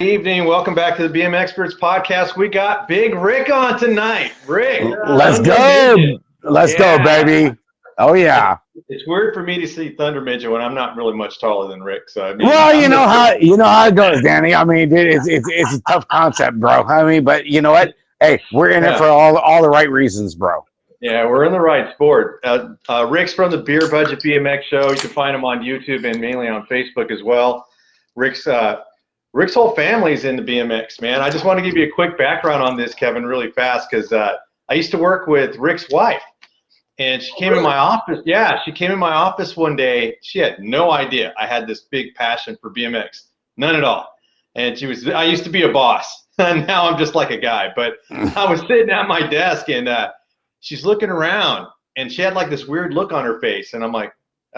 evening. Welcome back to the BMXPERTS Podcast. We got Big Rick on tonight. Rick. Let's go. Let's go, baby. Oh, yeah. It's weird for me to see Thunder Midget when I'm not really much taller than Rick. So I mean, well, you know how it goes, Danny. I mean, dude, it's a tough concept, bro. I mean, but you know what? Hey, we're in it for all the right reasons, bro. Yeah, we're in the right sport. Rick's from the Beer Budget BMX show. You can find him on YouTube and mainly on Facebook as well. Rick's whole family's in the BMX, man. I just want to give you a quick background on this, Kevin, really fast, because I used to work with Rick's wife, and she came in my office. Yeah, she came in my office one day. She had no idea I had this big passion for BMX, none at all. And I used to be a boss, and now I'm just like a guy. But I was sitting at my desk, and she's looking around, and she had like this weird look on her face, and I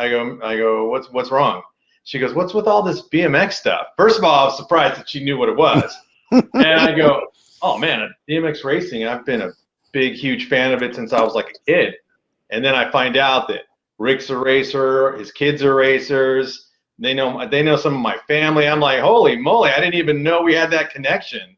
go, what's wrong? She goes, what's with all this BMX stuff? First of all, I was surprised that she knew what it was. And I go, oh, man, BMX racing, I've been a big, huge fan of it since I was like a kid. And then I find out that Rick's a racer, his kids are racers. They know some of my family. I'm like, holy moly, I didn't even know we had that connection.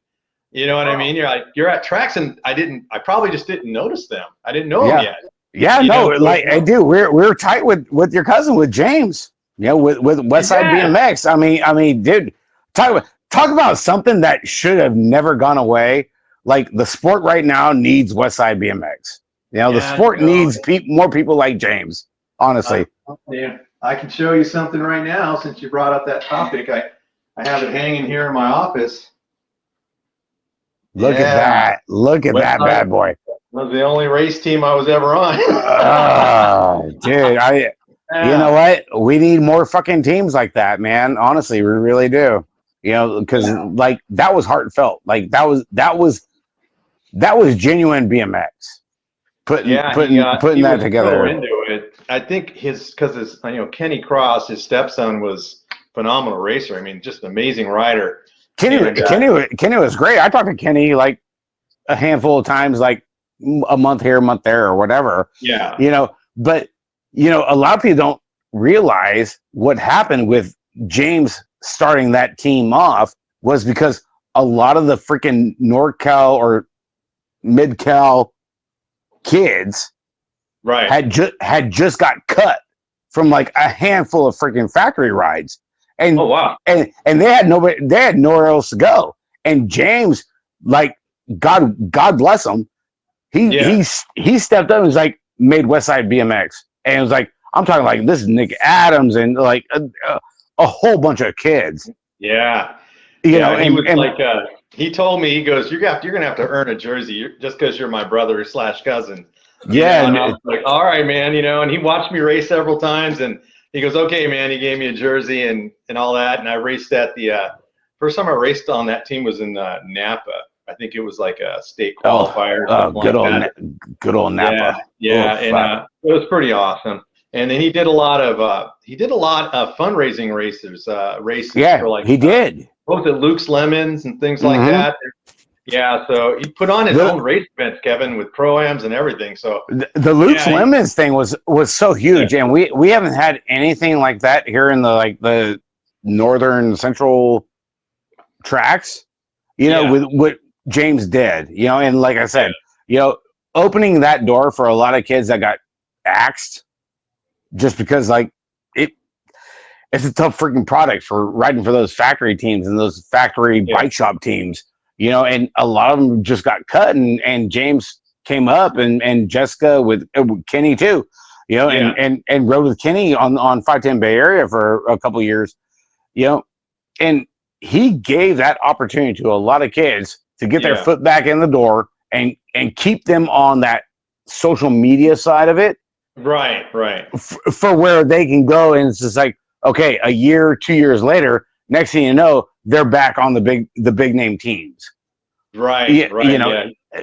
You know what I mean? You're at tracks, and I probably just didn't notice them. I didn't know them yet. Yeah, I do. We're tight with your cousin, with James. You know, with Westside BMX. I mean, dude, talk about something that should have never gone away. Like, the sport right now needs Westside BMX. You know, the sport needs more people like James. Honestly, I can show you something right now since you brought up that topic. I have it hanging here in my office. Look at that! Look at that bad boy. It was the only race team I was ever on. Oh, dude, you know what? We need more fucking teams like that, man. Honestly, we really do. You know, because like that was heartfelt. Like that was genuine BMX. Putting that together. So into it. I think because Kenny Cross, his stepson, was a phenomenal racer. I mean, just an amazing rider. Kenny was great. I talked to Kenny like a handful of times, like a month here, a month there, or whatever. Yeah. You know, but a lot of people don't realize what happened with James starting that team off was because a lot of the freaking NorCal or Mid-Cal kids had just got cut from like a handful of freaking factory rides. And oh, wow. And they had nowhere else to go. And James, like, God bless him, he stepped up and was like, made Westside BMX. And it was like, I'm talking like this is Nick Adams and like a whole bunch of kids. Yeah. You know, he told me, he goes, you're gonna have to earn a jersey just because you're my brother / cousin. Yeah. And I was like, all right, man, and he watched me race several times, and he goes, okay, man, he gave me a jersey and all that. And I raced at the first time I raced on that team was in Napa. I think it was like a state qualifier. Good old Napa. Yeah, and it was pretty awesome. And then he did a lot of fundraising races. Yeah, for like he did. Both at Luke's Lemons and things like that. Yeah, so he put on his own race events, Kevin, with pro-ams and everything. So the Luke's Lemons thing was so huge, and we haven't had anything like that here in the northern central tracks. You know, with what James did. You know, and like I said, opening that door for a lot of kids that got axed just because it's a tough freaking product for riding for those factory teams and those factory bike shop teams, and a lot of them just got cut, and James came up and Jessica with Kenny too, and rode with Kenny on 510 Bay Area for a couple of years, and he gave that opportunity to a lot of kids to get their foot back in the door and keep them on that social media side of it. Right. For where they can go, and it's just like, okay, a year, 2 years later, next thing you know, they're back on the big name teams. Right.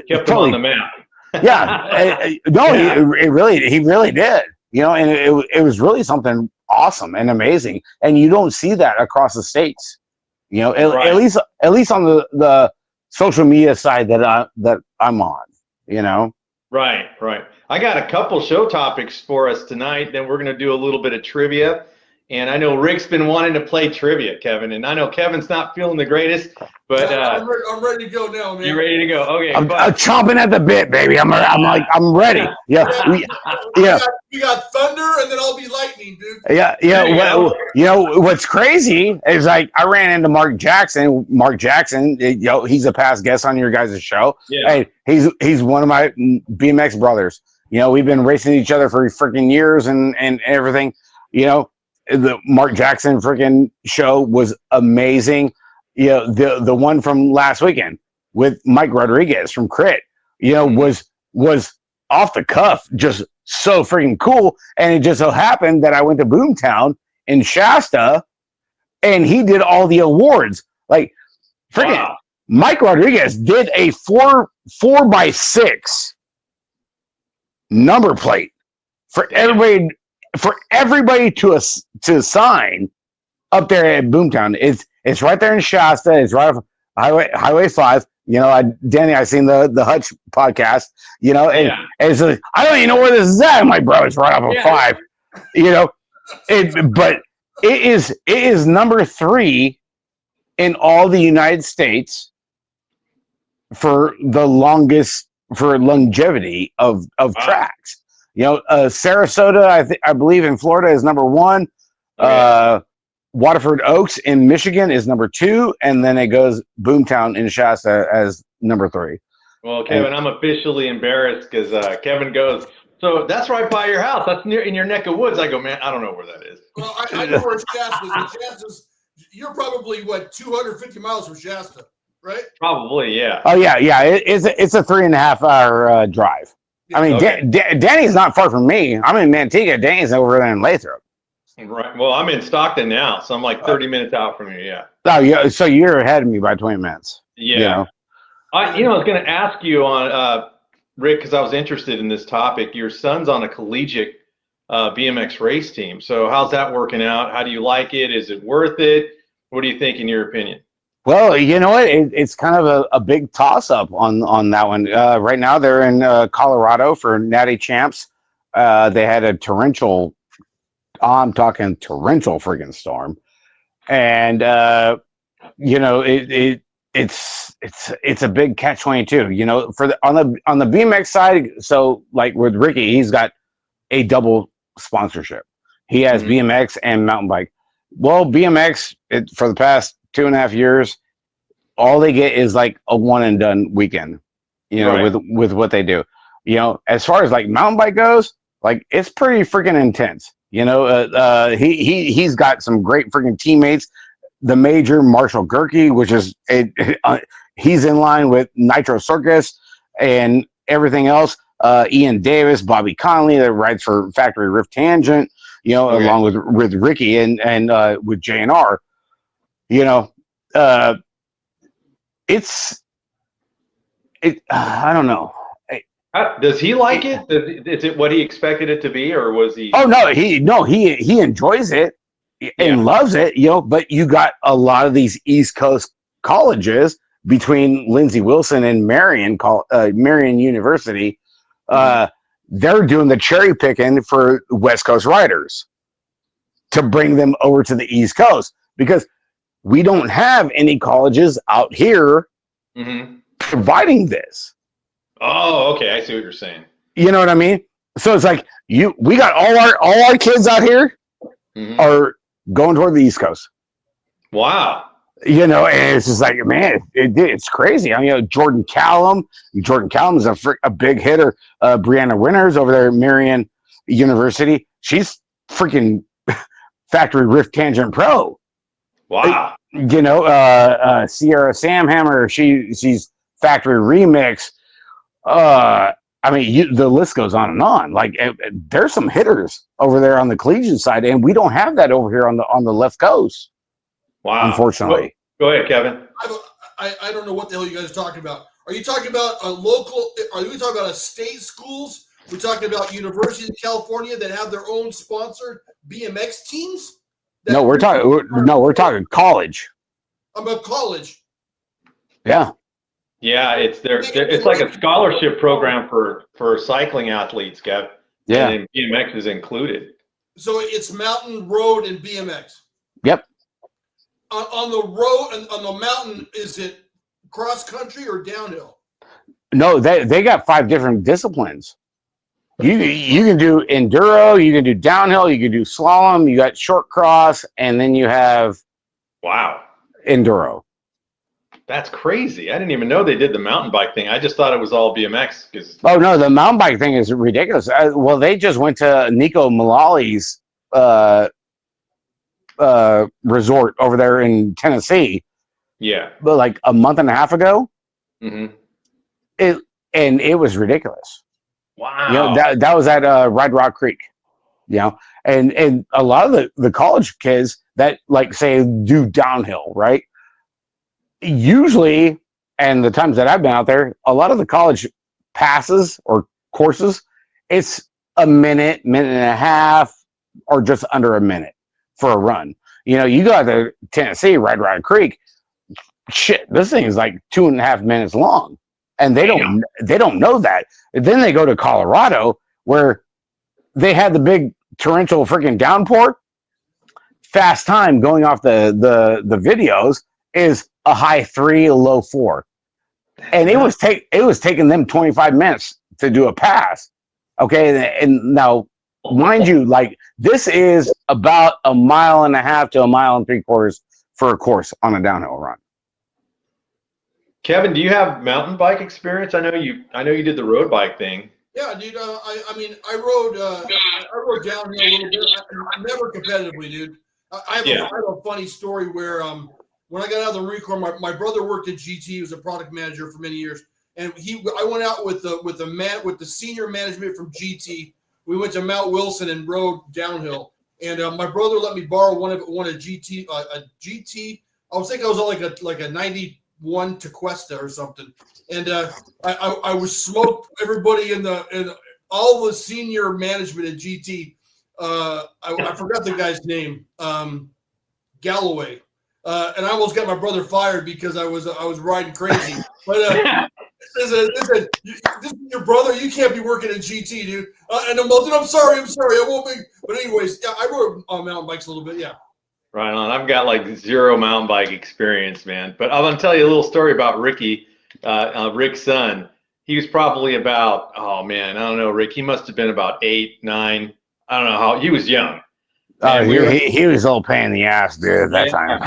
Kept them on the map. He really did. And it was really something awesome and amazing, and you don't see that across the states. At least on the social media side that I'm on. Right. I got a couple show topics for us tonight. Then we're going to do a little bit of trivia. And I know Rick's been wanting to play trivia, Kevin. And I know Kevin's not feeling the greatest, but I'm ready to go now, man. You're ready to go. Okay, I'm chomping at the bit, baby. I'm ready. Yeah, we got thunder, and then I'll be lightning, dude. Yeah. Well, what's crazy is like I ran into Mark Jackson. Mark Jackson, he's a past guest on your guys' show. Yeah. Hey, he's one of my BMX brothers. We've been racing each other for freaking years and everything. The Mark Jackson freaking show was amazing. The one from last weekend with Mike Rodriguez from Crit, was off the cuff, just so freaking cool. And it just so happened that I went to Boomtown in Shasta and he did all the awards. Like freaking Mike Rodriguez did a 4x6 number plate for everybody to sign up there at Boomtown. It's right there in Shasta. It's right off Highway 5. Danny, I seen the Hutch podcast, and it's like, I don't even know where this is at. I'm like, bro, it's right off of 5, but it is number 3 in all the United States for the longest, for longevity of tracks. Sarasota, I believe in Florida is number 1. Waterford Oaks in Michigan is number 2, and then it goes Boomtown in Shasta as number 3. Well, Kevin, I'm officially embarrassed because Kevin goes, so that's right by your house. That's in your neck of woods. I go, man, I don't know where that is. Well, I know where Shasta is. Shasta's, you're probably, 250 miles from Shasta, right? Probably, yeah. Oh, yeah. It's a 3.5-hour drive. I mean, Danny's not far from me. I'm in Manteca. Danny's over there in Lathrop. Right. Well, I'm in Stockton now, so I'm like 30 minutes out from you. Yeah. Oh, yeah. So you're ahead of me by 20 minutes. Yeah. I was going to ask you on Rick, because I was interested in this topic. Your son's on a collegiate BMX race team. So how's that working out? How do you like it? Is it worth it? What do you think, in your opinion? Well, you know what? It's kind of a big toss-up on that one. Right now, they're in Colorado for Natty Champs. They had a torrential. I'm talking torrential freaking storm, and it's a big catch-22. For on the BMX side. So like with Ricky, he's got a double sponsorship. He has BMX and mountain bike. Well, BMX for the past 2.5 years, all they get is like a one and done weekend. With what they do. As far as like mountain bike goes, like it's pretty freaking intense. He's got some great freaking teammates. The major Marshall Gerke, which is he's in line with Nitro Circus and everything else. Ian Davis, Bobby Conley that rides for Factory Rift Tangent. Along with Ricky and with JNR. I don't know. Does he like it? Is it what he expected it to be, or was he? Oh no, he enjoys it and loves it. But you got a lot of these East Coast colleges between Lindsey Wilson and Marion University. They're doing the cherry picking for West Coast riders to bring them over to the East Coast because we don't have any colleges out here providing this. Oh, okay. I see what you're saying. You know what I mean? So it's like we got all our kids out here are going toward the East Coast. Wow. And it's just like, man, it's crazy. I mean, Jordan Callum is a big hitter. Brianna Winters over there at Marion University, she's freaking Factory Rift Tangent Pro. Wow. Sierra Samhammer, she's Factory Remix. I mean, the list goes on and on. Like, there's some hitters over there on the collegiate side, and we don't have that over here on the left coast. Wow. Unfortunately. Go ahead, Kevin. I don't know what the hell you guys are talking about. Are you talking about a local? Are we talking about state schools? We're talking about universities in California that have their own sponsored BMX teams. No, we're talking college. About college. Yeah. Yeah, it's like a scholarship program for cycling athletes, Kev. Yeah. And BMX is included. So it's mountain, road, and BMX. Yep. On the road and on the mountain, is it cross country or downhill? No, they got 5 different disciplines. You can do enduro, you can do downhill, you can do slalom, you got short cross, and then you have Wow. enduro. That's crazy. I didn't even know they did the mountain bike thing. I just thought it was all BMX. Oh no, the mountain bike thing is ridiculous. Well, they just went to Nico Mullally's resort over there in Tennessee. Yeah. But like a month and a half ago. Mm-hmm. It was ridiculous. Wow. You know, that was at Red Rock Creek. You know, and a lot of the college kids that like say do downhill, right? Usually, and the times that I've been out there, a lot of the college passes or courses, it's a minute, minute and a half, or just under a minute for a run. You know, you go out to Tennessee, Red Rock Creek, shit, this thing is like 2.5 minutes long. And they don't know that. And then they go to Colorado where they had the big torrential freaking downpour. Fast time going off the videos is a high 3, a low 4. And it was taking them 25 minutes to do a pass. Okay. And now, mind you, like this is about 1.5 miles to 1.75 miles for a course on a downhill run. Kevin, do you have mountain bike experience? I know you did the road bike thing. Yeah, dude. I rode downhill a little bit. Never competitively, dude. I have a funny story where when I got out of the Marine Corps, my brother worked at GT. He was a product manager for many years, and I went out with the senior management from GT. We went to Mount Wilson and rode downhill. And my brother let me borrow one of GT. I was thinking I was on like a 91 Tequesta or something. And I was smoked. Everybody in all the senior management at GT. I forgot the guy's name. Galloway. And I almost got my brother fired because I was riding crazy. But listen, this is your brother. You can't be working at GT, dude. And I'm sorry. I won't be. But anyways, yeah, I rode on mountain bikes a little bit. Yeah. Right on. I've got like 0 mountain bike experience, man. But I'm gonna tell you a little story about Ricky, Rick's son. He was probably about, oh man, I don't know, Rick. He must have been about 8, 9. I don't know how. He was young. Oh, he was a little pain in the ass, dude. That time.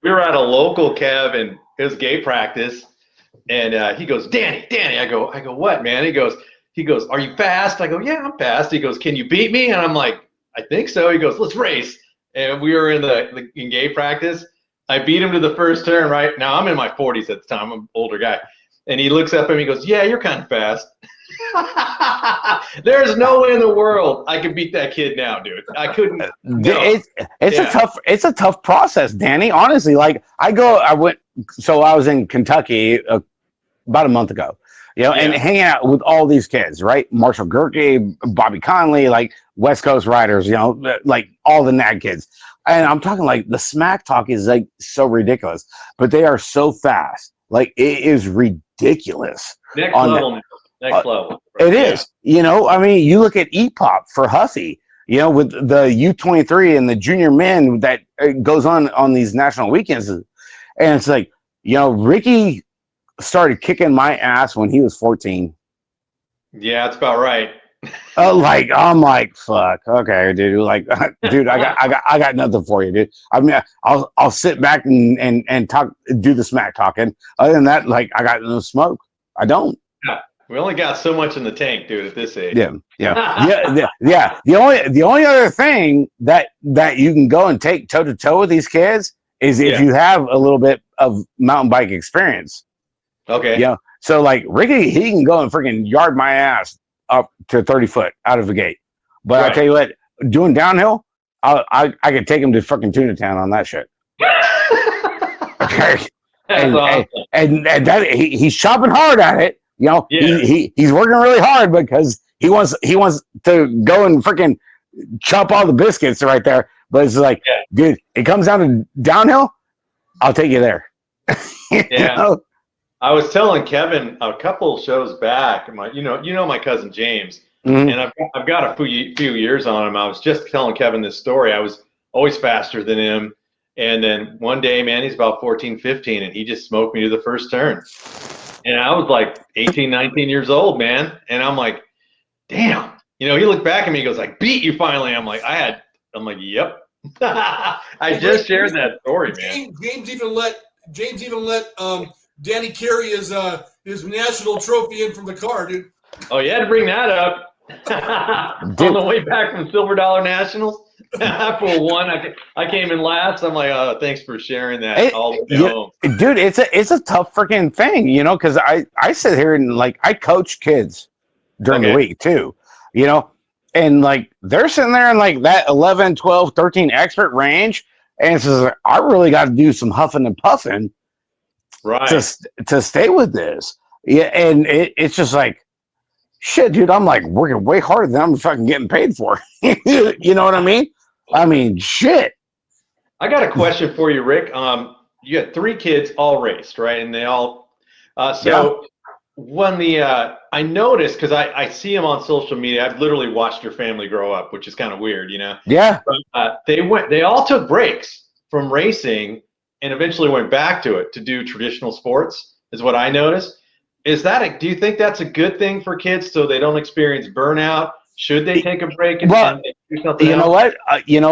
We were at a local Kev and his gay practice, and he goes, Danny. I go, what, man? He goes, are you fast? I go, yeah, I'm fast. He goes, can you beat me? And I'm like, I think so. He goes, let's race. And we were in gay practice. I beat him to the first turn. Right now, I'm in my 40s at the time. I'm an older guy, and he looks up at me. He goes, yeah, you're kind of fast. There's no way in the world I could beat that kid now, dude. I couldn't. No. It's a tough process, Danny. Honestly, like I was in Kentucky about a month ago, you know, and hanging out with all these kids, right? Marshall Gerke, Bobby Conley, like West Coast riders, you know, like all the NAG kids. And I'm talking like the smack talk is like so ridiculous, but they are so fast. Like it is ridiculous. Next level. It is. You know, I mean, you look at EPOP for Huffy, you know, with the U23 and the junior men that goes on these national weekends. And it's like, you know, Ricky started kicking my ass when he was 14. Yeah, that's about right. Like I'm like, fuck, okay, dude. Like, dude, I got nothing for you, dude. I mean, I'll sit back and talk, do the smack talking. Other than that, like, I got no smoke. I don't. Yeah. We only got so much in the tank, dude, at this age. Yeah. The only other thing that you can go and take toe to toe with these kids is if you have a little bit of mountain bike experience. Okay. Yeah. So like Ricky, he can go and freaking yard my ass up to 30 foot out of the gate. But I tell you what, doing downhill, I could take him to fucking Tuna Town on that shit. Okay. And that he's chopping hard at it. You know, he's working really hard because he wants to go and freaking chop all the biscuits right there. But it's like, dude, it comes down to downhill. I'll take you there. You know? I was telling Kevin a couple shows back. You know my cousin James. Mhm. and I've got a few years on him. I was just telling Kevin this story. I was always faster than him, and then one day, man, he's about 14, 15, and he just smoked me to the first turn. And I was like 18, 19 years old, man, and I'm like, damn. You know, he looked back at me. He goes, "I beat you finally." I'm like, "Yep." I just shared that story, man. James even let Danny carry his national trophy in from the car, dude. Oh, you had to bring that up on the way back from Silver Dollar Nationals. For one, I came in last. I'm like, thanks for sharing that all the way home. Dude, it's a tough freaking thing, you know, because I sit here and like I coach kids during the week too, you know, and like they're sitting there in like that 11, 12, 13 expert range, and it's just like, I really got to do some huffing and puffing, right, to stay with this. Yeah, and it's just like, shit, dude, I'm like working way harder than I'm fucking getting paid for. You know what I mean? I mean, shit. I got a question for you, Rick. You got 3 kids, all raced, right? And they all when I noticed, because I see them on social media. I've literally watched your family grow up, which is kind of weird, you know. Yeah. But they all took breaks from racing and eventually went back to it to do traditional sports, is what I noticed. Do you think that's a good thing for kids so they don't experience burnout? Should they take a break and do something else? Know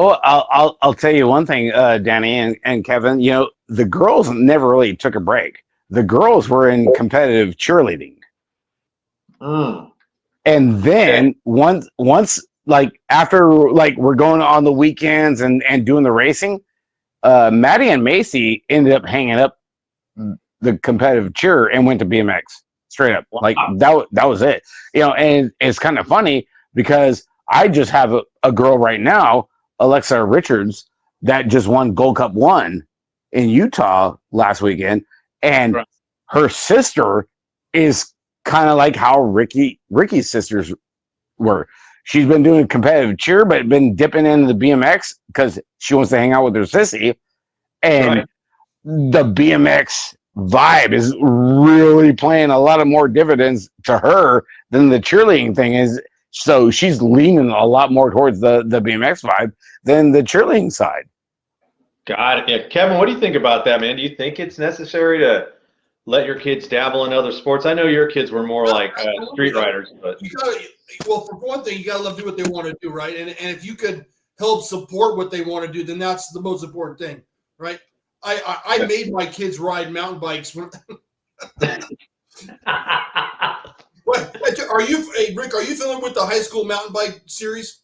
what? I'll tell you one thing, Danny and Kevin. You know, the girls never really took a break. The girls were in competitive cheerleading, and then once like after like we're going on the weekends and doing the racing, Maddie and Macy ended up hanging up the competitive cheer and went to BMX straight up. Wow. Like that was it. You know, and it's kind of funny because I just have a girl right now, Alexa Richards, that just won Gold Cup 1 in Utah last weekend, and her sister is kind of like how Ricky's sisters were. She's been doing competitive cheer, but been dipping into the BMX because she wants to hang out with her sissy, and the BMX vibe is really playing a lot of more dividends to her than the cheerleading thing is. So she's leaning a lot more towards the BMX vibe than the cheerleading side. Got it. Yeah, Kevin, what do you think about that, man? Do you think it's necessary to let your kids dabble in other sports? I know your kids were more like street riders, but well, for one thing, you gotta let them do what they want to do, right? And if you could help support what they want to do, then that's the most important thing, right? I made my kids ride mountain bikes. What are you, Rick? Are you familiar with the high school mountain bike series?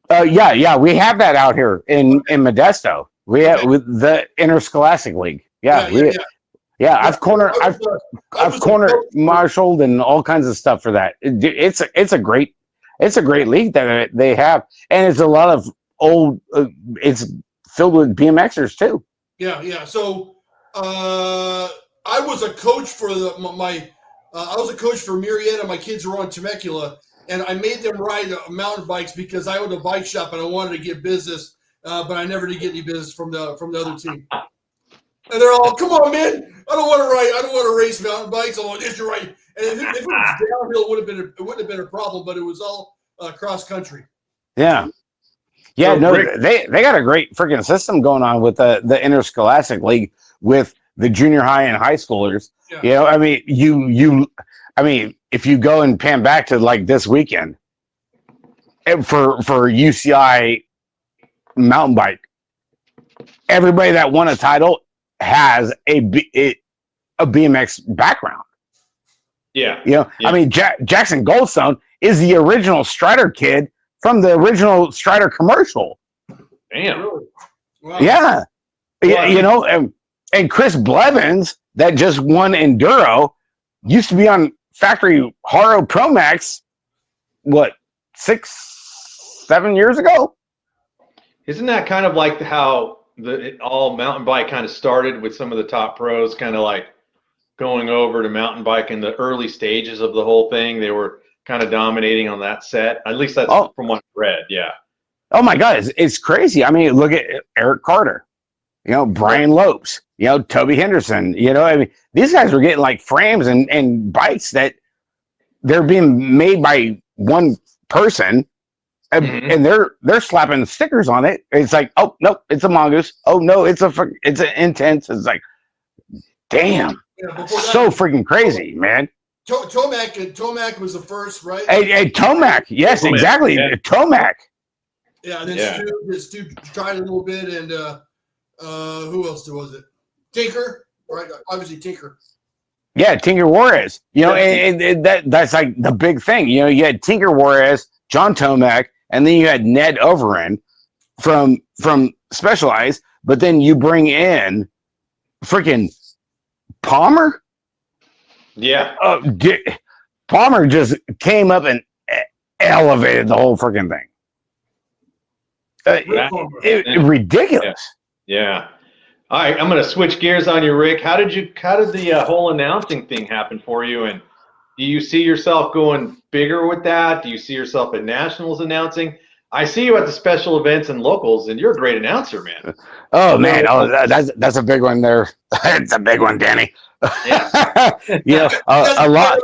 Yeah, we have that out here in Modesto. We have with the Interscholastic League. I've cornered marshaled and all kinds of stuff for that. It's a great league that they have, and it's a lot of old. It's filled with BMXers too. Yeah. So I was a coach for I was a coach for Marietta. My kids were on Temecula, and I made them ride mountain bikes because I owned a bike shop and I wanted to get business, but I never did get any business from the other team. And they're all, "Come on, man! I don't want to ride. I don't want to race mountain bikes." I'm like, "Yes, you're right." And if it was downhill, it wouldn't have been a problem, but it was all cross country. Yeah. So no, Rick, they got a great freaking system going on with the Interscholastic League with the junior high and high schoolers. Yeah. You know, I mean, if you go and pan back to like this weekend for UCI mountain bike, everybody that won a title has a BMX background. Yeah. You know, I mean, Jackson Goldstone is the original Strider kid from the original Strider commercial. Damn. Wow. Yeah. You know, and Chris Blevins, that just won Enduro, used to be on Factory Haro Pro Max, 6-7 years ago? Isn't that kind of like how all mountain bike kind of started with some of the top pros kind of like going over to mountain bike in the early stages of the whole thing? They were kind of dominating on that set. At least that's from what I read. Yeah. Oh my God, it's crazy. I mean, look at Eric Carter, you know, Brian Lopes, you know, Toby Henderson. You know, I mean, these guys were getting like frames and bikes that they're being made by one person, and they're slapping stickers on it. It's like, oh no, it's a mongoose. Oh no, it's an intense. It's like, damn, so freaking crazy, man. Tomac was the first, right? Hey, Tomac, yes, Tomac, exactly, yeah. Tomac. Yeah, and then Stu tried a little bit, and who else was it? Tinker, right? Obviously Tinker. Yeah, Tinker Juarez. You know, and that's like the big thing. You know, you had Tinker Juarez, John Tomac, and then you had Ned Overend from Specialized, but then you bring in freaking Palmer. Yeah. Palmer just came up and elevated the whole freaking thing. Ridiculous. Yeah. All right, I'm going to switch gears on you, Rick. How did the whole announcing thing happen for you? And do you see yourself going bigger with that? Do you see yourself at nationals announcing? I see you at the special events and locals, and you're a great announcer, man. Oh man, that's a big one there. It's a big one, Danny. Yeah. You know, a lot.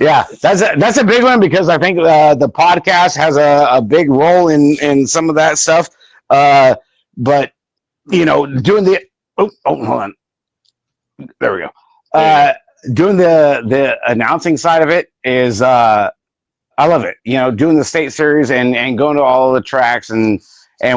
Yeah, that's a big one because I think the podcast has a big role in some of that stuff. But you know, doing the hold on, there we go. Doing the announcing side of it is I love it. You know, doing the state series and going to all the tracks and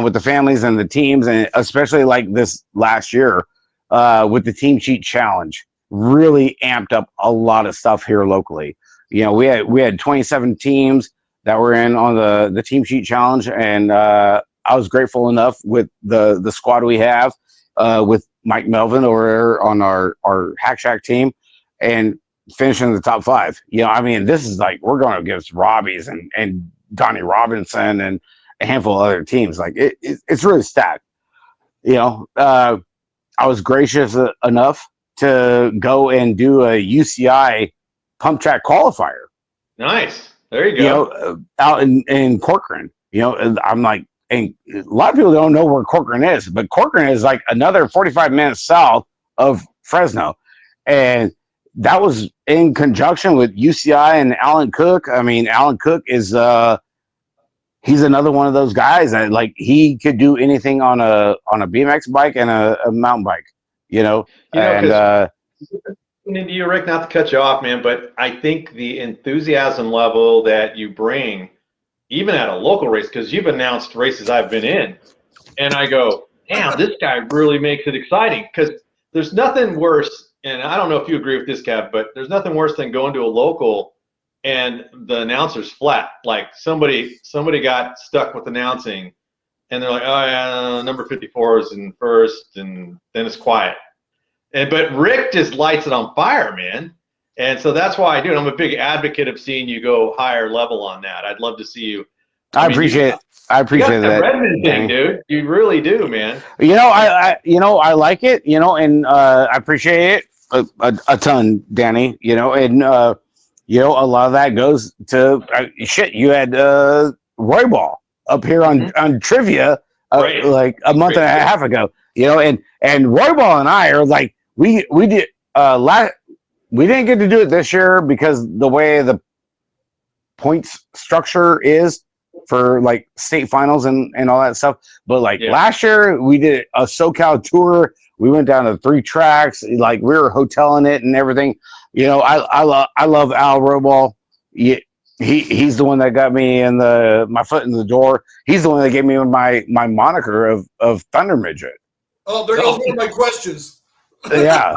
with the families and the teams, and especially like this last year with the Team Cheat Challenge, really amped up a lot of stuff here locally. You know, we had 27 teams that were in on the Team Cheat Challenge, and I was grateful enough with the squad we have with Mike Melvin over on our Hack Shack team, and finishing in the top 5. You know, I mean, this is like, we're going against Robbie's and Donnie Robinson and a handful of other teams. Like it's really stacked. You know, I was gracious enough to go and do a UCI pump track qualifier. Nice. There you go. You know, out in Corcoran. You know, and I'm like, and a lot of people don't know where Corcoran is, but Corcoran is like another 45 minutes south of Fresno. And that was in conjunction with UCI and Alan Cook. I mean, Alan Cook is he's another one of those guys that like he could do anything on a BMX bike and a mountain bike, you know. And into you, Rick, not to cut you off, man, but I think the enthusiasm level that you bring, even at a local race, because you've announced races I've been in, and I go, damn, this guy really makes it exciting, because there's nothing worse. And I don't know if you agree with this, Kev, but there's nothing worse than going to a local and the announcer's flat. Like somebody got stuck with announcing, and they're like, "Oh yeah, number 54 is in first," and then it's quiet. But Rick just lights it on fire, man. And so that's why I do it. I'm a big advocate of seeing you go higher level on that. I'd love to see you. I appreciate that, Redmond thing, dude. You really do, man. You know, I like it. You know, and I appreciate it a ton, Danny. You know, and you know, a lot of that goes to shit. You had Roy Ball up here on trivia like a month and a half ago. You know, and Roy Ball and I are like we did we didn't get to do it this year because the way the points structure is for like state finals and all that stuff. But like last year we did a SoCal tour. We went down to 3 tracks. Like we were hoteling it and everything. You know, I love Al Roball. He's the one that got me in my foot in the door. He's the one that gave me my moniker of Thunder Midget. Oh, there goes one of my questions. Yeah.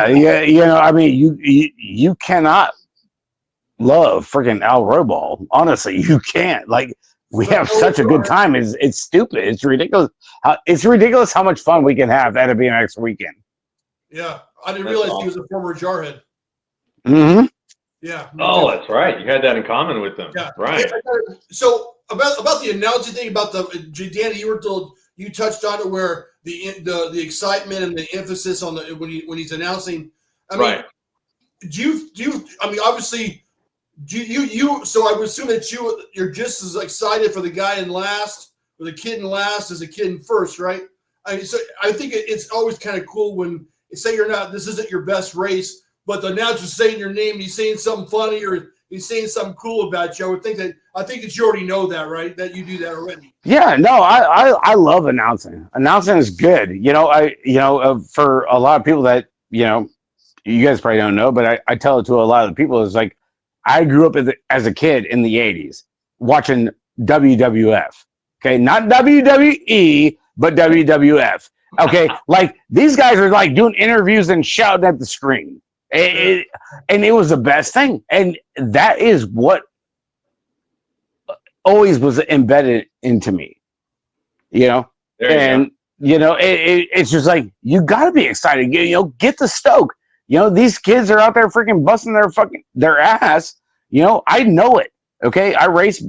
You know, I mean, you cannot love freaking Al Roball. Honestly, you can't. Like, we have such a good time. It's stupid. It's ridiculous. It's ridiculous how much fun we can have at a BMX weekend. Yeah, I didn't realize he was a former jarhead. Mm-hmm. Yeah. Oh, that's right. You had that in common with them. Yeah. Right. So about the announcing thing, about Danny, you touched on it, where the excitement and the emphasis on when he's announcing. I mean, do you? I mean, obviously, you? So I would assume that you're just as excited for the guy in last, or the kid in last, as the kid in first, right? I mean, so I think it's always kind of cool when this isn't your best race, but the announcer's saying your name, and he's saying something funny, or he's saying something cool about you, I think that you already know that, right? That you do that already. Yeah, no, I love announcing. Announcing is good. For a lot of people that you guys probably don't know, but I tell it to a lot of the people. It's like I grew up as a kid in the '80s watching WWF. Okay, not WWE, but WWF. Okay, like these guys are like doing interviews and shouting at the screen, and it was the best thing. And that is what always was embedded into me, it's just like you got to be excited. Get the stoke. These kids are out there freaking busting their ass. I know it. Okay, I race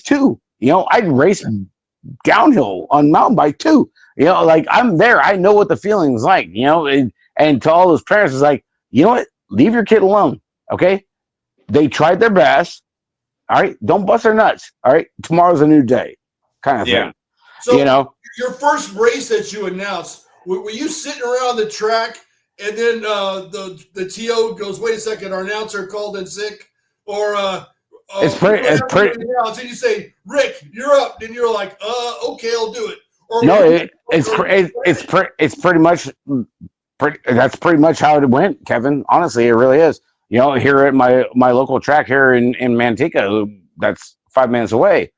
too. I'd race downhill on mountain bike too. Like I'm there. I know what the feeling's like. And to all those parents, it's like, you know what? Leave your kid alone. Okay, they tried their best. All right, don't bust their nuts. All right, tomorrow's a new day, kind of thing. So your first race that you announced, were you sitting around the track and then the TO goes, "Wait a second, our announcer called in sick," or it's pretty. And you say, "Rick, you're up," and you're like, "Okay, I'll do it." Or it's pretty much. That's pretty much how it went, Kevin. Honestly, it really is. Here at my local track here in Manteca, that's 5 minutes away.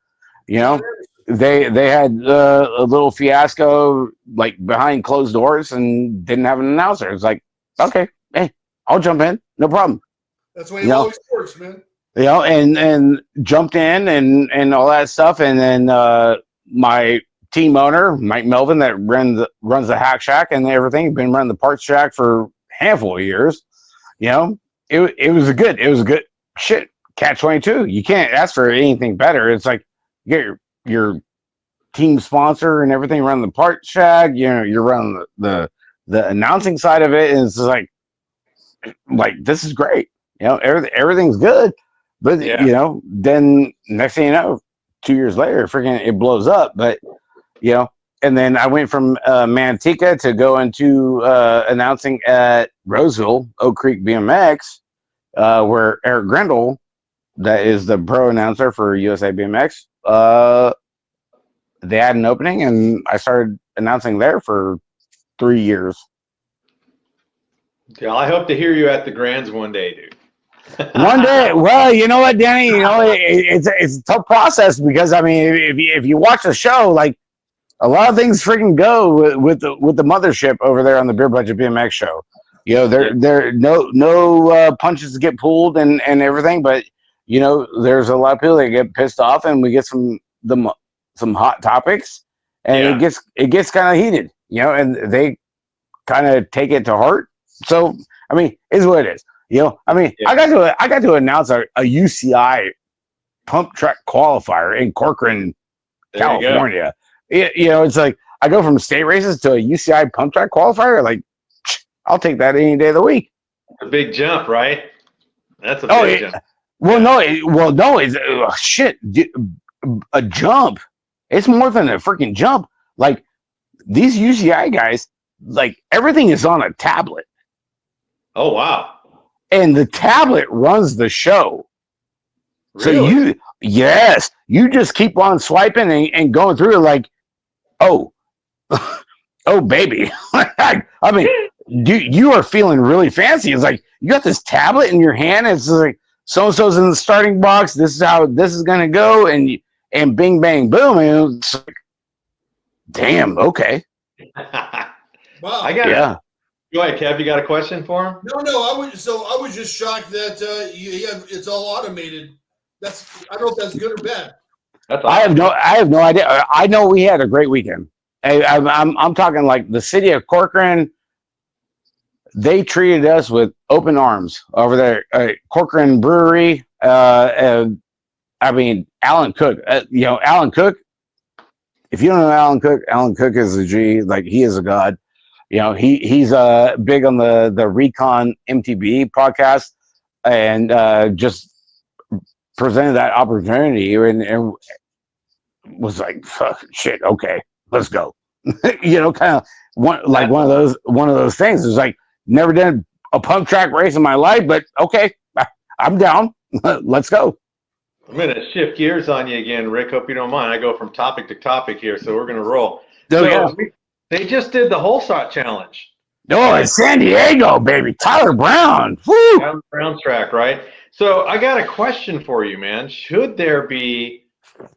They had a little fiasco like behind closed doors and didn't have an announcer. It's like, okay, hey, I'll jump in, no problem. That's the way it always works, man. And jumped in and all that stuff, and then my team owner, Mike Melvin, that runs the Hack Shack and everything, been running the parts shack for a handful of years. It was a good shit. Catch 22. You can't ask for anything better. It's like you get your team sponsor and everything running the parts shack. You're running the announcing side of it, and it's like this is great. Everything's good, but then next thing you know, 2 years later, freaking it blows up. But and then I went from Manteca to go into announcing at Roseville, Oak Creek BMX, where Eric Grendel, that is the pro announcer for USABMX, they had an opening, and I started announcing there for 3 years. Yeah, I hope to hear you at the Grands one day, dude. One day. Well, you know what, Danny? It's a tough process because if you watch the show, like a lot of things freaking go with the mothership over there on the Beer Budget BMX show. There no punches get pulled and everything, but there's a lot of people that get pissed off, and we get some hot topics, and it gets kind of heated, and they kind of take it to heart. So it's what it is. I got to announce a UCI pump track qualifier in Corcoran, California. It's like I go from state races to a UCI pump track qualifier. Like, I'll take that any day of the week. A big jump, right? That's a big jump. No, it's shit. A jump. It's more than a freaking jump. Like these UCI guys, like everything is on a tablet. Oh wow! And the tablet runs the show. Really? So you just keep on swiping and going through it like, oh baby. You are feeling really fancy. It's like you got this tablet in your hand. It's like so-and-so's in the starting box. This is how this is gonna go, and bing bang boom. And it's like, damn, okay. Wow. Go ahead, Kev. You got a question for him? No. I was just shocked that it's all automated. I don't know if that's good or bad. That's awesome. I have no idea. I know we had a great weekend. I'm talking like the city of Corcoran. They treated us with open arms over there. Corcoran Brewery. Alan Cook. Alan Cook. If you don't know Alan Cook is a G. Like he is a god. He's big on the Recon MTB podcast, and just presented that opportunity and was like, fuck, shit, okay, let's go. Kind of one of those things. It's like never done a pump track race in my life, but okay, I'm down. Let's go. I'm going to shift gears on you again, Rick. Hope you don't mind. I go from topic to topic here, so we're going to roll. They just did the whole shot challenge. No, it's San Diego, baby. Tyler Brown. Woo! Tyler Brown's track, right? So I got a question for you, man. Should there be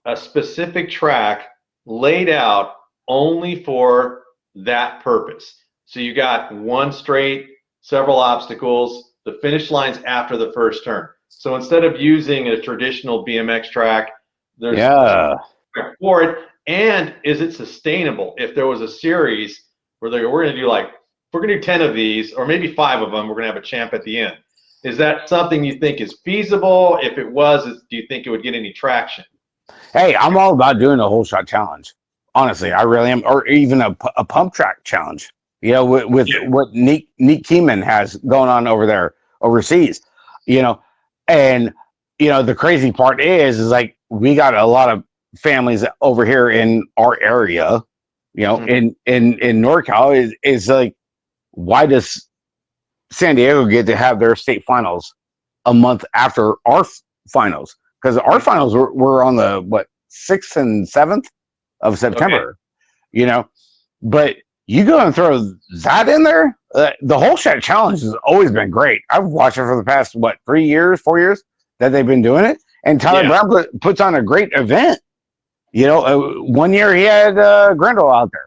a specific track laid out only for that purpose? So you got one straight, several obstacles, the finish line's after the first turn. So instead of using a traditional BMX track, there's a track for it. And is it sustainable? If there was a series where we're going to do we're going to do 10 of these, or maybe 5 of them, we're going to have a champ at the end. Is that something you think is feasible? If it was, do you think it would get any traction? Hey, I'm all about doing a whole shot challenge. Honestly, I really am. Or even a pump track challenge. You know, with what Nick Keeman has going on over there overseas. You know, and you know the crazy part is like we got a lot of families over here in our area. You know, in NorCal is like, why does San Diego get to have their state finals a month after our finals? Because our finals were on the 6th and 7th of September, you know. But you go and throw that in there. The whole shot challenge has always been great. I've watched it for the past 3 years, 4 years that they've been doing it, and Tyler Brown puts on a great event. You know, one year he had Grindle out there.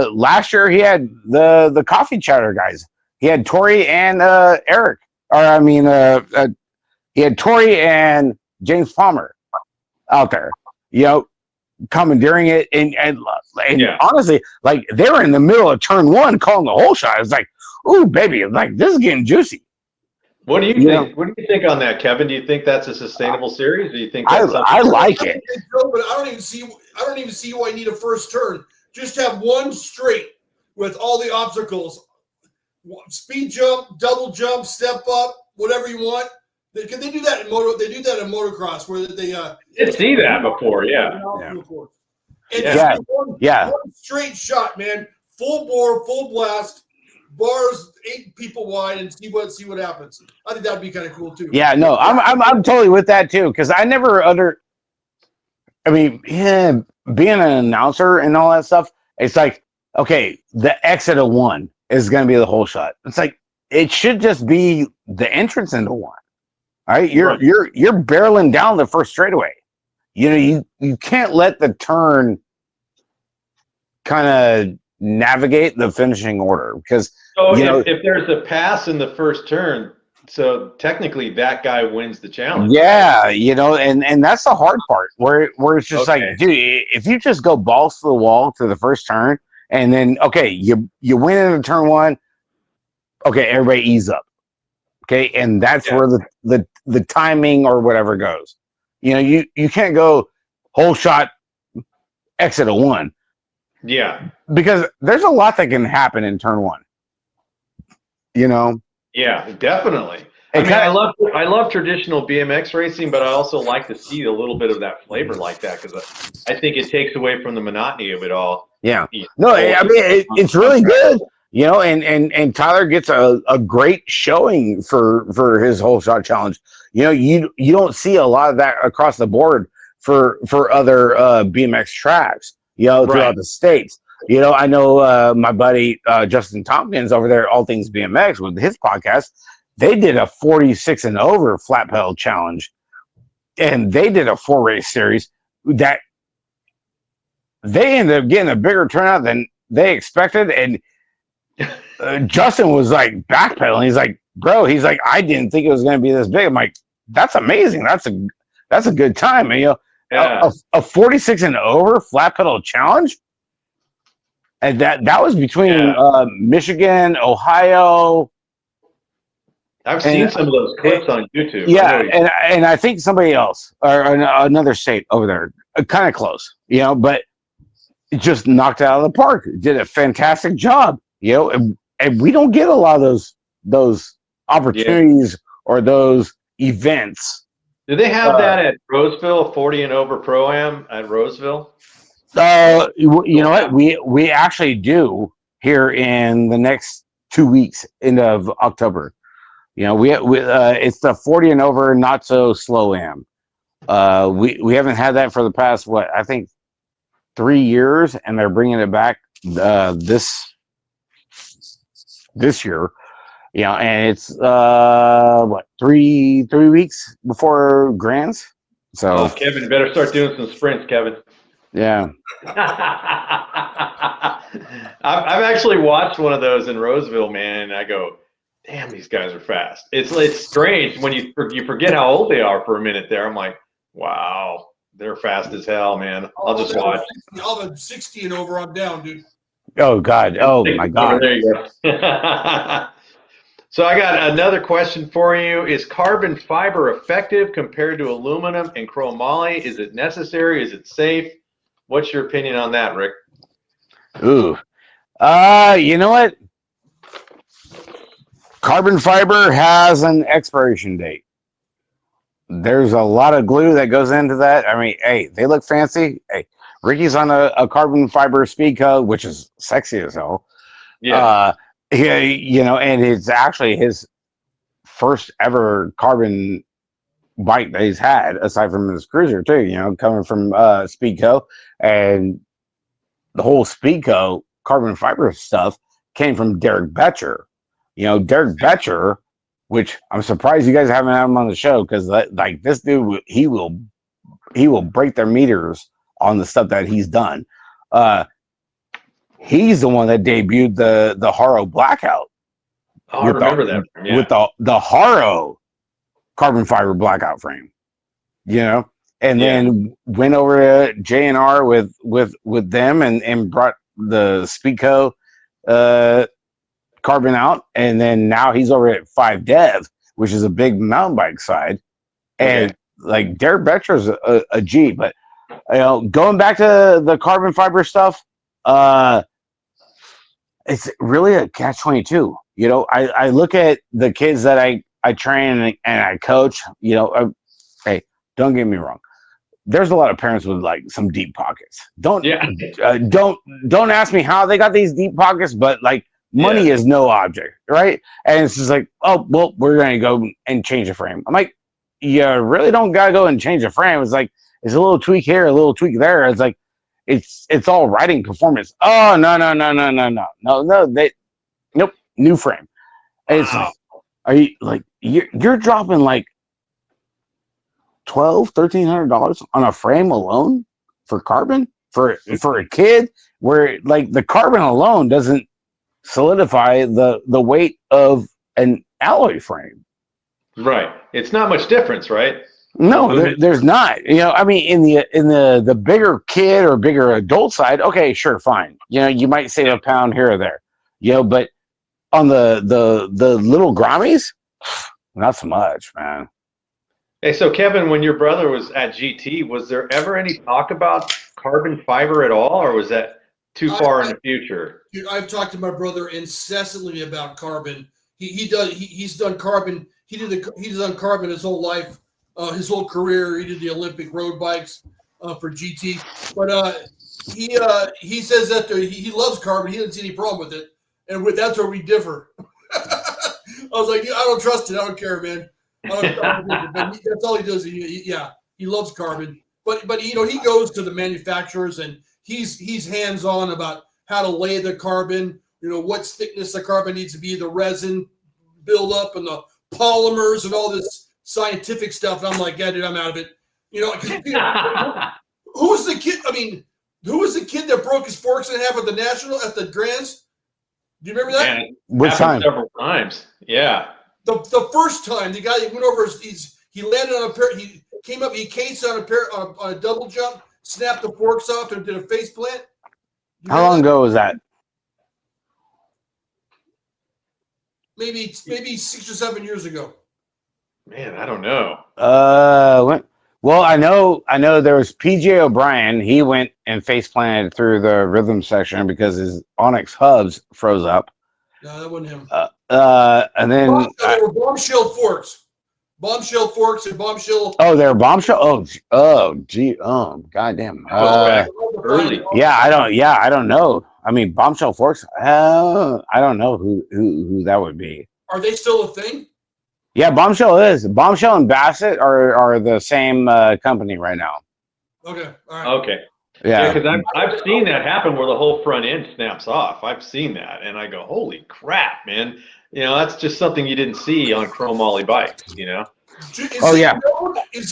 Last year he had the coffee chatter guys. He had Tori and Eric, he had Tori and James Palmer out there, you know, commandeering it. And honestly, like they were in the middle of turn 1 calling the whole shot. It's like, ooh, baby, like this is getting juicy. What do you think? What do you think on that, Kevin? Do you think that's a sustainable series? Do you think that's I like it? But I don't even see why I need a first turn. Just have one straight with all the obstacles. Speed jump, double jump, step up, whatever you want. They do that in They do that in motocross where they did see that before, One straight shot, man. Full bore, full blast, bars 8 people wide, and see what happens. I think that'd be kind of cool too. Yeah, no, I'm totally with that too, because I never being an announcer and all that stuff, it's like, okay, the exit of 1 is going to be the whole shot. It's like it should just be the entrance into 1. All right, you're barreling down the first straightaway. You know, you can't let the turn kind of navigate the finishing order, because if there's a pass in the first turn, so technically that guy wins the challenge. Yeah, you know, and that's the hard part where it's just like, dude, if you just go balls to the wall to the first turn, and then you win into turn 1, everybody ease up. Okay, and that's where the timing or whatever goes. You know, you can't go whole shot exit of 1. Yeah. Because there's a lot that can happen in turn 1. You know? Yeah, definitely. I love traditional BMX racing, but I also like to see a little bit of that flavor like that, because I think it takes away from the monotony of it all. Yeah. No, it's really good. You know, and Tyler gets a great showing for his whole shot challenge. You know, you don't see a lot of that across the board for other BMX tracks, you know, throughout the states. You know, I know my buddy Justin Tompkins over there at All Things BMX with his podcast. They did a 46 and over flat pedal challenge, and they did a 4-race series that they ended up getting a bigger turnout than they expected. And Justin was like backpedaling. He's like, bro, I didn't think it was going to be this big. I'm like, that's amazing. That's a good time. And, you know, a 46 and over flat pedal challenge. And that was between Michigan, Ohio. I've seen some of those clips on YouTube. Yeah, and I think somebody else or another state over there, kind of close, you know, but it just knocked it out of the park. Did a fantastic job, you know, and we don't get a lot of those opportunities or those events. Do they have that at Roseville, 40 and over Pro-Am at Roseville? You know what? We actually do here in the next 2 weeks, end of October. You know, we it's the 40 and over, not so slow am. We haven't had that for the past what I think 3 years, and they're bringing it back this year. You know, and it's what three weeks before Grands. So Kevin, better start doing some sprints, Kevin. Yeah. I've actually watched one of those in Roseville, man, and I go, damn, these guys are fast. It's strange when you forget how old they are for a minute there. I'm like, wow, they're fast as hell, man. I'll just watch. I'm 60 and over. I'm down, dude. Oh God. Oh my God. There you go. So I got another question for you. Is carbon fiber effective compared to aluminum and chromoly? Is it necessary? Is it safe? What's your opinion on that, Rick? Ooh. You know what? Carbon fiber has an expiration date. There's a lot of glue that goes into that. I mean, hey, they look fancy. Hey, Ricky's on a carbon fiber speed coat, which is sexy as hell. Yeah. You know, and it's actually his first ever carbon bike that he's had, aside from his cruiser too. You know, coming from Speedco, and the whole Speedco carbon fiber stuff came from Derek Betcher. You know, Derek Betcher, which I'm surprised you guys haven't had him on the show, because like this dude, he will break their meters on the stuff that he's done. He's the one that debuted the Haro Blackout. Oh, I remember that. Yeah. With the Haro carbon fiber blackout frame, you know, and then went over to J&R with them and brought the Speedco carbon out, and then now he's over at 5 Dev, which is a big mountain bike side, and like Derek Betcher's a G. But you know, going back to the carbon fiber stuff, it's really a catch-22. You know, I look at the kids that I train and I coach. You know, hey, don't get me wrong. There's a lot of parents with like some deep pockets. Don't ask me how they got these deep pockets, but like money is no object, right? And it's just like, oh well, we're gonna go and change the frame. I'm like, you really don't gotta go and change the frame. It's like it's a little tweak here, a little tweak there. It's like it's all riding performance. Oh no. Nope, new frame. And it's like, are you like you're dropping like $1,200-$1,300 on a frame alone for carbon for a kid, where like the carbon alone doesn't solidify the weight of an alloy frame. Right. It's not much difference, right? No, there's not. You know, I mean, in the bigger kid or bigger adult side, okay, sure, fine. You know, you might save a pound here or there. You know, but on the little Grammies, not so much, man. Hey, so Kevin, when your brother was at GT, was there ever any talk about carbon fiber at all, or was that too far in the future? Dude, I've talked to my brother incessantly about carbon. He's done carbon. He's done carbon his whole life, his whole career. He did the Olympic road bikes for GT, but he says that he loves carbon. He doesn't see any problem with it, and that's where we differ. I was like, I don't trust it. I don't care, man. That's all he does. He loves carbon, but you know, he goes to the manufacturers and he's hands-on about how to lay the carbon. You know, what thickness the carbon needs to be, the resin buildup and the polymers and all this scientific stuff. And I'm like, yeah, dude, I'm out of it. You know, who was the kid? I mean, who was the kid that broke his forks in half at the Grands? Do you remember that? What time? Several times. Yeah. The first time the guy went over, he landed on a pair. He came up, he cased on a double jump, snapped the forks off, and did a face plant. How long ago was that? Maybe 6 or 7 years ago. Man, I don't know. Well, I know there was PJ O'Brien. He went and face planted through the rhythm section because his Onyx hubs froze up. No, that wasn't him. And then they were bombshell forks and bombshell. Oh, they're bombshell. Gee, goddamn. Early. Yeah, I don't know. I mean, bombshell forks. I don't know who that would be. Are they still a thing? Yeah, Bombshell and Bassett are the same company right now. Okay, all right. Okay. Yeah, Because I've seen that happen where the whole front end snaps off. I've seen that, and I go, holy crap, man! That's just something you didn't see on chromoly bikes. Is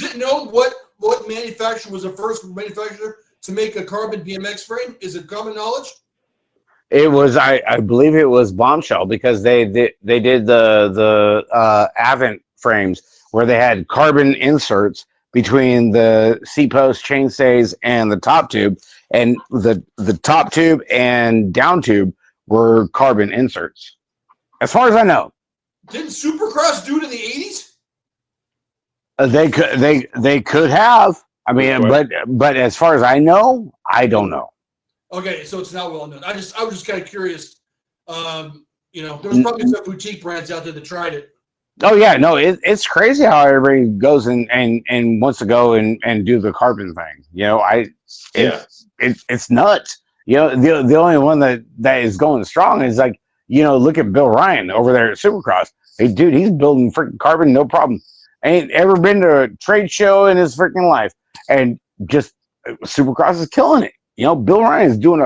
it known what manufacturer was the first manufacturer to make a carbon BMX frame? Is it common knowledge? it was. I believe it was Bombshell because they did the Avent frames where they had carbon inserts between the seat post, chainstays, and the top tube, and the top tube and down tube were carbon inserts. As far as I know, Didn't Supercross do it in the 80s? they could have. I mean, but as far as I know, I don't know. Okay, so it's not well known. I was just kind of curious. There was probably some boutique brands out there that tried it. Oh yeah, no, it's crazy how everybody goes and wants to go and do the carbon thing. It's nuts. The only one that is going strong is like, look at Bill Ryan over there at Supercross. Hey, dude, he's building freaking carbon, no problem. Ain't ever been to a trade show in his freaking life, and just Supercross is killing it. Bill Ryan is doing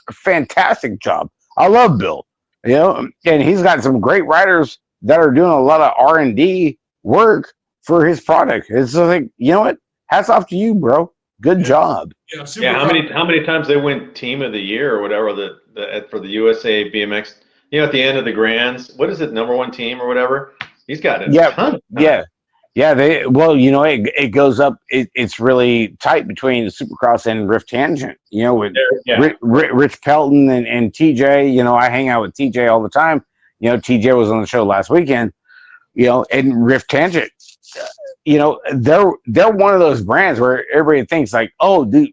a fantastic job. I love Bill. And he's got some great riders that are doing a lot of R&D work for his product. It's like, what? Hats off to you, bro. Good job. Yeah, how many times they win Team of the Year or whatever for the USA BMX? At the end of the Grands, what is it, #1 team or whatever? He's got a ton. Yeah. It goes up. It's really tight between Supercross and Rift Tangent. With Rich Pelton and TJ. I hang out with TJ all the time. TJ was on the show last weekend. And Rift Tangent. They're one of those brands where everybody thinks like, oh, the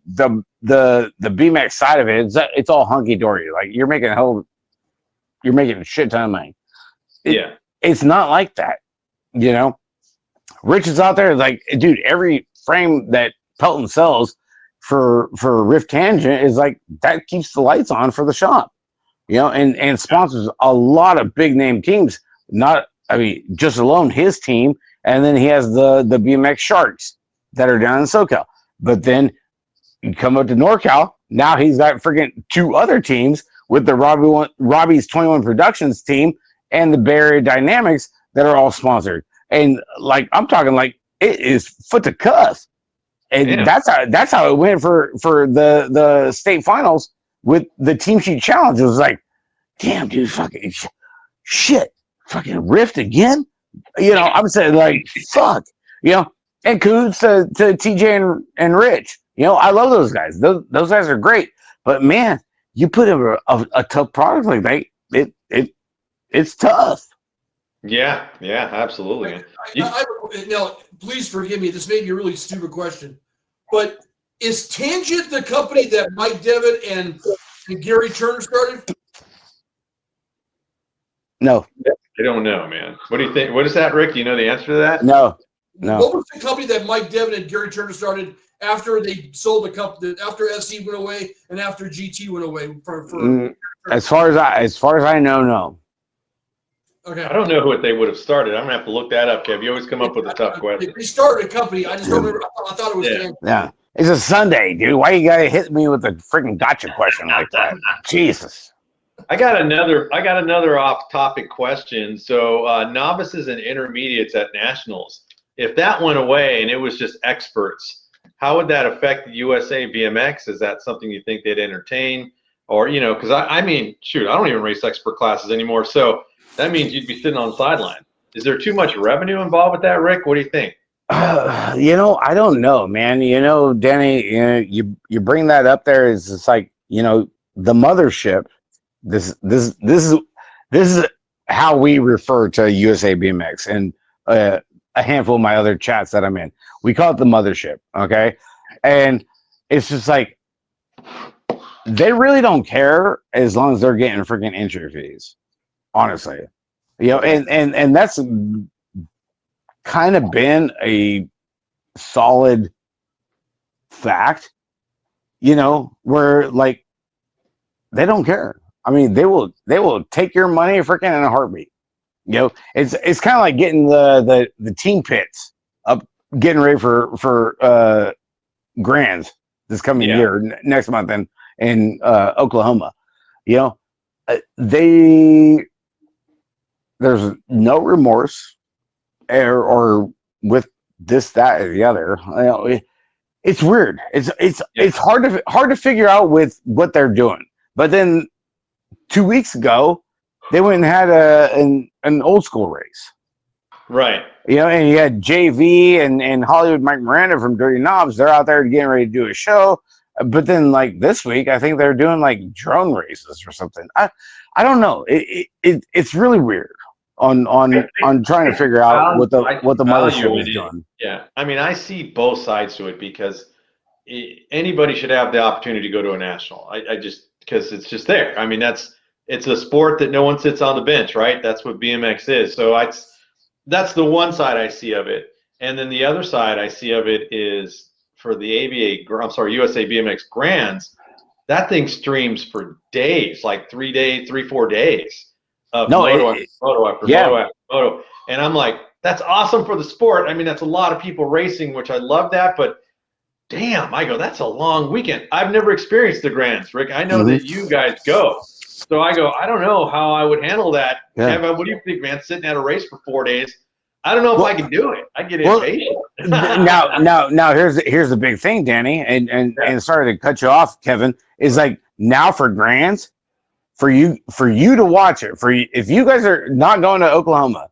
BMX side of it, it's all hunky dory. Like you're making a shit ton of money. It's not like that. Rich is out there like, dude, every frame that Pelton sells for Rift Tangent is like, that keeps the lights on for the shop, and sponsors a lot of big name teams. Just alone his team. And then he has the BMX Sharks that are down in SoCal. But then you come up to NorCal. Now he's got freaking 2 other teams with the Robbie's 21 Productions team and the Bay Area Dynamics that are all sponsored. And like I'm talking like it is foot to cuff. And that's how it went for the state finals with the Team Sheet Challenge. It was like, damn, dude, fucking shit, fucking Rift again. I'm saying like, fuck, and kudos to TJ and Rich. I love those guys. Those guys are great. But man, you put in a tough product like that, it's tough. Yeah, absolutely. Now, please forgive me. This may be a really stupid question, but is Tangent the company that Mike Devitt and Gary Turner started? No. I don't know, man. What do you think? What is that, Rick? Do you know the answer to that? No. What was the company that Mike Devitt and Gary Turner started after they sold the company, after SC went away and after GT went away? As far as I know, no. Okay. I don't know what they would have started. I'm gonna have to look that up, Kev. You always come up with a tough question. They started a company. I just don't remember. I thought it was Tangent. Yeah. It's a Sunday, dude. Why you gotta hit me with a freaking gotcha question like that? Jesus. I got another off-topic question. So novices and intermediates at nationals, if that went away and it was just experts, how would that affect the USA BMX? Is that something you think they'd entertain? Or because I mean, shoot, I don't even race expert classes anymore. So that means you'd be sitting on the sideline. Is there too much revenue involved with that, Rick? What do you think? I don't know, man. Danny, you bring that up there. It's just like the mothership. This is how we refer to USABMX and a handful of my other chats that I'm in. We call it the mothership, okay? And it's just like they really don't care as long as they're getting freaking entry fees, honestly. And that's kind of been a solid fact, where like they don't care. I mean, they will take your money freaking in a heartbeat. You know, it's kind of like getting the team pits up, getting ready for Grands this coming year, next month in Oklahoma. You know, there's no remorse or with this, that, or the other. You know, it's weird. It's hard to figure out with what they're doing. But then 2 weeks ago, they went and had an old school race. Right. You know, and you had JV and Hollywood Mike Miranda from Dirty Knobs. They're out there getting ready to do a show. But then, like this week, I think they're doing like drone races or something. I don't know. It's really weird on trying to figure out what the mothership is doing. Yeah, I mean, I see both sides to it because anybody should have the opportunity to go to a national. I just because it's just there. I mean, it's a sport that no one sits on the bench, right? That's what BMX is. So that's the one side I see of it, and then the other side I see of it is for the USABMX Grands. That thing streams for days, like 4 days of moto after moto. And I'm like, that's awesome for the sport. I mean, that's a lot of people racing, which I love that, but damn, I go, that's a long weekend. I've never experienced the Grands, Rick. I know that you guys go. So I go, I don't know how I would handle that. Yeah. Kevin, what do you think, man? Sitting at a race for 4 days. I don't know if I can do it. I get impatient. now here's the big thing, Danny, and sorry to cut you off, Kevin, is like now for Grands, for you to watch it, if you guys are not going to Oklahoma,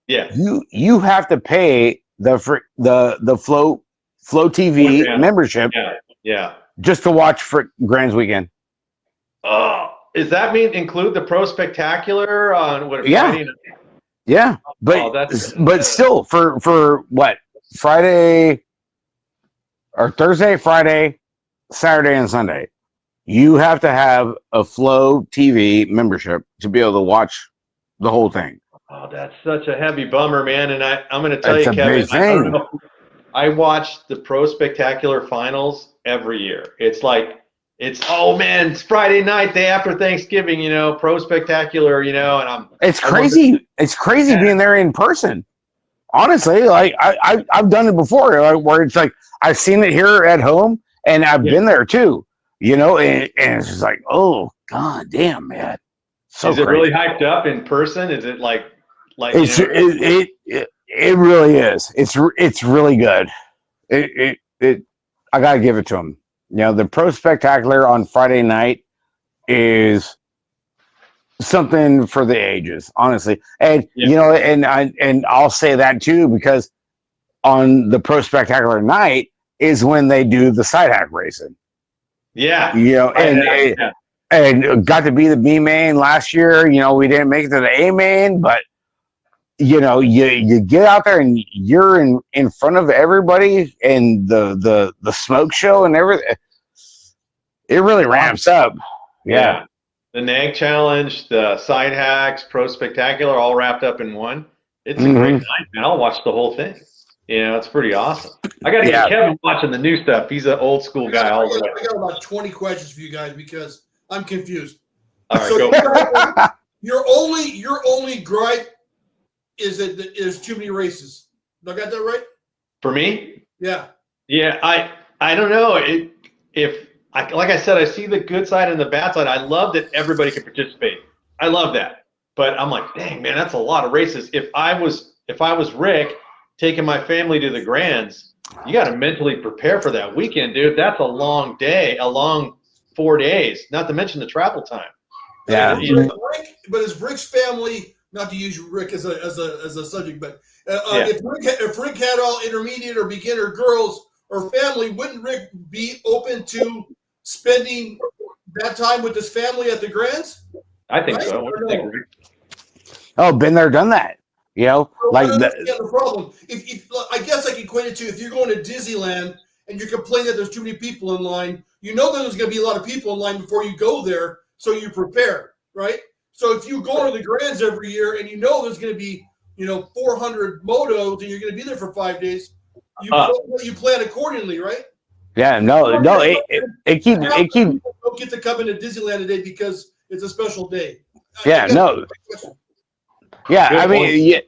you have to pay the Flow TV membership, just to watch for Grands weekend. Oh, does that mean include the Pro Spectacular on what? Friday? Yeah, but still for what, Friday or Thursday, Friday, Saturday, and Sunday, you have to have a Flow TV membership to be able to watch the whole thing. Oh, that's such a heavy bummer, man. And I'm going to tell you, Kevin, big thing. I watch the Pro Spectacular finals every year. It's like, oh man, it's Friday night, day after Thanksgiving, you know, Pro Spectacular, you know, and it's crazy. It's crazy being there in person. Honestly, like I've done it before, like, where it's like I've seen it here at home, and I've been there too, you know, and it's just like, oh god damn, man. So is it really hyped up in person? Is it like it really is. It's really good. I gotta give it to them. You know, the Pro Spectacular on Friday night is something for the ages, honestly. And you know, and I'll say that too, because on the Pro Spectacular night is when they do the side hack racing. Yeah. You know, and got to be the B main last year. You know, we didn't make it to the A main, but you know, you get out there and you're in front of everybody, and the smoke show and everything. It really ramps up. Yeah. The NAG Challenge, the side hacks, Pro Spectacular, all wrapped up in one. It's a great night, man. I'll watch the whole thing. You know, it's pretty awesome. I got to get Kevin watching the new stuff. He's an old school guy. I got about 20 questions for you guys because I'm confused. All right, go. Your only gripe is that there's too many races. Did I got that right? For me? Yeah. Yeah, I don't know. Like I said, I see the good side and the bad side. I love that everybody can participate. I love that. But I'm like, dang, man, that's a lot of races. If I was Rick taking my family to the Grands, you got to mentally prepare for that weekend, dude. That's a long day, a long 4 days, not to mention the travel time. Yeah. But is Rick's family, not to use Rick as a subject, but if Rick had all intermediate or beginner girls or family, wouldn't Rick be open to spending that time with his family at the Grands? I think so. What do you think, Rick? Oh, been there, done that. You know, like the problem. If I guess I can equate it to if you're going to Disneyland and you're complaining that there's too many people in line, you know that there's going to be a lot of people in line before you go there, so you prepare, right? So if you go to the Grands every year and you know there's going to be 400 motos and you're going to be there for 5 days, you plan accordingly, right? Yeah, it keeps don't get to come into Disneyland today because it's a special day. Yeah, Good I point. mean,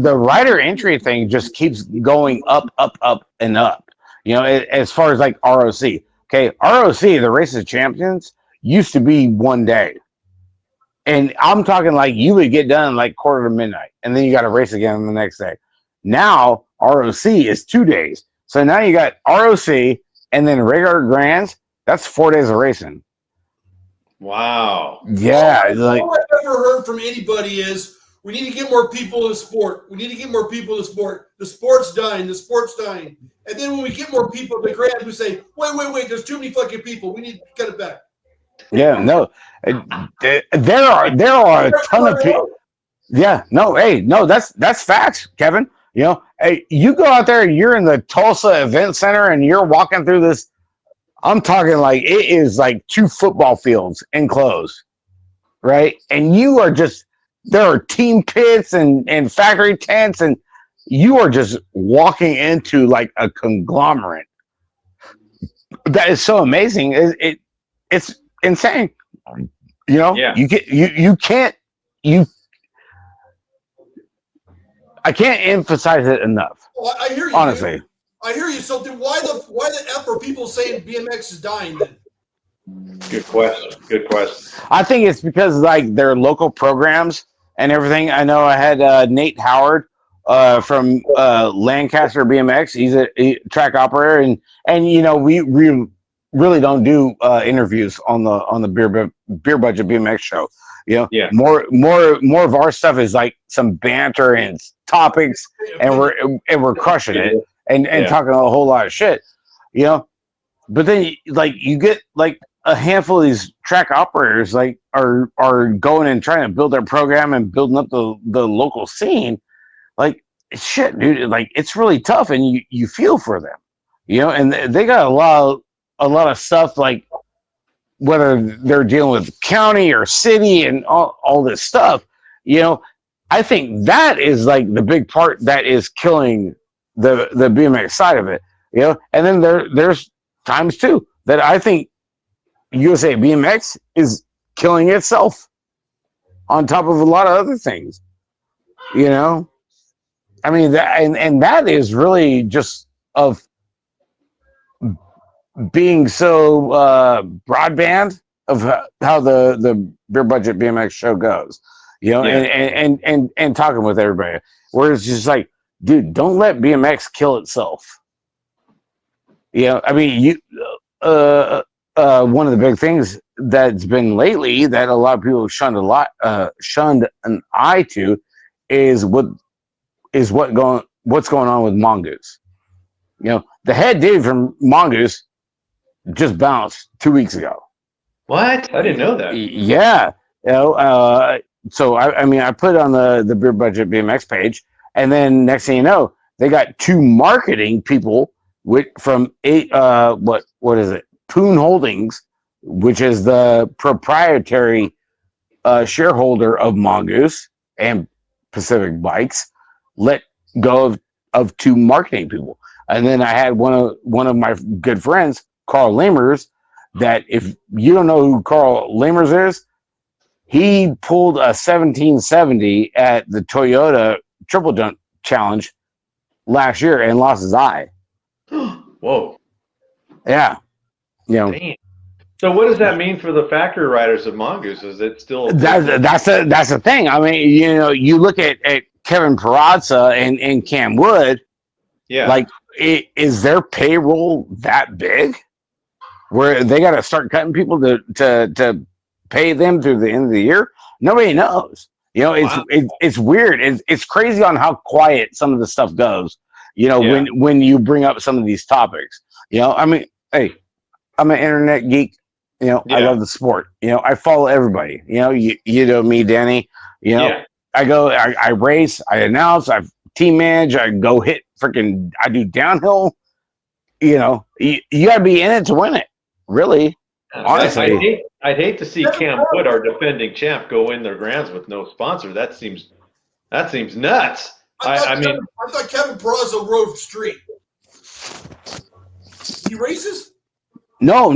the rider entry thing just keeps going up, up, up, and up. As far as like ROC. Okay, ROC, the Race of Champions, used to be one day. And I'm talking like you would get done like quarter to midnight, and then you got to race again the next day. Now ROC is 2 days, so now you got ROC and then regular grands. That's 4 days of racing. Wow. Yeah, all I've ever heard from anybody is we need to get more people in the sport. We need to get more people in the sport. The sport's dying. The sport's dying. And then when we get more people at the grand, we say, wait. There's too many fucking people. We need to cut it back. yeah, no, there are a ton of people. Yeah, no, hey, no, that's facts, Kevin. Hey, you go out there, you're in the Tulsa Event Center, and you're walking through this. I'm talking like it is like 2 football fields enclosed, right? And you are just there are team pits and factory tents, and you are just walking into like a conglomerate. That is so amazing. It's insane. Yeah. I can't emphasize it enough. Well, I hear you. Honestly. Dude. I hear you. So then why the F are people saying BMX is dying then? Good question. I think it's because like their local programs and everything. I know I had Nate Howard from Lancaster BMX. He's a track operator, and we really don't do interviews on the beer budget BMX show. Yeah. More of our stuff is like some banter and topics, and we're crushing it and talking a whole lot of shit. But then like you get like a handful of these track operators like are going and trying to build their program and building up the local scene. Like shit, dude, like it's really tough, and you feel for them, and they got a lot of stuff, like whether they're dealing with county or city and all this stuff. I think that is like the big part that is killing the BMX side of it. And then there's times too that I think USABMX is killing itself on top of a lot of other things. I mean, and that is really just of being so broadband of how the Beer Budget BMX show goes, and talking with everybody, where it's just like, dude, don't let BMX kill itself. I mean, one of the big things that's been lately that a lot of people have shunned an eye to is what's going on with Mongoose. The head dude from Mongoose just bounced 2 weeks ago. What? I didn't know that. Yeah. So I mean, I put it on the Beer Budget BMX page, and then next thing you know, they got 2 marketing people from what is it? Poon Holdings, which is the proprietary shareholder of Mongoose and Pacific Bikes, let go of 2 marketing people. And then I had one of my good friends, Carl Lamers, that if you don't know who Carl Lamers is, he pulled a 1770 at the Toyota Triple Jump Challenge last year and lost his eye. Whoa. Yeah. Damn. So what does that mean for the factory riders of Mongoose? Is it still that's the thing. I mean, you look at Kevin Perazza and Cam Wood. Yeah. Like, is their payroll that big where they got to start cutting people to pay them through the end of the year? Nobody knows. It's weird. It's crazy on how quiet some of the stuff goes. When you bring up some of these topics. I mean, hey, I'm an internet geek. I love the sport. I follow everybody. You know me, Danny. I go, I race, I announce, I team manage, I go hit I do downhill. You got to be in it to win it. Really, honestly. I'd hate to see Cam Wood, our defending champ, go in their grands with no sponsor. That seems nuts. I thought Kevin Perazzo rode street. He races? No.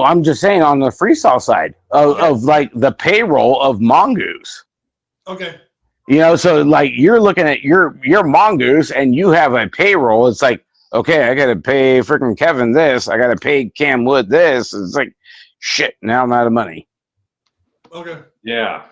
I'm just saying on the freestyle side of like the payroll of Mongoose. Okay. You know, so like you're looking at your mongoose and you have a payroll. It's like, okay, I got to pay freaking Kevin this. I got to pay Cam Wood this. It's like, shit, now I'm out of money. Okay. Yeah.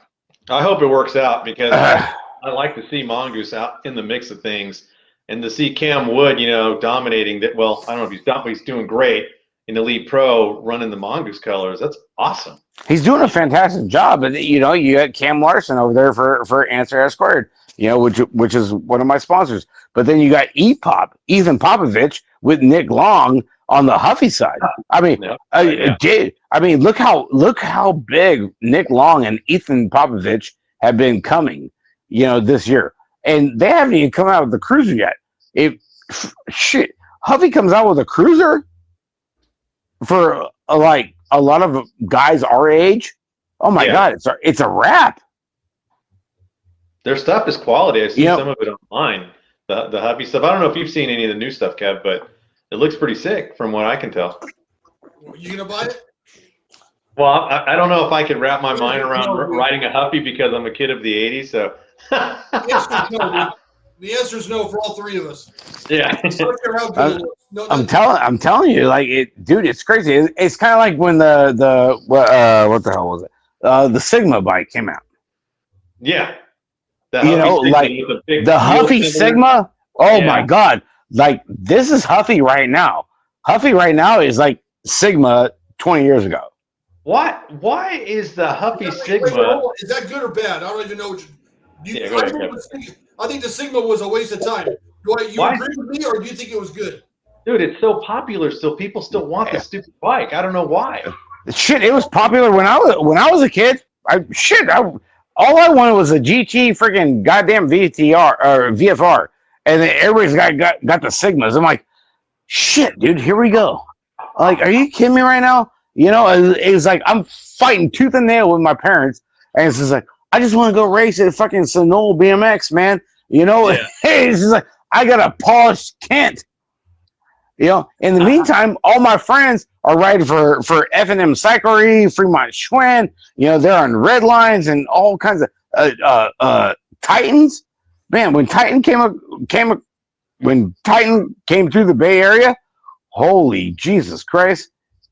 I hope it works out because I like to see mongoose out in the mix of things, and to see Cam Wood, you know, dominating that. Well, I don't know if he's done, but he's doing great in the lead pro running the mongoose colors. That's awesome. He's doing a fantastic job, and you know, you got Cam Larson over there for Answer S Squared, you know, which is one of my sponsors. But then you got Ethan Popovich with Nick Long on the Huffy side. I mean, I mean, look how big Nick Long and Ethan Popovich have been coming, you know, this year, and they haven't even come out with the cruiser yet. Shit, Huffy comes out with a cruiser for like a lot of guys our age. Oh my God, it's a wrap. Their stuff is quality. I see some of it online. The Huffy stuff. I don't know if you've seen any of the new stuff, Kev, but it looks pretty sick from what I can tell. You gonna buy it? Well, I don't know if I can wrap my mind around riding a Huffy because I'm a kid of the '80s. So the answer is no for all three of us. Yeah. I'm telling you, like dude, it's crazy. It's kind of like when the what the hell was it? The Sigma bike came out. Yeah. You know, like the Huffy Sigma. Oh my God! Like this is Huffy right now. Huffy right now is like Sigma 20 years ago. Why is the Huffy Sigma? Is that good or bad? I don't even know. I think the Sigma was a waste of time. You agree with me, or do you think it was good? Dude, it's so popular still. People still want the stupid bike. I don't know why. Shit, it was popular when I was a kid. All I wanted was a GT freaking goddamn VTR or VFR, and then everybody's got the Sigmas. I'm like, shit, dude, here we go. Like, are you kidding me right now? You know, it was like I'm fighting tooth and nail with my parents, and it's just like I just want to go race at fucking Sonol BMX, man. You know, hey, it's just like I got a polished Kent. You know, in the meantime, all my friends are riding for F&M Cyclery, Fremont Schwinn. You know, they're on red lines and all kinds of Titans. Man, when Titan came through the Bay Area, holy Jesus Christ,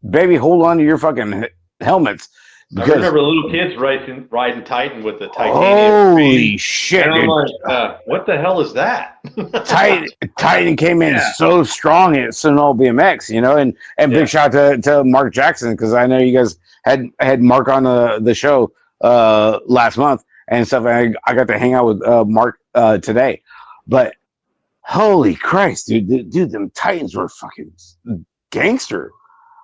baby, hold on to your fucking helmets. I remember little kids riding Titan with the titanium. Holy shit, and I'm like, what the hell is that? Titan came in so strong at Sonol BMX, you know, and big shout to Mark Jackson, because I know you guys had Mark on the show last month and stuff, and I got to hang out with Mark today. But holy Christ, dude, them Titans were fucking gangster.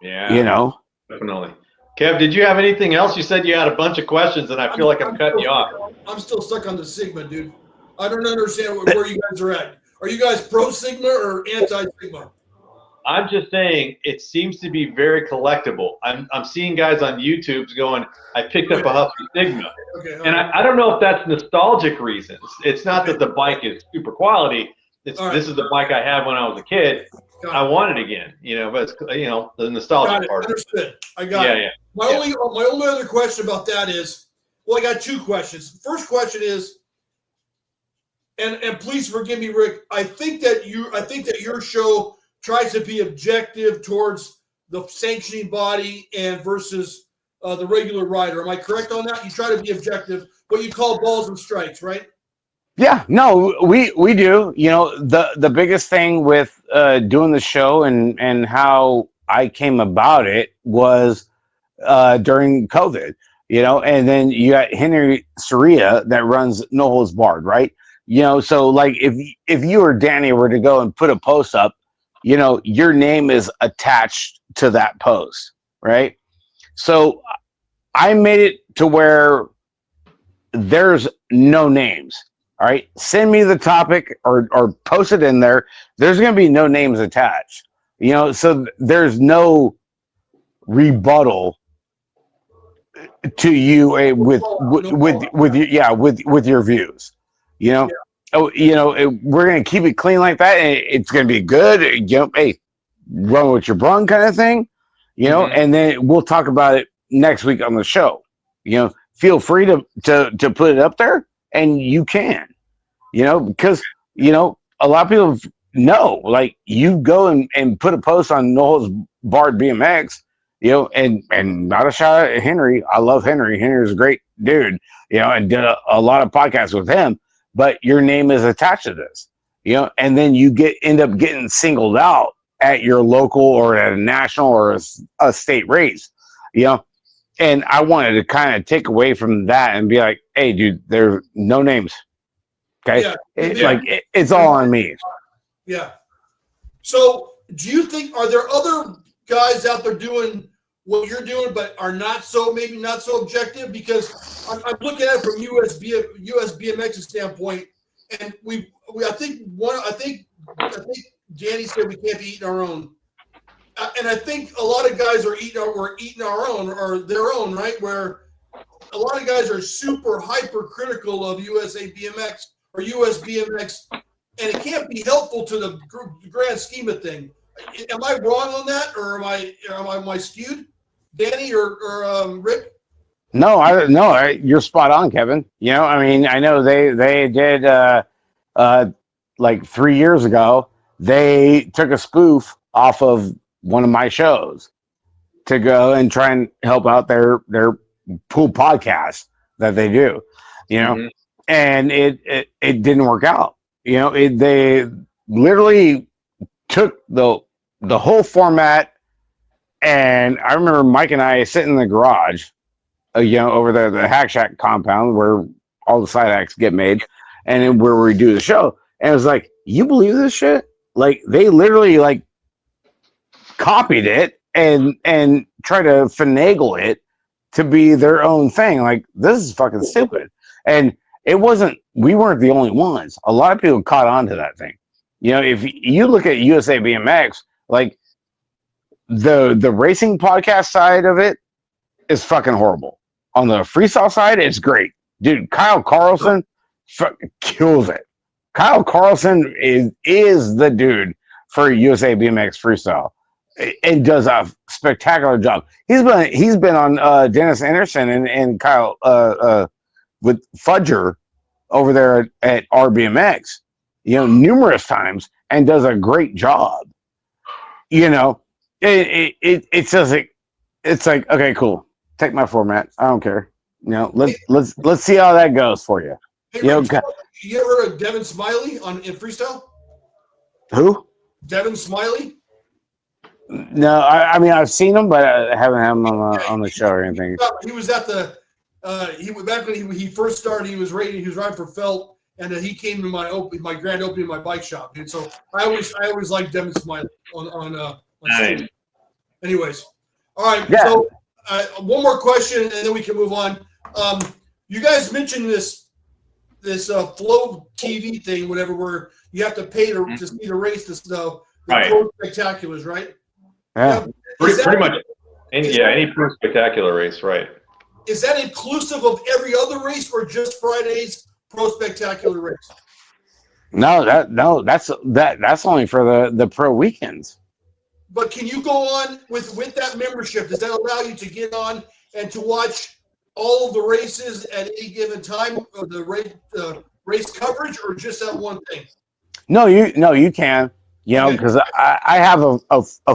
Yeah. You know? Definitely. Kev, did you have anything else? You said you had a bunch of questions, and I feel like I'm cutting you off. I'm still stuck on the Sigma, dude. I don't understand where you guys are at. Are you guys pro Sigma or anti Sigma? I'm just saying it seems to be very collectible. I'm seeing guys on YouTube going, I picked up a Huffy Sigma. Okay, and I don't know if that's nostalgic reasons. It's not that the bike is super quality. This is the bike I had when I was a kid. I want it again, you know, but it's, you know, the nostalgia part. Understood. I got it. Yeah. My only other question about that is, well, I got two questions. First question is, and please forgive me, Rick. I think that your show tries to be objective towards the sanctioning body and versus the regular rider. Am I correct on that? You try to be objective, but you call balls and strikes, right? Yeah, no, we do. You know, the biggest thing with doing the show and how I came about it was during COVID, you know, and then you got Henry Soria that runs No Holds Barred, right? You know, so like if you or Danny were to go and put a post up, you know, your name is attached to that post, right? So I made it to where there's no names. All right, send me the topic or post it in there. There's going to be no names attached, you know, so there's no rebuttal to you with your views, you know. Oh, you know, we're going to keep it clean like that, and it's going to be good. You know, hey, run with your brung kind of thing, you know, and then we'll talk about it next week on the show. You know, feel free to put it up there. and you can, because a lot of people know, like, you go and put a post on Noel's Bard BMX, and not a shot at Henry. I love Henry. Henry's a great dude, and did a lot of podcasts with him. But your name is attached to this, and then you end up getting singled out at your local or at a national or a state race, and I wanted to kind of take away from that and be like, hey, dude, there's no names. Okay. Yeah. It's all on me. Yeah. So do you think, are there other guys out there doing what you're doing, but are maybe not so objective? Because I'm looking at it from USBMX's standpoint, and I think Danny said we can't be eating our own, and I think a lot of guys we're eating our own or their own, right? Where a lot of guys are super hypercritical of USABMX or USBMX, and it can't be helpful to the grand scheme of thing. Am I wrong on that, or am I skewed, Danny or Rick? No, you're spot on, Kevin. I know they did like 3 years ago. They took a spoof off of one of my shows to go and try and help out their pool podcast that they do, and it didn't work out. They literally took the whole format, and I remember Mike and I sitting in the garage, over there, the Hack Shack compound where all the side hacks get made, and then where we do the show. And it was like, you believe this shit? Like, they literally like copied it and try to finagle it to be their own thing. Like, this is fucking stupid. And we weren't the only ones. A lot of people caught on to that thing. If you look at USA BMX, like, the racing podcast side of it is fucking horrible. On the freestyle side, it's great. Dude, Kyle Carlson kills it. Kyle Carlson is the dude for USA BMX freestyle and does a spectacular job. He's been on Dennis Anderson and Kyle with Fudger over there at RBMX, numerous times, and does a great job. It's just like, it's like, okay, cool. Take my format. I don't care. Let's see how that goes for you. Hey, you ever heard of Devin Smiley in freestyle? Who? Devin Smiley? No, I mean, I've seen him, but I haven't had him on the show or anything. He was at the back when he first started. He was riding for felt, and he came to my grand opening of my bike shop, dude. So I always liked Devin Smiley on nice. Anyways, all right. Yeah. So one more question, and then we can move on. You guys mentioned this Flow TV thing, whatever, where you have to pay to see the race, the right. Pro Spectaculars, right? Yeah. Pretty much. Any Pro Spectacular race, right? Is that inclusive of every other race, or just Friday's Pro Spectacular race? No, that's only for the pro weekends. But can you go on with that membership? Does that allow you to get on and to watch all of the races at any given time, or the race coverage, or just that one thing? No, you can. Because I have a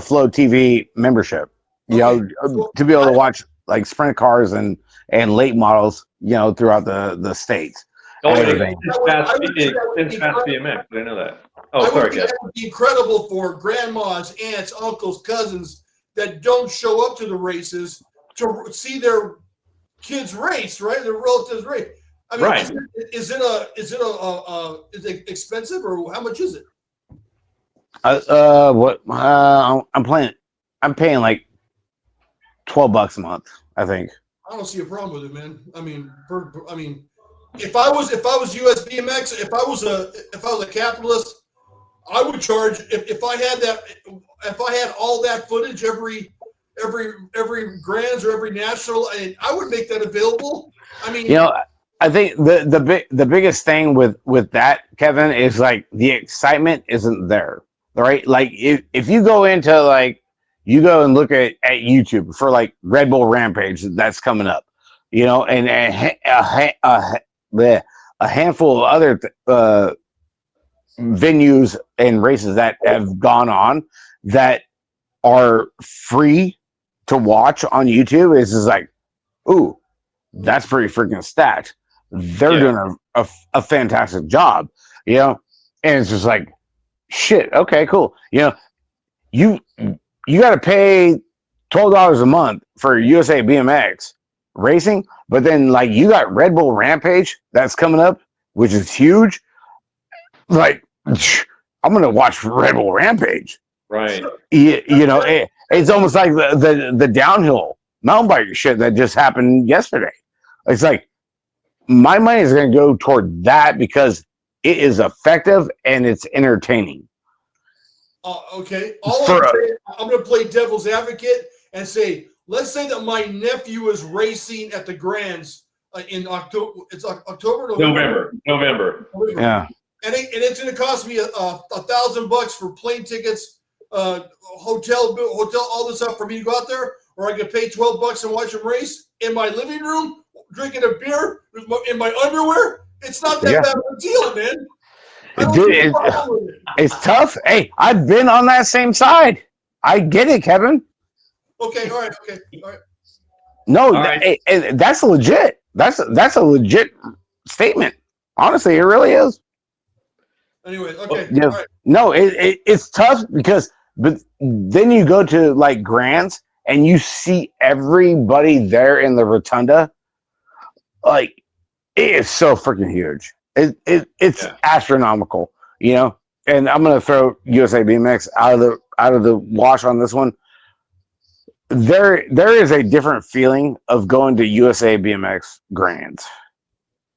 Flow TV membership. To be able to watch like sprint cars and late models, throughout the states. Oh, it's fast BMX. I didn't know that. Oh, sorry, guys. That would be incredible for grandmas, aunts, uncles, cousins that don't show up to the races to see their kids race, right? Their relatives race. I mean, right. Is it expensive, or how much is it? I'm paying like $12 a month, I think. I don't see a problem with it, man. I mean, if I was USBMX, if I was a capitalist, I would charge if I had all that footage every Grands or every National, and I would make that available. I mean, I think the biggest thing with that, Kevin, is like the excitement isn't there, right? Like if you go into like, you go and look at YouTube for like Red Bull Rampage that's coming up, and a handful of other venues and races that have gone on that are free to watch on YouTube. Is just like, ooh, that's pretty freaking stacked. They're doing a fantastic job, you know, and it's just like, shit. Okay, cool. You know, you got to pay $12 a month for USA BMX racing, but then like you got Red Bull Rampage that's coming up, which is huge. Like, I'm gonna watch Red Bull Rampage. Right. You know, it's almost like the downhill mountain bike shit that just happened yesterday. It's like my money is going to go toward that because it is effective and it's entertaining. Okay. I'm going to play devil's advocate and say, let's say that my nephew is racing at the Grands in October. It's October, November. Yeah. And it's going to cost me $1,000 for plane tickets, hotel, all this stuff for me to go out there, or I could pay $12 and watch him race in my living room, drinking a beer in my underwear. It's not that bad of a deal, man. Dude, it's tough. Hey, I've been on that same side. I get it, Kevin. Okay, all right. No, that's legit. That's a legit statement. Honestly, it really is. Anyway, okay. Yeah. All right. No, it's tough because but then you go to like Grants and you see everybody there in the rotunda. Like, it is so freaking huge. It's astronomical, you know. And I'm gonna throw USABMX out of the wash on this one. There is a different feeling of going to USABMX Grands.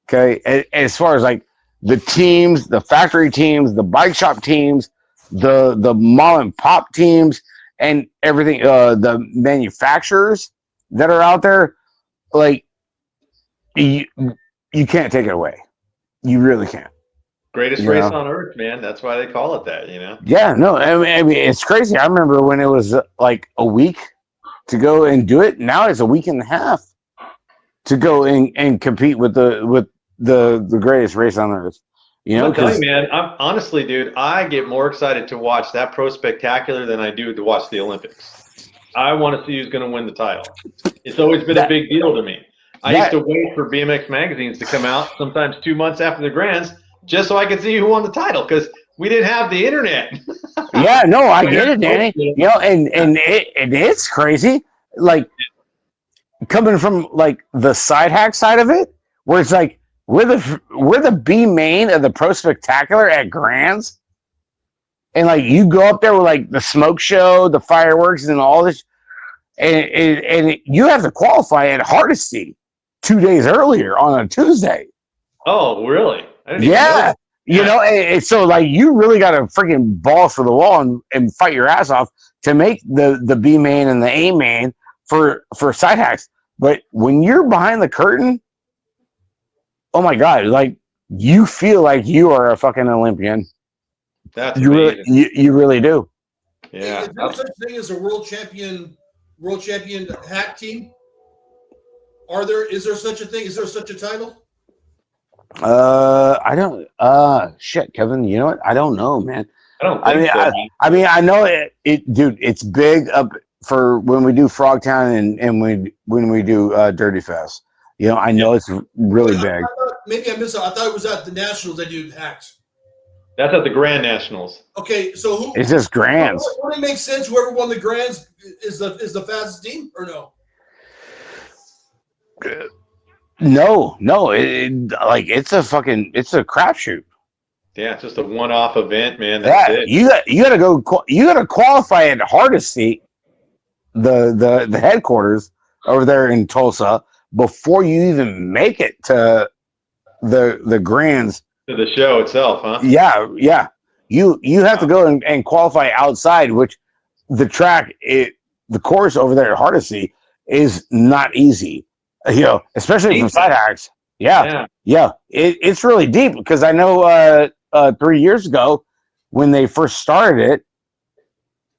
Okay, as far as like the teams, the factory teams, the bike shop teams, the mom and pop teams, and everything, the manufacturers that are out there, like you can't take it away. You really can't. Greatest race on earth, man. That's why they call it that, you know? Yeah, no, I mean, it's crazy. I remember when it was like a week to go and do it. Now it's a week and a half to go and compete with the greatest race on earth. You know, I'm telling you, man, honestly, dude, I get more excited to watch that Pro Spectacular than I do to watch the Olympics. I want to see who's going to win the title. It's always been a big deal to me. I used to wait for BMX magazines to come out, sometimes 2 months after the Grands, just so I could see who won the title, because we didn't have the internet. Yeah, no, I get it, Danny. You know, and it's crazy. Like, coming from like the sidehack side of it, where it's like we're the B main of the Pro Spectacular at Grands, and like you go up there with like the smoke show, the fireworks, and all this, and you have to qualify at Hardesty 2 days earlier on a Tuesday. Oh, really? I didn't even know that. You know, and so like you really got to freaking balls for the wall and fight your ass off to make the B main and the A main for side hacks. But when you're behind the curtain, oh my God, like you feel like you are a fucking Olympian. That's amazing. You really do. Yeah. Is there such thing as a world champion hack team? Is there such a thing? Is there such a title? I don't. Shit, Kevin. You know what? I don't know, man. I don't think so. I mean, I know it, dude. It's big up for when we do Frogtown and when we do Dirty Fest. You know, I know it's really big. Maybe I missed it. I thought it was at the Nationals they do hacks. That's at the Grand Nationals. Okay, so who? It's just Grands. Would it make sense? Whoever won the Grands is the fastest team, or no? No. It's a crapshoot. Yeah, it's just a one-off event, man. That's it. You got to qualify at Hardesty, the headquarters over there in Tulsa, before you even make it to the Grands. To the show itself, huh? Yeah. You have to go and qualify outside, which the track, the course over there at Hardesty is not easy. You know, especially from side hacks. Yeah. It's really deep because I know 3 years ago when they first started it,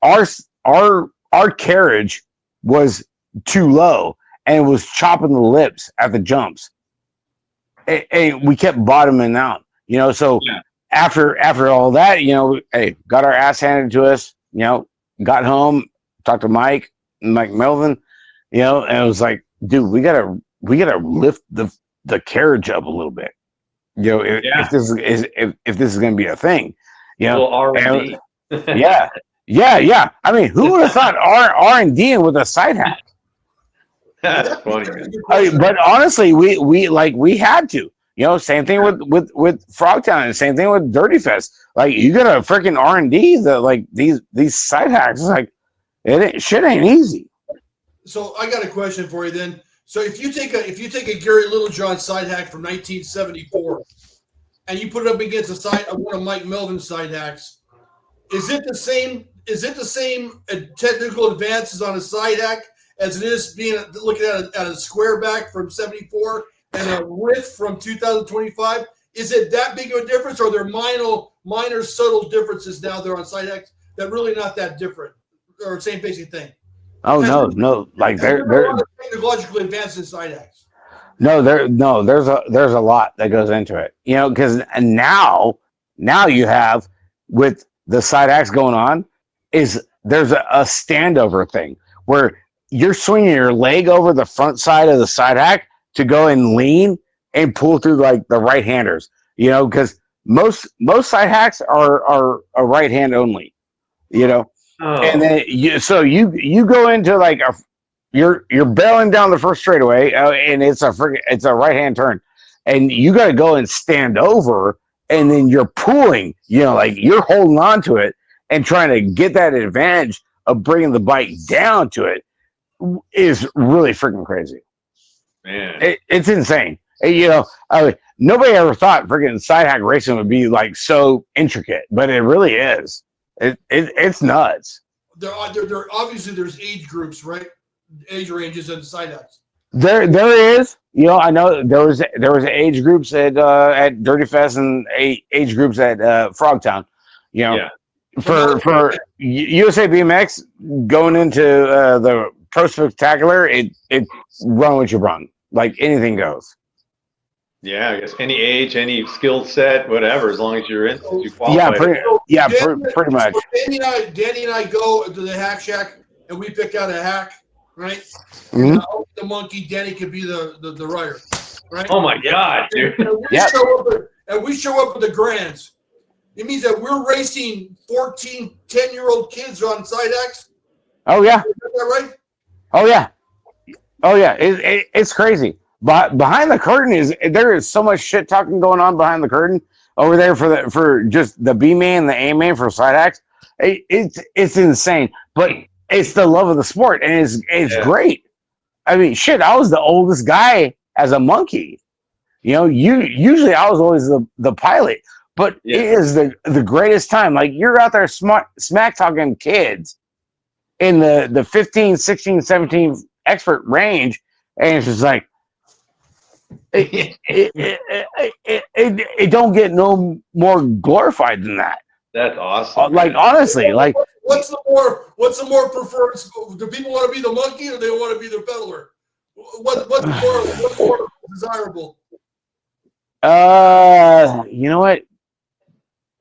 our carriage was too low and it was chopping the lips at the jumps. and we kept bottoming out. So after all that, hey, got our ass handed to us. Got home, talked to Mike Melvin, and it was like, dude, we gotta lift the carriage up a little bit. If this is gonna be a thing, a little R&D. Yeah. I mean, who would have thought R&D with a side hack? That's funny. But honestly, we had to. Same thing with Frogtown, and same thing with Dirty Fest. Like, you got a freaking R&D that, like, these side hacks. It's like, shit ain't easy. So I got a question for you then. So if you take a Gary Littlejohn side hack from 1974 and you put it up against one of Mike Melvin's side hacks, is it the same? Is it the same technical advances on a side hack as it is looking at a square back from 74 and a width from 2025? Is it that big of a difference, or are there minor subtle differences now there on side hacks that really not that different, or same basic thing? Oh, no. Like, they're technological advances in side hacks. There's a lot that goes into it, because now you have, with the side hacks going on, there's a standover thing where you're swinging your leg over the front side of the side hack to go and lean and pull through, like, the right handers, because most side hacks are a right hand only, and then you go into, like, you're barreling down the first straightaway, and it's a right hand turn, and you got to go and stand over, and then you're pulling, like, you're holding on to it and trying to get that advantage of bringing the bike down to it is really freaking crazy. Man, it's insane. Nobody ever thought freaking side hack racing would be, like, so intricate, but it really is. It's nuts. There obviously there's age groups, right? Age ranges in side hacks. There is. I know there was age groups at Dirty Fest and age groups at Frogtown. For USABMX going into the Pro Spectacular, it run what you run. Like, anything goes. Yeah, I guess any age, any skill set, whatever, as long as you're in, you qualify. Pretty much. So Danny and I go to the Hack Shack and we pick out a hack, right? Mm-hmm. The monkey, Danny could be the rider, right? Oh my God, dude! And we show up at the Grands. It means that we're racing 14, 10-year-old kids on side hacks. Oh yeah. Is that right? Oh yeah. It's crazy. But behind the curtain there is so much shit talking going on behind the curtain over there for just the B main and the A main for side hacks. It's insane, but it's the love of the sport, and it's great. I mean, shit, I was the oldest guy as a monkey. Usually I was always the pilot, but it is the greatest time. Like, you're out there smack talking kids in the 15, 16, 17 expert range, and it's just like, it don't get no more glorified than that. That's awesome. Like, honestly, like, what's the more preferred? Do people want to be the monkey, or they want to be the peddler? What's more desirable? You know what?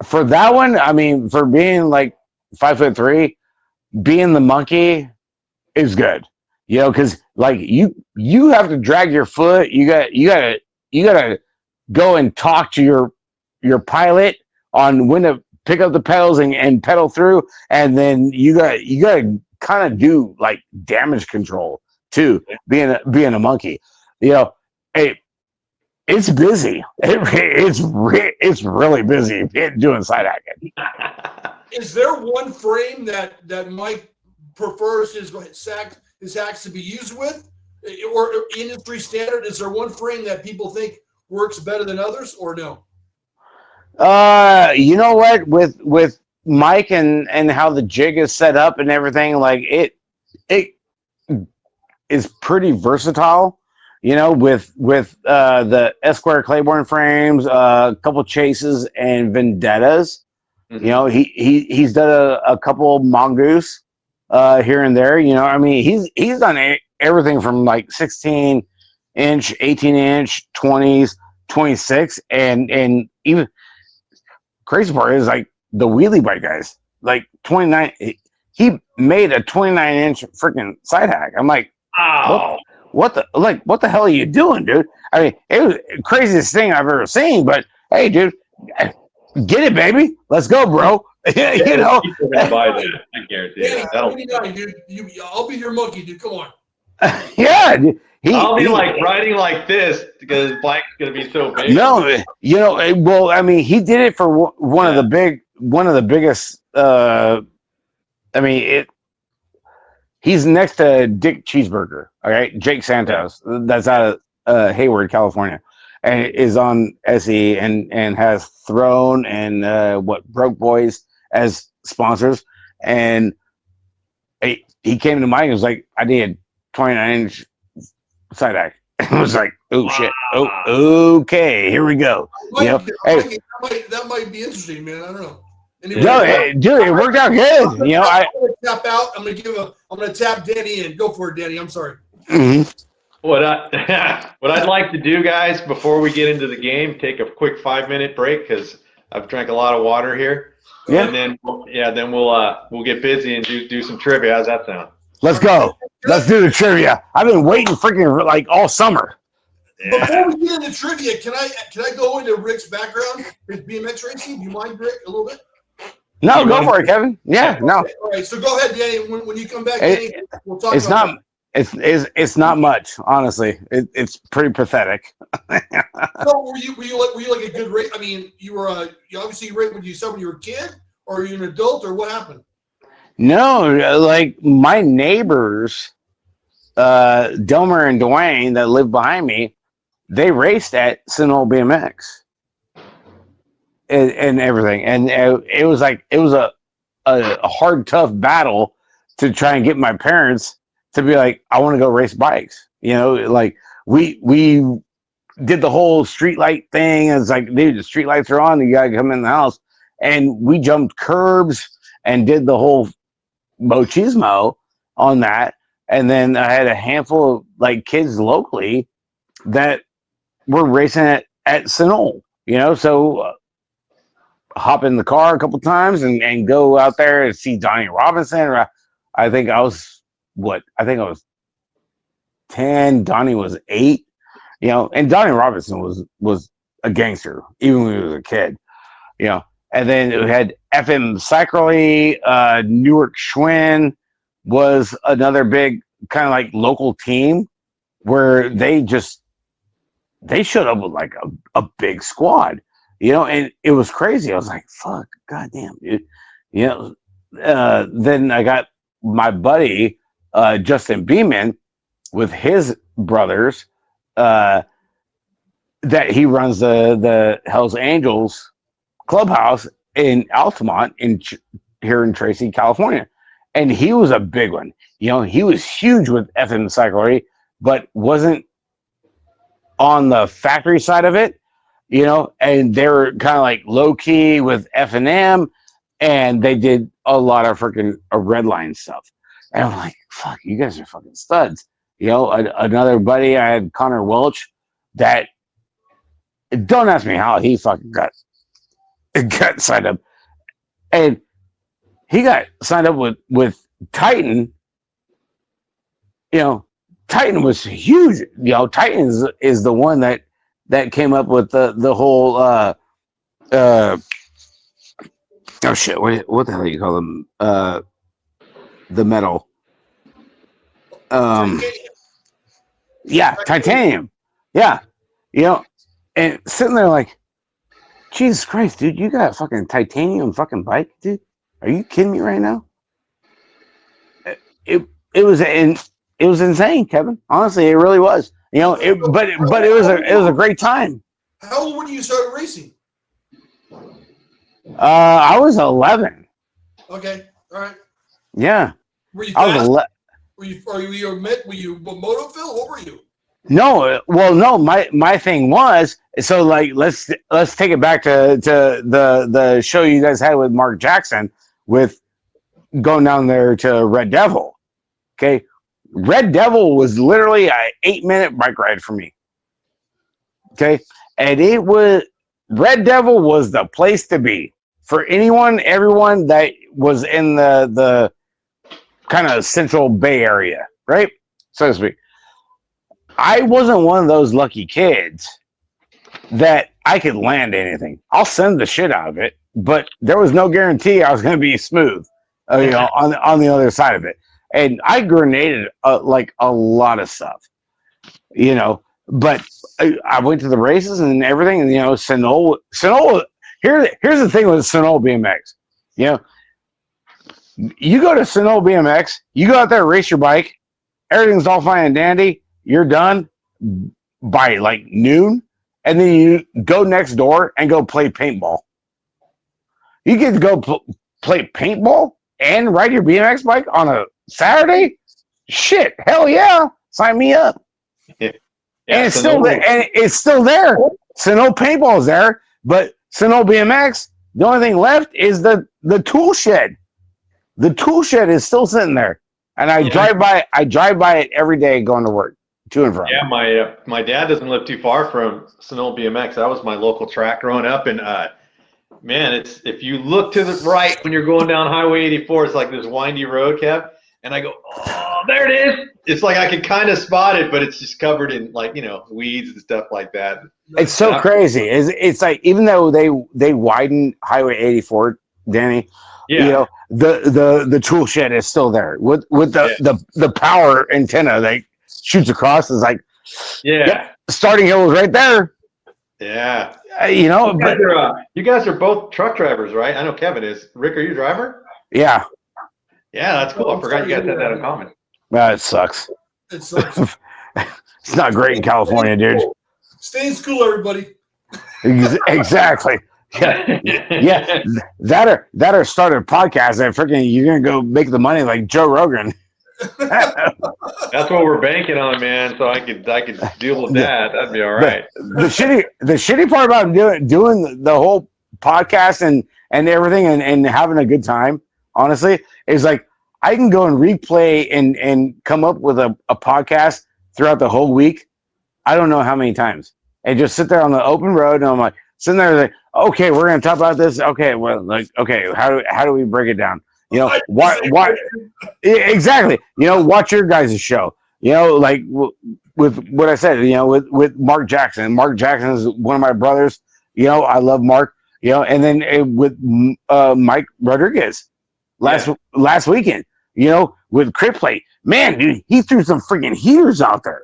For that one, I mean, for being like 5'3", being the monkey is good. Because, like, you have to drag your foot. You gotta go and talk to your pilot on when to pick up the pedals and pedal through, and then you gotta kind of do, like, damage control too. Being a monkey, it's busy. It's really busy doing side hacking. Is there one frame that Mike prefers his hacks to be used with, or industry standard? Is there one frame that people think works better than others, or no? You know what? With Mike and how the jig is set up and everything, like, it is pretty versatile. With the S-Square Claiborne frames, a couple Chases and Vendettas. Mm-hmm. He's done a couple Mongoose here and there. I mean, he's done everything from, like, 16-inch, 18-inch, 20s 26, and even crazy part is like the wheelie bike guys, like 29. He made a 29-inch freaking side hack. I'm like, Oh, what the hell are you doing, dude? I mean, it was the craziest thing I've ever seen. But hey, dude, get it, baby. Let's go, bro. You know, people gonna buy that. I guarantee it. That'll. 29, dude. I'll be your monkey, dude. Come on. yeah. I'll be like riding like this because the bike's gonna be so big. No, you know, well, I mean, he did it for one of the biggest. I mean, he's next to Dick Cheeseburger. All right, Jake Santos. That's out of Hayward, California, and is on SE and has Throne and Broke Boys as sponsors. And he came to mind and was like, I need a 29-inch side hack. I was like, oh shit. Oh, okay, here we go. That might be interesting, man. I don't know. Anyway, no, dude, it worked out good. You know, I'm gonna tap out. I'm gonna tap Danny in. Go for it, Danny. I'm sorry. Mm-hmm. What I'd like to do, guys, before we get into the game, take a quick 5-minute break because I've drank a lot of water here. Yeah. And then we'll get busy and do some trivia. How's that sound? Let's go. Let's do the trivia. I've been waiting freaking like all summer. Yeah. Before we get into trivia, can I go into Rick's background, his BMX racing? Do you mind, Rick, a little bit? No, go for it, Kevin. Yeah, no. Okay. All right, so go ahead, Danny. When you come back, Danny, we'll talk. It's about it's not much, honestly. It's pretty pathetic. So were you like a good race? I mean, you obviously raced when you were a kid, or are you an adult, or what happened? No, like my neighbors, Delmer and Dwayne that live behind me, they raced at Seminole BMX and everything. And it was a hard, tough battle to try and get my parents to be like, I want to go race bikes. You know, like we did the whole street light thing. It's like, dude, the street lights are on. You got to come in the house. And we jumped curbs and did the whole machismo on that. And then I had a handful of like kids locally that were racing at Seminole, you know, so hop in the car a couple times and go out there and see Donnie Robinson. Or I think I was 10, Donnie was 8, you know, and Donnie Robinson was a gangster even when he was a kid, you know. And then we had FM Cyclerly, Newark Schwinn was another big kind of like local team where they showed up with like a big squad, you know, and it was crazy. I was like, fuck, goddamn, dude. You know, then I got my buddy, Justin Beeman, with his brothers, that he runs the Hells Angels clubhouse in Altamont here in Tracy, California. And he was a big one. You know, he was huge with FM Cyclery, but wasn't on the factory side of it, you know, and they were kind of like low key with F&M, and they did a lot of freaking red line stuff. And I'm like, fuck, you guys are fucking studs. You know, another buddy, I had Connor Welch, that, don't ask me how he fucking got signed up. And he got signed up with Titan. You know, Titan was huge. You know, Titan is the one that came up with the whole oh shit, what the hell do you call them? The metal. Yeah, titanium. Yeah. You know, and sitting there like, Jesus Christ, dude, you got a fucking titanium fucking bike, dude? Are you kidding me right now? It was insane, Kevin. Honestly, it really was. You know, but it was a great time. How old were you started racing? I was 11. Okay, all right. Yeah. Were you I was 11. Were you motophil? What were you? No, well, no. My thing was, so like let's take it back to the show you guys had with Mark Jackson with going down there to Red Devil. Okay, Red Devil was literally an 8-minute bike ride for me. Okay, and it was Red Devil was the place to be for everyone that was in the kind of Central Bay area, right? So to speak. I wasn't one of those lucky kids that I could land anything. I'll send the shit out of it, but there was no guarantee I was going to be smooth, on the other side of it. And I grenaded like a lot of stuff, but I went to the races and everything, and Sonol. Here's the thing with Sonol BMX. You go to Sonol BMX, you go out there, race your bike, everything's all fine and dandy. You're done by like noon, and then you go next door and go play paintball. You get to go play paintball and ride your BMX bike on a Saturday? Shit, hell yeah, sign me up. Yeah, and it's still there. And it's still there. Sonol paintball is there, but Sonol BMX, the only thing left is the tool shed. The tool shed is still sitting there, and I drive by it every day going to work, to and from. Yeah, my dad doesn't live too far from Sonol BMX. That was my local track growing up, and man, it's if you look to the right when you're going down Highway 84, it's like this windy road, Kev, and I go, oh, there it is. It's like I can kind of spot it, but it's just covered in like weeds and stuff like that. It's so crazy. It's like even though they widened Highway 84, Danny. Yeah. The tool shed is still there with the power antenna that shoots across. Is like, starting hill is right there. Yeah. You guys are both truck drivers, right? I know Kevin is. Rick, are you a driver? Yeah. Yeah, that's cool. I forgot you guys had that in common. It sucks. It sucks. It's not great in California, dude. Stay in school, everybody. Exactly. Yeah. That or start a podcast and freaking you're gonna go make the money like Joe Rogan. That's what we're banking on, man. So I could deal with that. That'd be all right. The shitty part about doing the whole podcast and everything and having a good time, honestly, is like I can go and replay and come up with a podcast throughout the whole week. I don't know how many times, and just sit there on the open road and I'm like sitting there like, okay, we're gonna talk about this. Okay, well, like, okay, how do we break it down? Why exactly? Watch your guys' show. Like with what I said. With Mark Jackson. Mark Jackson is one of my brothers. I love Mark. And then with Mike Rodriguez last weekend. With Crit Plate. Man, dude, he threw some freaking heaters out there.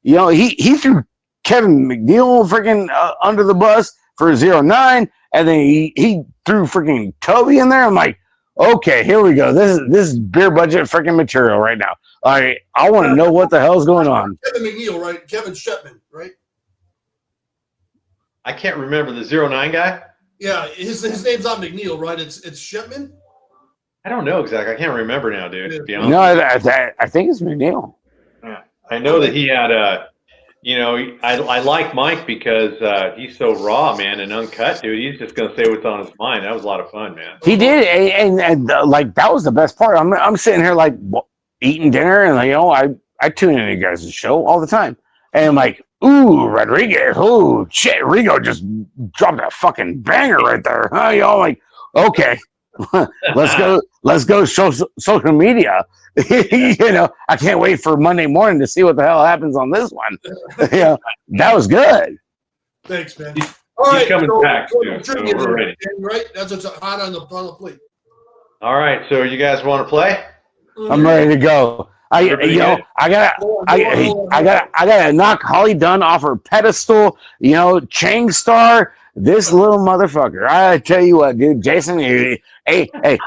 He threw Kevin McNeil freaking under the bus for 09, and then he threw freaking Toby in there. I'm like, okay, here we go. This is beer budget freaking material right now. All right, I want to know what the hell's going on. Kevin McNeil, right? Kevin Shepman, right? I can't remember the 09 guy. Yeah, his name's not McNeil, right? It's Shepman. I don't know exactly. I can't remember now, dude. To be honest. No, I think it's McNeil. Yeah, I know that he had I like Mike because he's so raw, man, and uncut, dude. He's just gonna say what's on his mind. That was a lot of fun, man. He did, and like that was the best part. I'm sitting here like eating dinner, and I tune into you guys' show all the time, and I'm like, ooh, Rodriguez, ooh, shit, Rigo just dropped a fucking banger right there. Huh? I'm like, okay, let's go social media. I can't wait for Monday morning to see what the hell happens on this one. That was good. Thanks, man. He's coming back, too, so we're ready. Right? That's what's hot on the plate. All right, so you guys want to play? I'm ready to go. I gotta knock Holly Dunn off her pedestal. Chang Star, this little motherfucker. I tell you what, dude, Jason. Hey,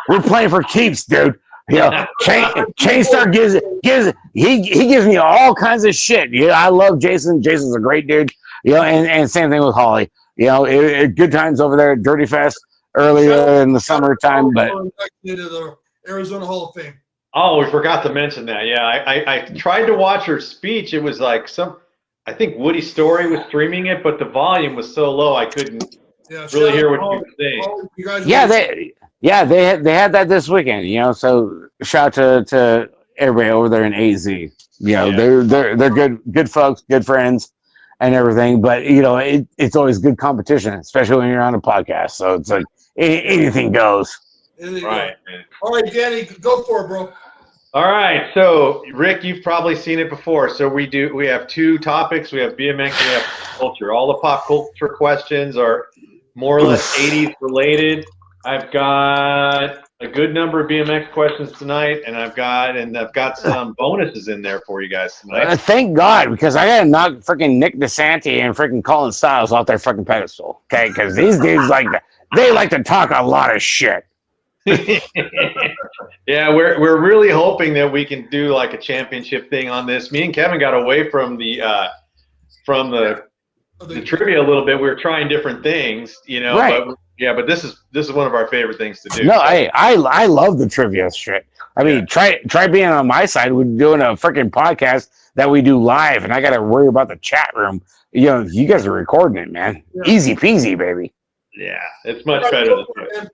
we're playing for keeps, dude. Chang Star gives me all kinds of shit. I love Jason. Jason's a great dude. And same thing with Holly. Good times over there at Dirty Fest earlier in the summertime. But into the Arizona Hall of Fame. Oh, we forgot to mention that. Yeah, I tried to watch her speech. It was like I think Woody Story was streaming it, but the volume was so low I couldn't really hear what she was saying. They had that this weekend. So shout out to everybody over there in AZ. They're good folks, good friends, and everything. But it's always good competition, especially when you're on a podcast. So it's like anything goes. Right. All right, Danny, go for it, bro. All right, so Rick, you've probably seen it before. So we have two topics. We have BMX and we have culture. All the pop culture questions are more or less 80s related. I've got a good number of BMX questions tonight, and I've got some bonuses in there for you guys tonight. Thank God, because I gotta knock freaking Nick DeSanti and freaking Colin Styles off their freaking pedestal. Okay, because these dudes they like to talk a lot of shit. Yeah, we're really hoping that we can do like a championship thing on this. Me and Kevin got away from the trivia a little bit. We were trying different things, Right. But this is one of our favorite things to do. No, I love the trivia shit. I mean, try being on my side. We're doing a freaking podcast that we do live, and I got to worry about the chat room. You guys are recording it, man. Yeah. Easy peasy, baby. Yeah, it's much better this way.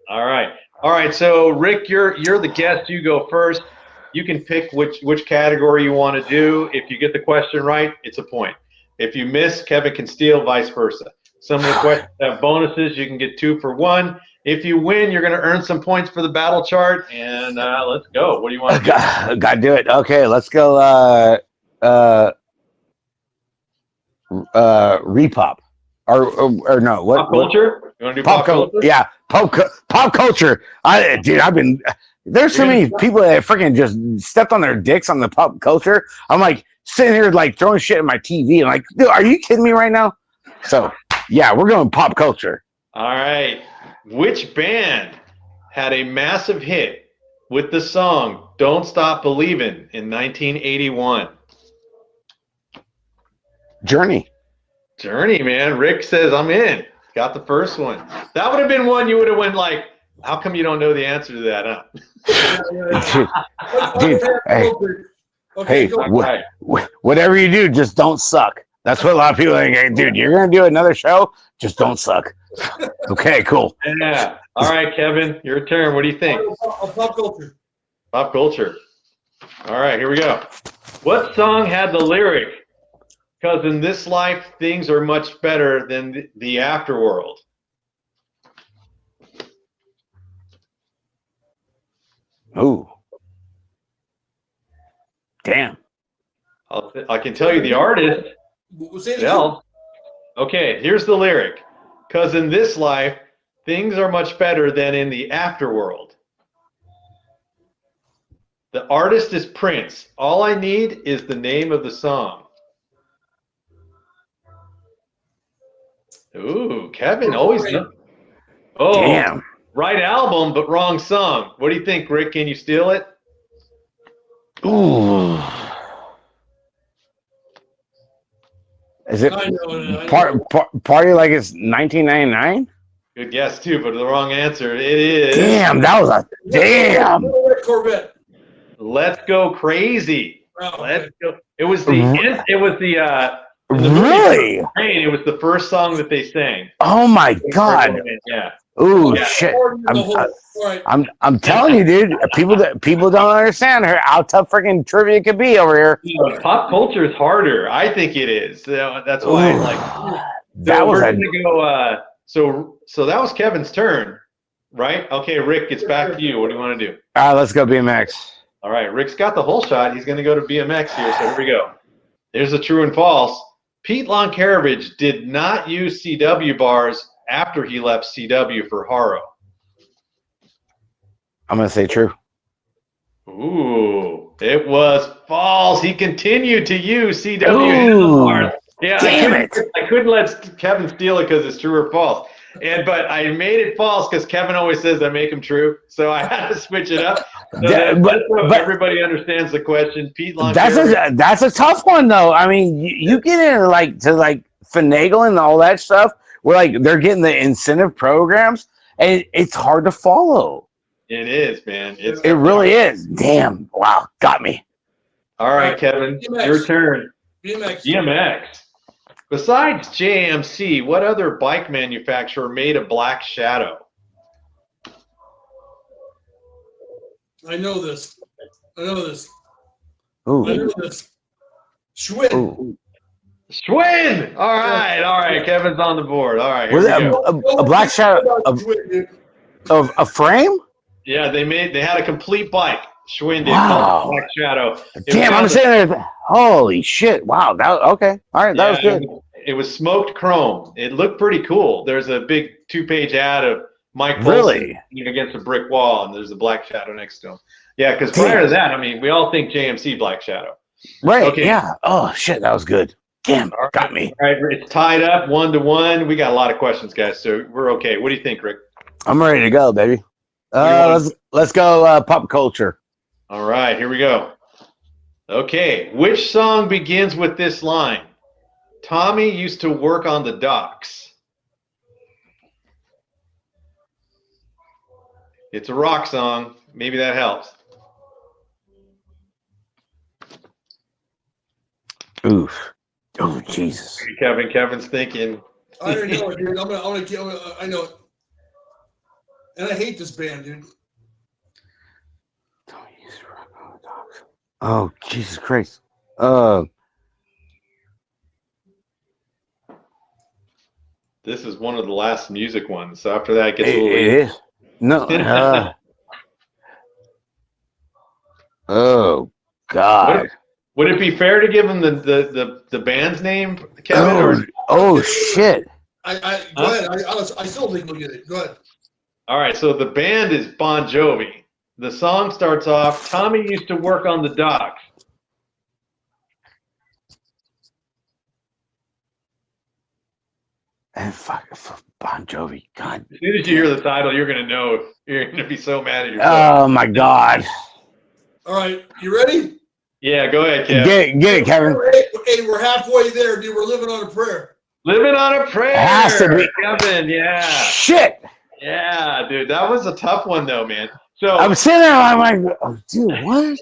All right. So Rick, you're the guest. You go first. You can pick which category you want to do. If you get the question right, it's a point. If you miss, Kevin can steal, vice versa. Some of the questions have bonuses. You can get 2 for 1. If you win, you're going to earn some points for the battle chart. And let's go. What do you want to do? Got to do it. Okay, let's go. Repop. Or no, what? Pop culture? You want to do pop culture? Yeah, pop culture. There's so many people that freaking just stepped on their dicks on the pop culture. I'm like sitting here like throwing shit at my TV. I'm like, dude, are you kidding me right now? So yeah, we're going pop culture. All right. Which band had a massive hit with the song "Don't Stop Believin'" in 1981? Journey, man. Rick says I'm in. Got the first one. That would have been one you would have went like, how come you don't know the answer to that, huh? Dude, hey, whatever you do, just don't suck. That's what a lot of people think. Hey, dude, you're going to do another show? Just don't suck. Okay, cool. Yeah. All right, Kevin, your turn. What do you think? Pop culture. Pop culture. All right, here we go. What song had the lyric, "Because in this life, things are much better than the afterworld"? Ooh. Damn. I can tell you the artist. Okay, here's the lyric. "Because in this life, things are much better than in the afterworld." The artist is Prince. All I need is the name of the song. Ooh, Kevin always knows. Oh, damn. Right album, but wrong song. What do you think, Rick? Can you steal it? Ooh. Is it party like it's 1999? Good guess too, but the wrong answer. It is. Damn, that was a damn. Corvette. Let's Go Crazy. Oh, Let's go. It was the really? It was the first song that they sang. Oh my God. Yeah. Ooh, shit. I'm telling you, dude. People don't understand how tough freaking trivia could be over here. Pop culture is harder. I think it is. That's why. That was gonna go. So that was Kevin's turn, right? Okay, Rick, it's back to you. What do you want to do? All right, let's go BMX. All right, Rick's got the whole shot. He's going to go to BMX here. So here we go. There's the true and false. Pete Loncarovich did not use CW bars after he left CW for Haro. I'm going to say true. Ooh, it was false. He continued to use CW bars. Yeah, damn it. I couldn't let Kevin steal it because it's true or false. But I made it false because Kevin always says I make them true. So I had to switch it up. So but everybody understands the question. Pete Loncarovich. That's a tough one though. I mean, you get into like finagling and all that stuff where they're getting the incentive programs and it's hard to follow. It is, man. It really is. Damn. Wow. Got me. All right, Kevin. BMX. Your turn. BMX. Besides JMC, what other bike manufacturer made a Black Shadow? I know this. Ooh. I know this. Schwinn. Ooh. Schwinn. All right. Kevin's on the board. All right, here Was we it go. a black shadow of a frame? Yeah, they had a complete bike. Schwinn did Wow. called Black Shadow. Damn, I'm sitting there. Holy shit! Wow. That okay. All right, that was good. It was smoked chrome. It looked pretty cool. There's a big 2-page ad of Mike Polson against a brick wall, and there's a Black Shadow next to him. Yeah, because prior to that, I mean, we all think JMC Black Shadow. Right. Okay. Yeah. Oh shit, that was good. Damn, got me. All right, it's tied up 1-1. We got a lot of questions, guys, so we're okay. What do you think, Rick? I'm ready to go, baby. Let's go pop culture. All right, here we go. Okay, which song begins with this line? Tommy used to work on the docks. It's a rock song. Maybe that helps. Oof. Oh, Jesus. Kevin's thinking. I already know it, dude. I know it. And I hate this band, dude. Oh, Jesus Christ. This is one of the last music ones. So after that, it gets a little. It is. No. Oh, God. Would it be fair to give him the band's name, Kevin? Shit. Go ahead. I still think we'll get it. Go ahead. All right. So the band is Bon Jovi. The song starts off, Tommy used to work on the docks. And fuck Bon Jovi. God. As soon as you hear the title, you're going to know. You're going to be so mad at yourself. Oh, my God. All right. You ready? Yeah, go ahead, Kevin. Get it, Kevin. Hey, we're halfway there, dude. We're living on a prayer. Living on a prayer. Has to be. Kevin, yeah. Shit. Yeah, dude. That was a tough one, though, man. So I'm sitting there, I'm like, oh, dude, what?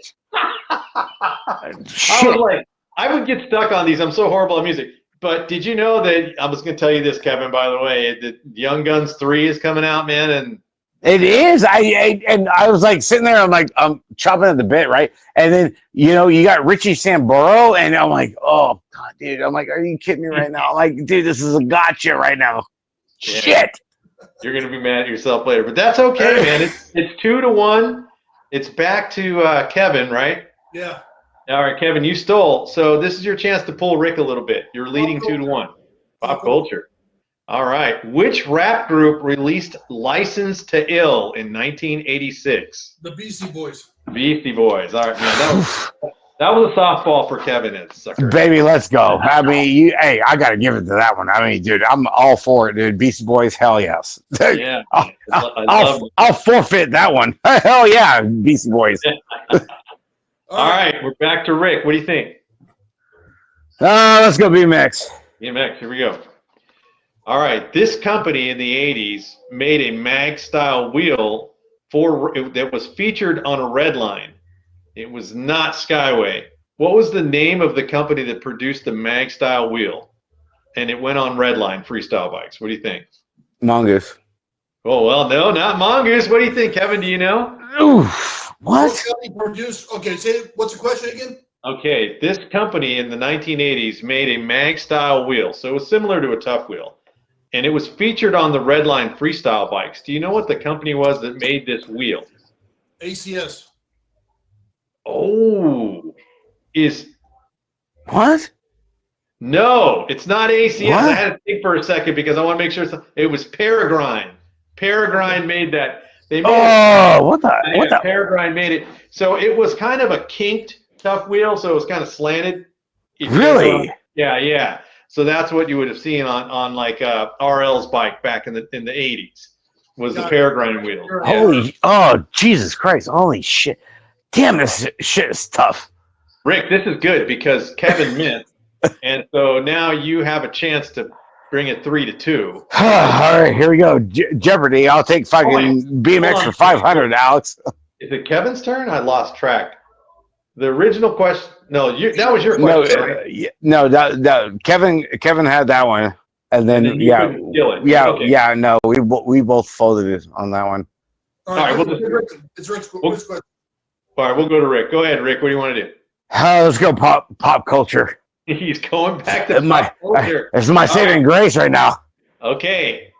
I would get stuck on these. I'm so horrible at music. But did you know that, I was going to tell you this, Kevin, by the way, that Young Guns 3 is coming out, man, and it is. I was like sitting there, I'm chopping at the bit, right? And then, you got Richie Samboro, and I'm like, oh, God, dude. I'm like, are you kidding me right now? I'm like, dude, this is a gotcha right now. Yeah. Shit. You're going to be mad at yourself later, but that's okay, man. It's 2-1. It's back to Kevin, right? Yeah. All right, Kevin, you stole. So this is your chance to pull Rick a little bit. You're leading 2-1. Pop culture. All right. Which rap group released License to Ill in 1986? The Beastie Boys. Beastie Boys. All right, man. That was a softball for Kevin, sucker. Baby, let's go. I mean, I got to give it to that one. I mean, dude, I'm all for it, dude. Beastie Boys, hell yes. Yeah. I'll forfeit that one. Hell yeah, Beastie Boys. All right, we're back to Rick. What do you think? Let's go BMX. BMX, here we go. All right, this company in the 80s made a mag-style wheel that was featured on a red line. It was not Skyway. What was the name of the company that produced the mag-style wheel? And it went on red line freestyle bikes. What do you think? Mongoose. Oh, well, no, not Mongoose. What do you think, Kevin? Do you know? Oof. What? Okay, what's the question again? Okay, this company in the 1980s made a mag-style wheel. So it was similar to a tough wheel. And it was featured on the Redline freestyle bikes. Do you know what the company was that made this wheel? ACS. Oh, what? No, it's not ACS. What? I had to think for a second because I want to make sure it was Peregrine. Peregrine made that. They made what the? Peregrine made it. So it was kind of a kinked tough wheel, so it was kind of slanted. Really? Yeah. So that's what you would have seen on like RL's bike back in the 80s. Was the Peregrine wheel. Oh, Jesus Christ. Holy shit. Damn, this shit is tough. Rick, this is good because Kevin missed. And so now you have a chance to bring it 3-2. All right, here we go. Jeopardy. I'll take fucking BMX for 500, Alex. Is it Kevin's turn? I lost track. The original question. No, that was your question. No, Kevin had that one, and then Okay. yeah. No, we both folded it on that one. All right, it's Rick's question. All right, we'll go to Rick. Go ahead, Rick. What do you want to do? Let's go pop culture. He's going back to my pop culture. it's my saving grace right now. Okay.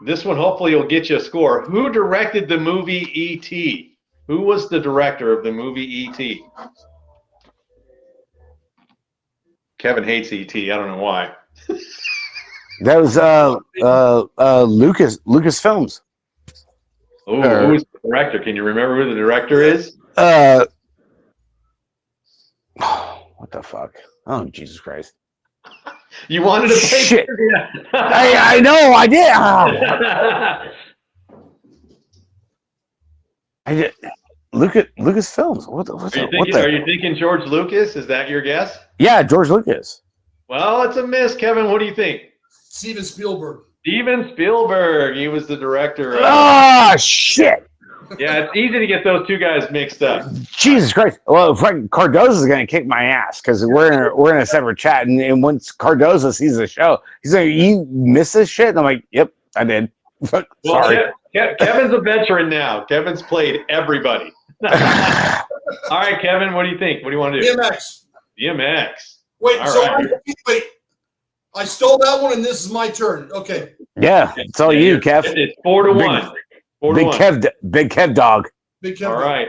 This one hopefully will get you a score. Who directed the movie E.T.? Who was the director of the movie E.T.? Kevin hates E.T. I don't know why. That was Lucas Films. Oh, who's the director? Can you remember who the director is? What the fuck? Oh, Jesus Christ. You wanted to play Shit. trivia. I know, I did. I did. Lucas Films. Are you thinking George Lucas? Is that your guess? Yeah, George Lucas. Well, it's a miss, Kevin. What do you think? Steven Spielberg. Steven Spielberg. He was the director. Shit. Yeah, it's easy to get those two guys mixed up. Jesus Christ. Well, Frank Cardoza is going to kick my ass because we're in a separate chat. And once Cardoza sees the show, he's like, you missed this shit? And I'm like, yep, I did. Sorry. Well, Kevin's a veteran now. Kevin's played everybody. All right, Kevin, what do you think? What do you want to do? BMX. Wait, All so right. wait. I stole that one, and this is my turn. Okay. Yeah, it's all you, Kev. It's 4-1. Big Kev dog. Big Kev. All right.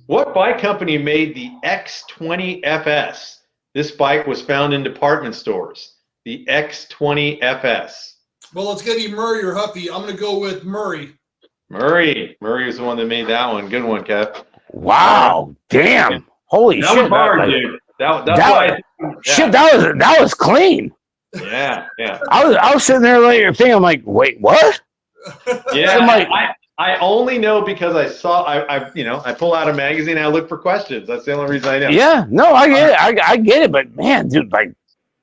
What bike company made the X20 FS? This bike was found in department stores. The X20 FS. Well, it's going to be Murray or Huffy. I'm going to go with Murray. Murray was the one that made that one. Good one, Kev. Wow. Damn. Holy that shit. Was hard, dude. That was clean. Yeah. I was sitting there thinking, I'm like, wait, what? Yeah. I'm like, I only know because I saw I pull out a magazine and I look for questions. That's the only reason I know. Yeah, no, I get it. I get it, but man, dude, like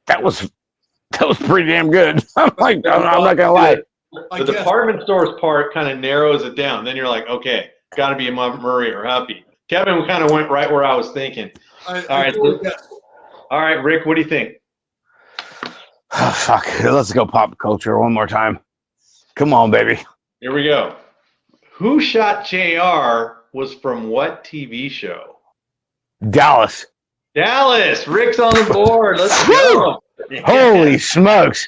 that was pretty damn good. I'm like, I'm not gonna lie. The department stores part kind of narrows it down. Then you're like, okay, got to be a Murray or Huffy. Kevin kind of went right where I was thinking. All right, Rick, what do you think? Oh, fuck, let's go pop culture one more time. Come on, baby. Here we go. Who Shot JR was from what TV show? Dallas. Rick's on the board. Let's go. Holy smokes.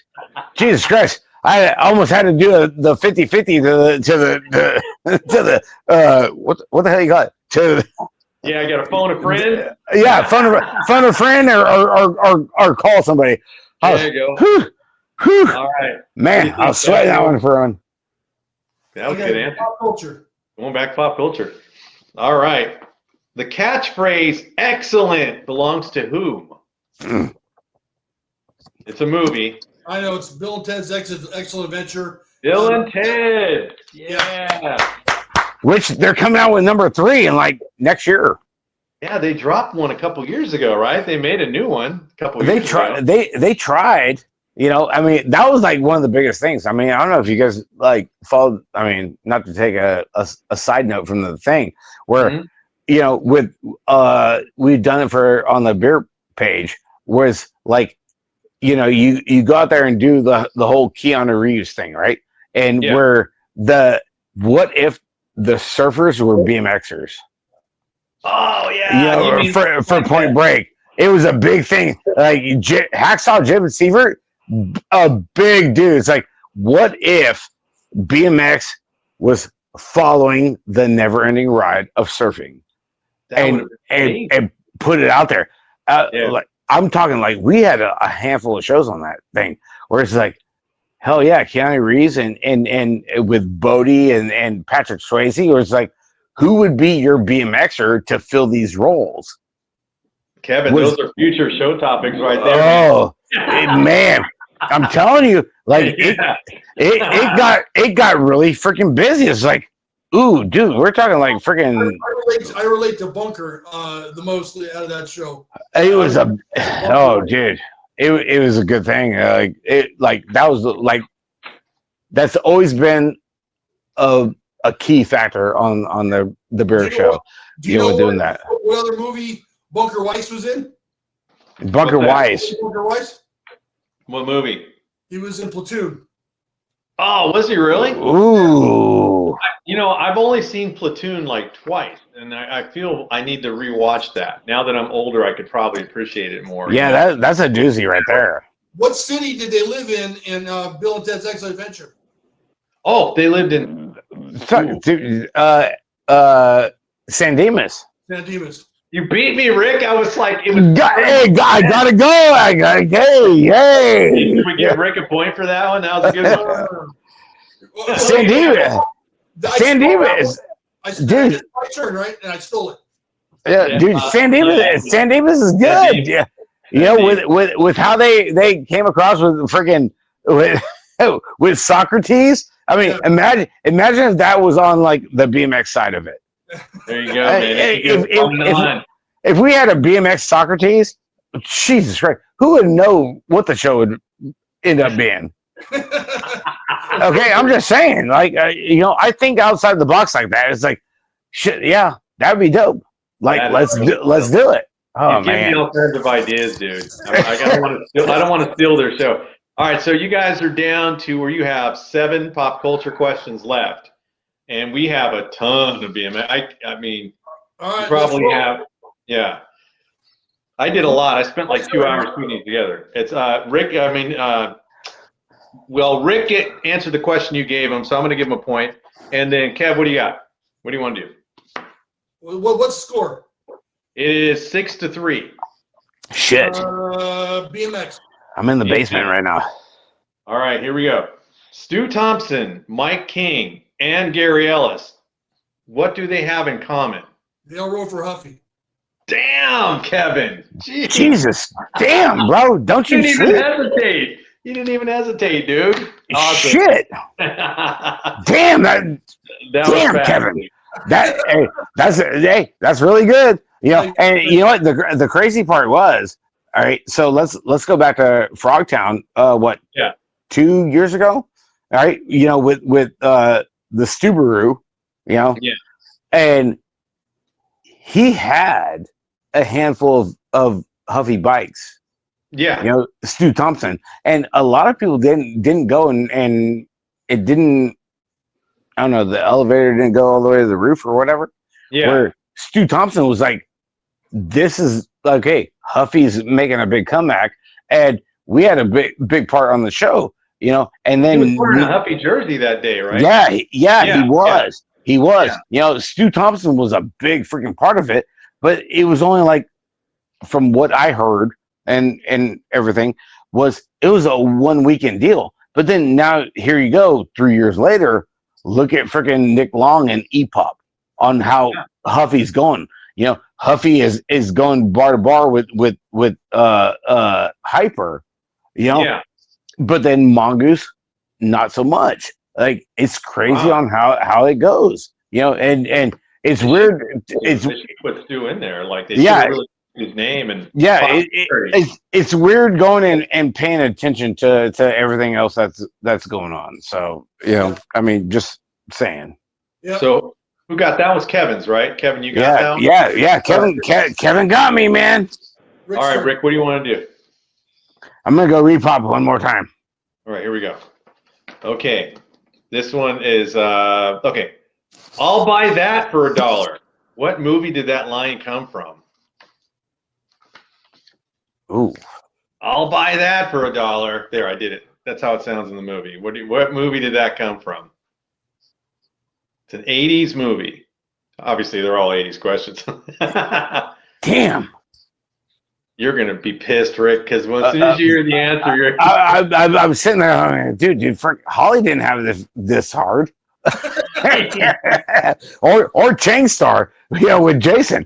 Jesus Christ. I almost had to do the 50-50 to the what the hell you got? Yeah, I got to phone a friend. Yeah, phone a friend or call somebody. There you go. Whew. All right. Man, I was sweating that one for one. That was a good answer. Pop culture. Going back to pop culture. All right. The catchphrase "excellent" belongs to whom? It's a movie. I know it's Bill and Ted's Excellent Adventure. Bill and Ted. Yeah. Which they're coming out with number 3 in like next year. Yeah, they dropped one a couple years ago, right? They made a new one a couple years ago. They tried. You know, I mean, that was like one of the biggest things. I mean, I don't know if you guys like followed. I mean, not to take a side note from the thing where, you know, with we've done it for on the beer page, was like, you know, you go out there and do the whole Keanu Reeves thing, right? And where what if the surfers were BMXers? Oh yeah, you know, for Point Break, it was a big thing. Like Hacksaw Jim Sievert, a big dude. It's like, what if BMX was following the never-ending ride of surfing, and put it out there? Like, I'm talking like we had a handful of shows on that thing where it's like, hell yeah, Keanu Reeves and with Bodie and Patrick Swayze, where it's like, who would be your BMXer to fill these roles? Kevin, those are future show topics right there. Oh man, I'm telling you, like it got really freaking busy. It's like, ooh, dude, we're talking like freaking. I relate to Bunker the most out of that show. It was dude, it was a good thing. That was like that's always been a key factor on the beer show. Do you know doing that? What other movie Bunker Weiss was in? Bunker Weiss. Bunker Weiss? What movie? He was in Platoon. Oh, was he really? Ooh. You know, I've only seen Platoon like twice, and I feel I need to rewatch that. Now that I'm older, I could probably appreciate it more. Yeah, you know? that's a doozy right there. What city did they live in Bill and Ted's Excellent Adventure? Oh, they lived in. San Dimas. San Dimas. You beat me, Rick. I was like, it was. Hey, I gotta go. Hey. Did we give Rick a point for that one? That was a good one. San Dimas. San Dimas. Dude. It's my turn, right? And I stole it. Yeah, dude, San Dimas is good. Yeah. You know, with how they came across with freaking with Socrates. I mean, imagine if that was on like the BMX side of it. There you go, man. If we had a BMX Socrates, Jesus Christ, who would know what the show would end up being? Okay, I'm just saying, like, you know, I think outside the box like that. It's like, shit, yeah, that'd be dope. Like, let's do it. Oh, you give me all kinds of ideas, dude. I don't want to steal their show. All right, so you guys are down to where you have 7 pop culture questions left, and we have a ton of BMX. I mean, all right, you probably have. Yeah, I did a lot. I spent like 2 hours putting these together. It's Rick. I mean, well, Rick answered the question you gave him, so I'm going to give him a point. And then Kev, what do you got? What do you want to do? What's the score? It is 6-3. Shit. BMX. I'm in the basement right now. All right, here we go. Stu Thompson, Mike King, and Gary Ellis. What do they have in common? They all rode for Huffy. Damn, Kevin. Jeez. Jesus. Damn, bro. Don't you didn't even hesitate. You didn't even hesitate, dude. Awesome. Shit. Damn, damn, Kevin. That's really good. You know, and you know what the crazy part was, all right, so let's go back to Frogtown, 2 years ago? All right, you know, with the Subaru, you know. Yeah. And he had a handful of Huffy bikes. Yeah. You know, Stu Thompson. And a lot of people didn't go and it didn't, I don't know, the elevator didn't go all the way to the roof or whatever. Yeah. Where Stu Thompson was like, this is okay, Huffy's making a big comeback. And we had a big part on the show, you know, and then he was wearing a Huffy jersey that day, right? Yeah, he was. Yeah. He was. Yeah. You know, Stu Thompson was a big freaking part of it, but it was only like, from what I heard and everything, it was a 1 weekend deal. But then now here you go, 3 years later, look at freaking Nick Long and E-Pop on how Huffy's going. You know, Huffy is going bar to bar with Hyper, you know. Yeah. But then Mongoose, not so much. Like, it's crazy on how it goes. You know, and it's weird. They should put Stu in there, like they really his name and it's weird going and paying attention to everything else that's going on. So, you know, I mean, just saying. Yeah. So who got that was Kevin's, right? Kevin, you got that one? Yeah. Kevin got me, man. All right, Rick, what do you want to do? I'm gonna go repop one more time. All right, here we go. Okay, this one is okay. I'll buy that for $1. What movie did that line come from? Ooh. I'll buy that for $1. There, I did it. That's how it sounds in the movie. What movie did that come from? It's an 80s movie. Obviously, they're all 80s questions. Damn. You're going to be pissed, Rick, because as soon as you hear the answer, you're... I'm sitting there, dude, Holly didn't have this hard. or Changstar, you know, with Jason.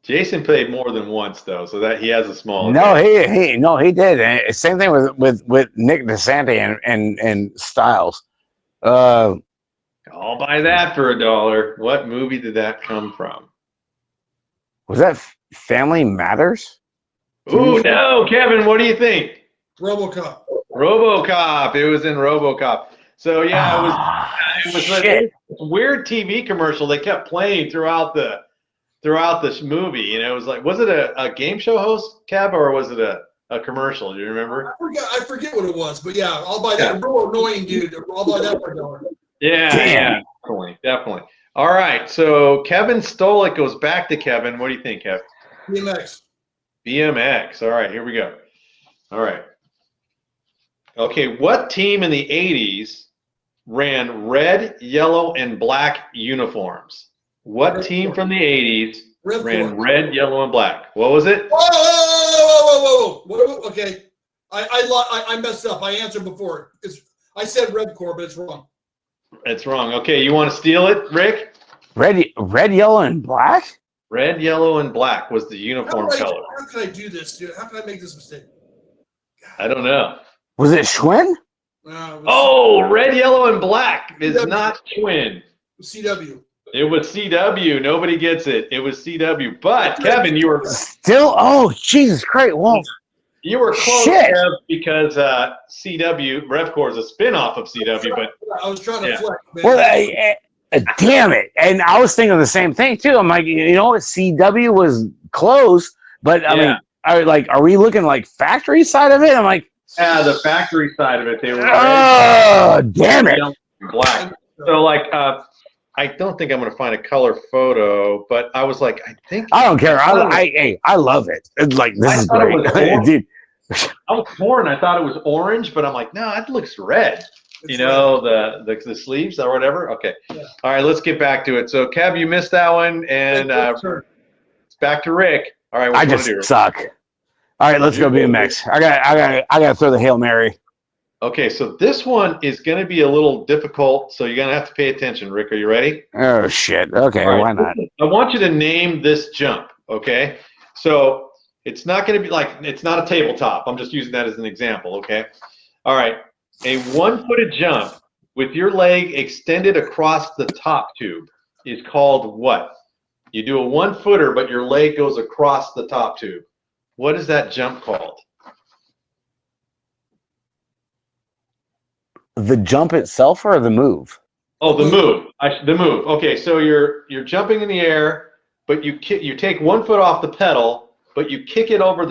Jason played more than once, though, so that he has a small. No, he did. And same thing with Nick DeSanti and Styles. I'll buy that for $1. What movie did that come from? Was that Family Matters? Ooh, no, Kevin, what do you think? RoboCop. It was in RoboCop. So yeah, it was a weird TV commercial they kept playing throughout this movie. You know, it was like, was it a game show host, Kev, or was it a a commercial. Do you remember? I forget what it was, but yeah, I'll buy that. Real annoying, dude. I'll buy that for $1. Yeah, definitely. All right, so Kevin Stolik goes back to Kevin. What do you think, Kev? BMX. BMX. All right, here we go. All right. Okay, what team in the 80s ran red, yellow, and black uniforms? What team from the 80s ran red, yellow, and black? What was it? Whoa. Okay. I messed up. I answered before. I said Red Corps, but it's wrong. It's wrong. Okay, you want to steal it, Rick? Red, yellow, and black? Red, yellow, and black was the uniform color. How can I do this, dude? How can I make this mistake? I don't know. Was it Schwinn? Red, yellow, and black is CW. not Schwinn. CW. It was CW. Nobody gets it. It was CW. But Kevin, you were still. Oh, Jesus Christ! Well, you were close, Kev, because CW Rev Corps is a spinoff of CW. But I was trying to flex, man. Well, damn it! And I was thinking the same thing too. I'm like, you know what? CW was close, but I mean, are we looking like factory side of it? I'm like, the factory side of it. They were. Oh, damn it! Black. So like. I don't think I'm going to find a color photo, but I was like, I think I don't care. I love it. It's like this is great, dude. I was torn. I thought it was orange, but I'm like, no, it looks red. You know, the sleeves or whatever. Okay. Yeah. All right, let's get back to it. So, Kev, you missed that one, and it's back to Rick. All right, I just suck. All right, let's go BMX. I got to throw the Hail Mary. Okay, so this one is going to be a little difficult, so you're going to have to pay attention, Rick. Are you ready? Oh, shit. Okay, why not? I want you to name this jump, okay? So it's not going to be like, it's not a tabletop. I'm just using that as an example, okay? All right, a one-footed jump with your leg extended across the top tube is called what? You do a one-footer, but your leg goes across the top tube. What is that jump called? The jump itself or the move? Oh, the move. The move. Okay, so you're jumping in the air, but you take 1 foot off the pedal, but you kick it over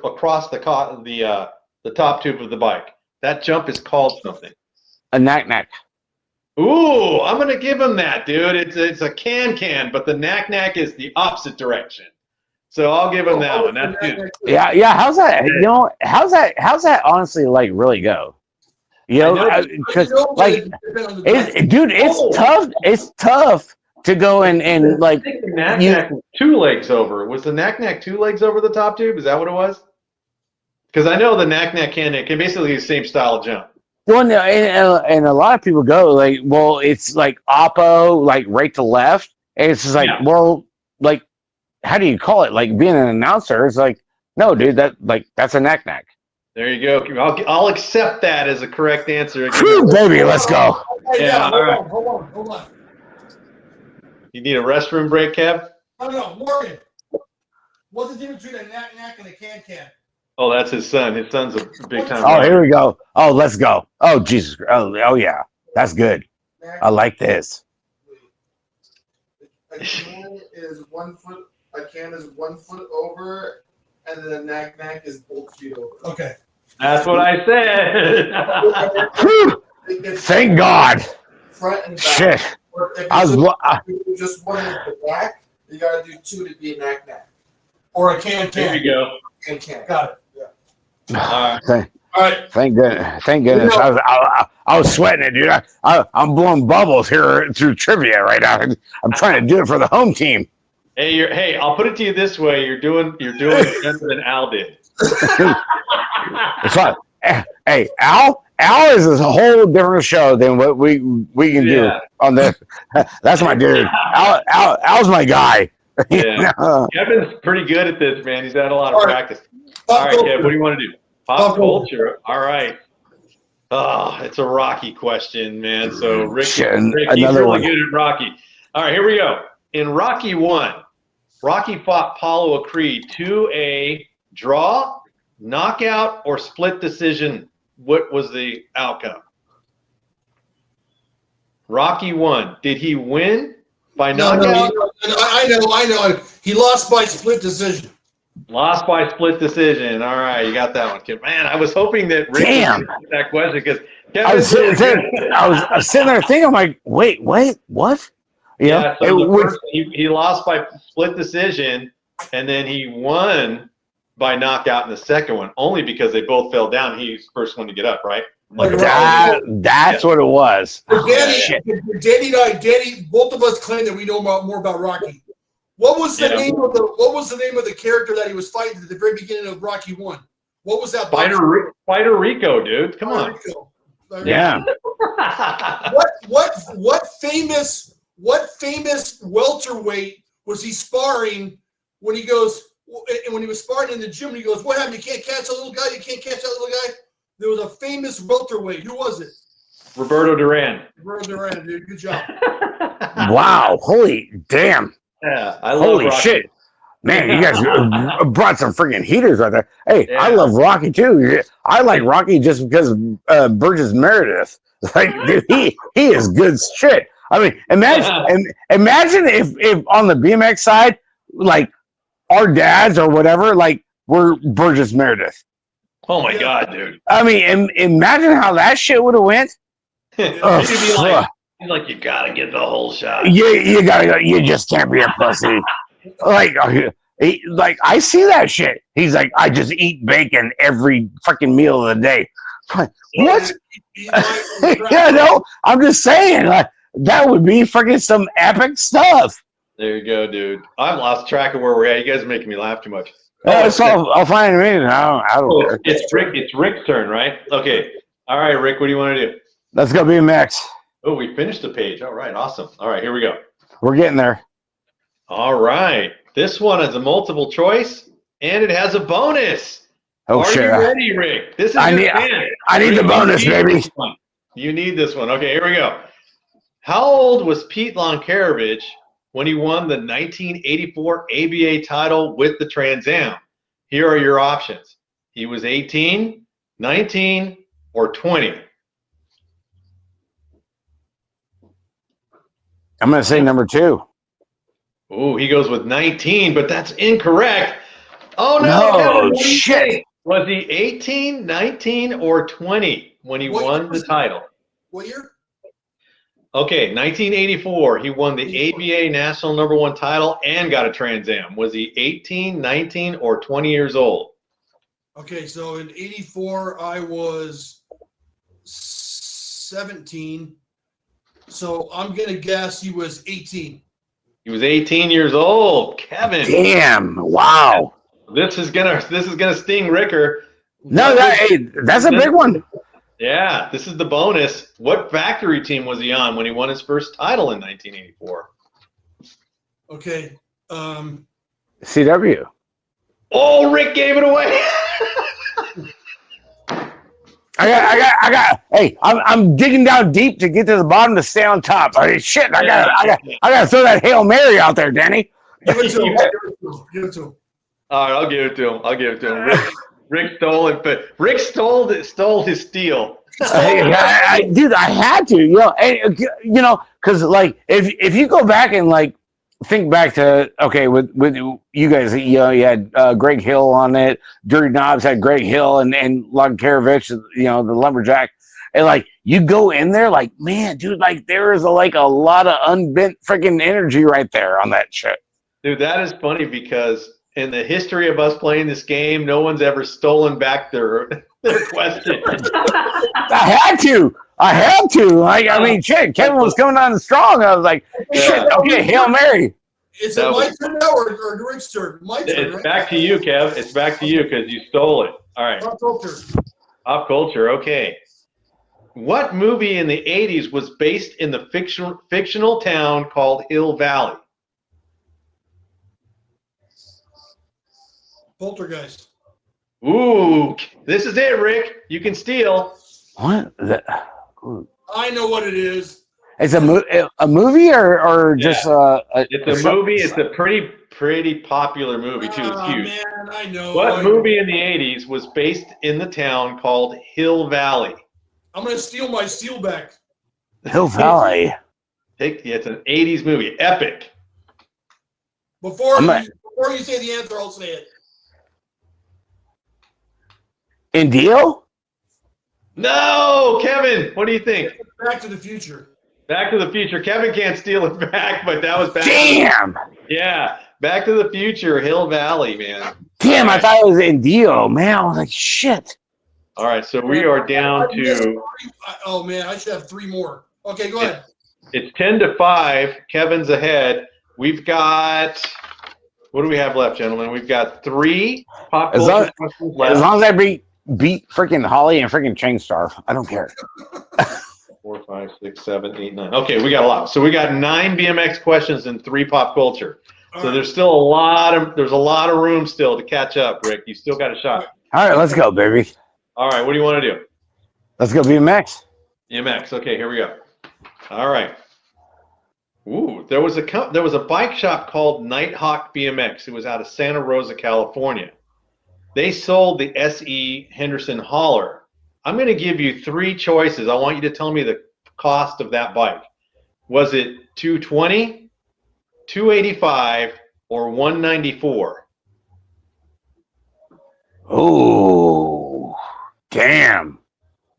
across the top tube of the bike. That jump is called something. A knack-knack. Ooh, I'm gonna give him that, dude. It's a can, but the knack-knack is the opposite direction. So I'll give him that one. That's good. Yeah. How's that? You know, how's that honestly like really go? You know, because like, it's tough. It's tough to go and like. I think the knack-knack was 2 legs over. Was the knack-knack 2 legs over the top tube? Is that what it was? Because I know the knack-knack can basically the same style of jump. Well, no, and a lot of people go like, well, it's like oppo, like right to left, and it's just like, well, like, how do you call it? Like being an announcer, it's like, no, dude, that's a knack-knack. There you go. I'll accept that as a correct answer. Whew, baby, let's go. Yeah, all right. Hold on. You need a restroom break, Kev? No, Morgan. What's the difference between a knack-knack and a can-can? Oh, that's his son. His son's a big time. Oh, here we go. Oh, let's go. Oh, Jesus. Oh yeah. That's good. I like this. A can is 1 foot. A can is 1 foot over, and then a knack-knack is both feet over. Okay. That's what I said. Thank God. Front and back. Shit. If you just one with the back, you gotta do 2 to be a knack-knack. Or a can-can. There you go. Can. Got it. Yeah. All right. Thank goodness. I was sweating it, dude. I'm blowing bubbles here through trivia right now. I'm trying to do it for the home team. Hey, I'll put it to you this way: you're doing better than Al did. It's fine. Hey, Al is a whole different show than what we can do on this. That's my dude. Al's my guy. Yeah. Kevin's pretty good at this, man. He's had a lot of practice. All right, Kev, what do you want to do? Pop culture. All right. Oh, it's a Rocky question, man. So Rick he's really good at Rocky. All right, here we go. In Rocky 1, Rocky fought Apollo Creed to a draw, knockout, or split decision. What was the outcome? Rocky 1. Did he win by knockout? No, I know. He lost by split decision. Lost by split decision. All right, you got that one, kid. Man, I was hoping that Rick would get that question because I was sitting there thinking, I'm like, wait, what? Yeah, so the first he lost by split decision, and then he won by knockout in the second one, only because they both fell down. He was the first one to get up, right? That's what it was. Danny, both of us claim that we know more about Rocky. What was the name of the character that he was fighting at the very beginning of Rocky 1? What was that? Fighter Rico, dude. Come on. Rico. Yeah. What famous welterweight was he sparring when he was sparring in the gym and he goes, what happened? You can't catch a little guy? You can't catch that little guy? There was a famous welterweight. Who was it? Roberto Duran. Roberto Duran, dude. Good job. Wow. Holy damn. Yeah, I love Holy Rocky. shit. Man, you guys brought some freaking heaters right there. Hey, I love Rocky too. I like Rocky just because Burgess Meredith. Like, dude, he is good shit. I mean, imagine if on the BMX side, like our dads or whatever, like were Burgess Meredith. Oh my God, dude. I mean, imagine how that shit would have went. He's like, you gotta get the whole shot. You gotta go. You just can't be a pussy. Like I see that shit. He's like, I just eat bacon every fucking meal of the day. What? Yeah, no, I'm just saying, like, that would be freaking some epic stuff. There you go, dude. I've lost track of where we're at. You guys are making me laugh too much. I'll find a minute. I don't care. It's Rick's turn, right? Okay. All right, Rick, what do you want to do? Let's go BMX. Oh, we finished the page. All right, awesome. All right, here we go. We're getting there. All right. This one is a multiple choice, and it has a bonus. Oh, Are shit. you ready, Rick? This is I need the bonus, baby. You need this one. Okay, here we go. How old was Pete Lonkarovich when he won the 1984 ABA title with the Trans Am? Here are your options. He was 18, 19, or 20. I'm going to say number 2. Oh, he goes with 19, but that's incorrect. Oh, no. No, shit. Was he 18, 19, or 20 when he won the title? What year? Okay, 1984. He won the ABA National #1 title and got a Trans Am. Was he 18, 19, or 20 years old? Okay, so in 84, I was 17. So I'm going to guess he was 18. He was 18 years old. Kevin. Damn. Wow. This is gonna sting Ricker. No, that's a big one. Yeah, this is the bonus. What factory team was he on when he won his first title in 1984? Okay. CW. Oh, Rick gave it away. I got. Hey, I'm digging down deep to get to the bottom to stay on top. I mean, shit. I gotta throw that Hail Mary out there, Danny. Give it to him. Give it to him. All right, I'll give it to him. Rick stole it, but Rick stole his steal. Dude, I had to, because like if you go back and like think back to with you guys, you had Greg Hill on it. Dirty Knobs had Greg Hill and Lonkarovich, the lumberjack, and like you go in there, like, man, dude, like there is a lot of unbent freaking energy right there on that shit. Dude, that is funny because in the history of us playing this game, no one's ever stolen back their question. I had to. I mean, shit, Kevin was coming on strong. I was like, shit, okay, Hail Mary. Is it my turn now or Rick's turn? My turn, It's back to you, Kev. It's back to you because you stole it. All right. Pop culture. Pop culture, okay. What movie in the 80s was based in the fictional town called Hill Valley? Poltergeist. Ooh, this is it, Rick. You can steal. What? I know what it is. It's a movie or just It's a movie. It's a pretty popular movie too. It's huge. Man, I know. What movie in the 80s was based in the town called Hill Valley? I'm gonna steal my steal back. Hill Valley. It's an 80s movie. Epic. Before you say the answer, I'll say it. Indio? No, Kevin. What do you think? Back to the Future. Back to the Future. Kevin can't steal it back, but that was back. Damn. Yeah, Back to the Future, Hill Valley, man. Damn, All I thought it was Indio, man. I was like, shit. All right, so we are down to. Oh man, I should have 3 more. Okay, go ahead. It's 10-5. Kevin's ahead. We've got. What do we have left, gentlemen? We've got 3 pop culture questions left. As long as I beat freaking Holly and freaking Chainstar, I don't care. 4, 5, 6, 7, 8, 9. Okay, we got a lot. So we got 9 BMX questions and 3 pop culture. So there's still a lot of room still to catch up, Rick. You still got a shot. All right, let's go, baby. All right, what do you want to do? Let's go BMX. BMX. Okay, here we go. All right. Ooh, there was a bike shop called Nighthawk BMX. It was out of Santa Rosa, California. They sold the SE Henderson Hauler. I'm going to give you 3 choices. I want you to tell me the cost of that bike. Was it $220, $285, or $194? Oh, damn.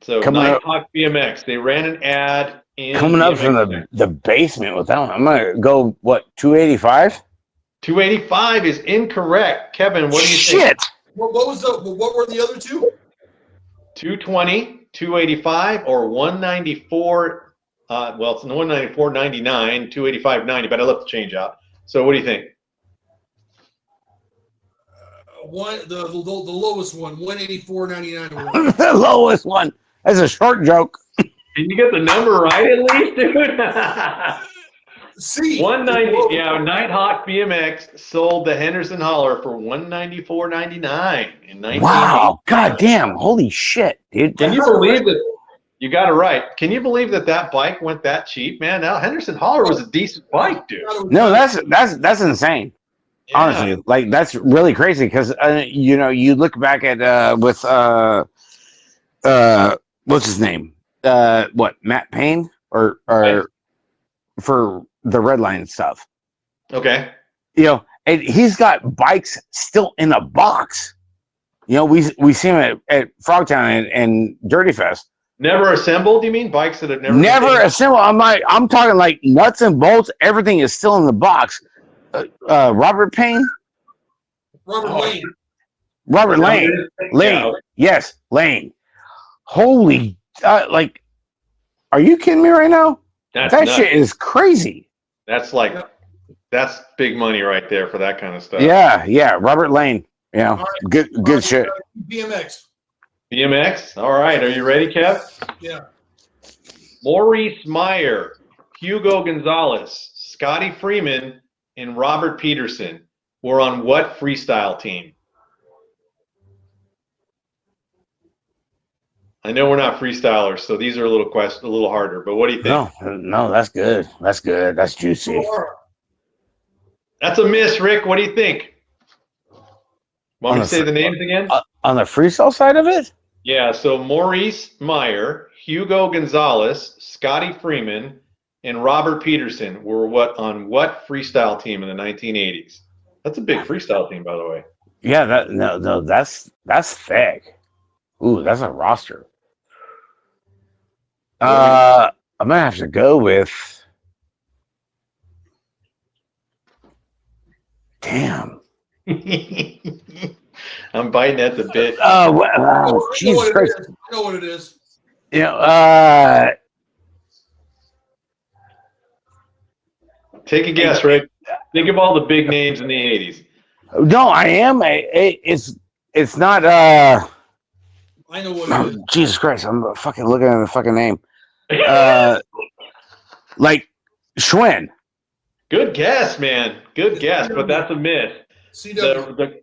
So Nighthawk BMX, they ran an ad in coming up BMX from the basement with that one. I'm going to go, what, 285? 285 is incorrect. Kevin, what do you think? Shit. What were the other 2? 220, 285, or 194. Well, it's 194.99, 285.90, but I left the change out. So what do you think? The lowest one, 184.99. The lowest one. That's a short joke. Did you get the number right at least, dude? C. 190. Yeah, Nighthawk BMX sold the Henderson Hauler for $194.99 in 1980. Wow. God damn. Holy shit, dude. Can you believe that? You got it right. Can you believe that bike went that cheap, man? Now Henderson Hauler was a decent bike, dude. No, that's insane. Yeah. Honestly, like that's really crazy because you look back at what's his name? Matt Payne or for the Red Line stuff. Okay. And he's got bikes still in a box. We see him at Frogtown and Dirty Fest. Never assembled, you mean? Bikes that have never assembled. I'm talking like nuts and bolts. Everything is still in the box. Robert Payne? Lane. Robert Lane. Lane. Yes, Lane. Holy, are you kidding me right now? That nuts. Shit is crazy. That's that's big money right there for that kind of stuff. Yeah. Robert Lane. Yeah, right. Good shit. BMX. All right. Are you ready, Kev? Yeah. Maurice Meyer, Hugo Gonzalez, Scotty Freeman, and Robert Peterson were on what freestyle team? I know we're not freestylers, so these are a little harder. But what do you think? No, that's good. That's good. That's juicy. That's a miss, Rick. What do you think? Want me to say the names again? On the freestyle side of it? Yeah, so Maurice Meyer, Hugo Gonzalez, Scotty Freeman, and Robert Peterson were on what freestyle team in the 1980s? That's a big freestyle team, by the way. Yeah, that's thick. Ooh, that's a roster. I'm gonna have to go with. Damn. I'm biting at the bit. Jesus Christ. I know what it is. Take a guess, Rick. Think of all the big names in the 80s. No, I am. It's not. I know what it is. Jesus Christ! I'm fucking looking at the fucking name. Like Schwinn. Good guess, man. Good guess, but that's a miss. CW.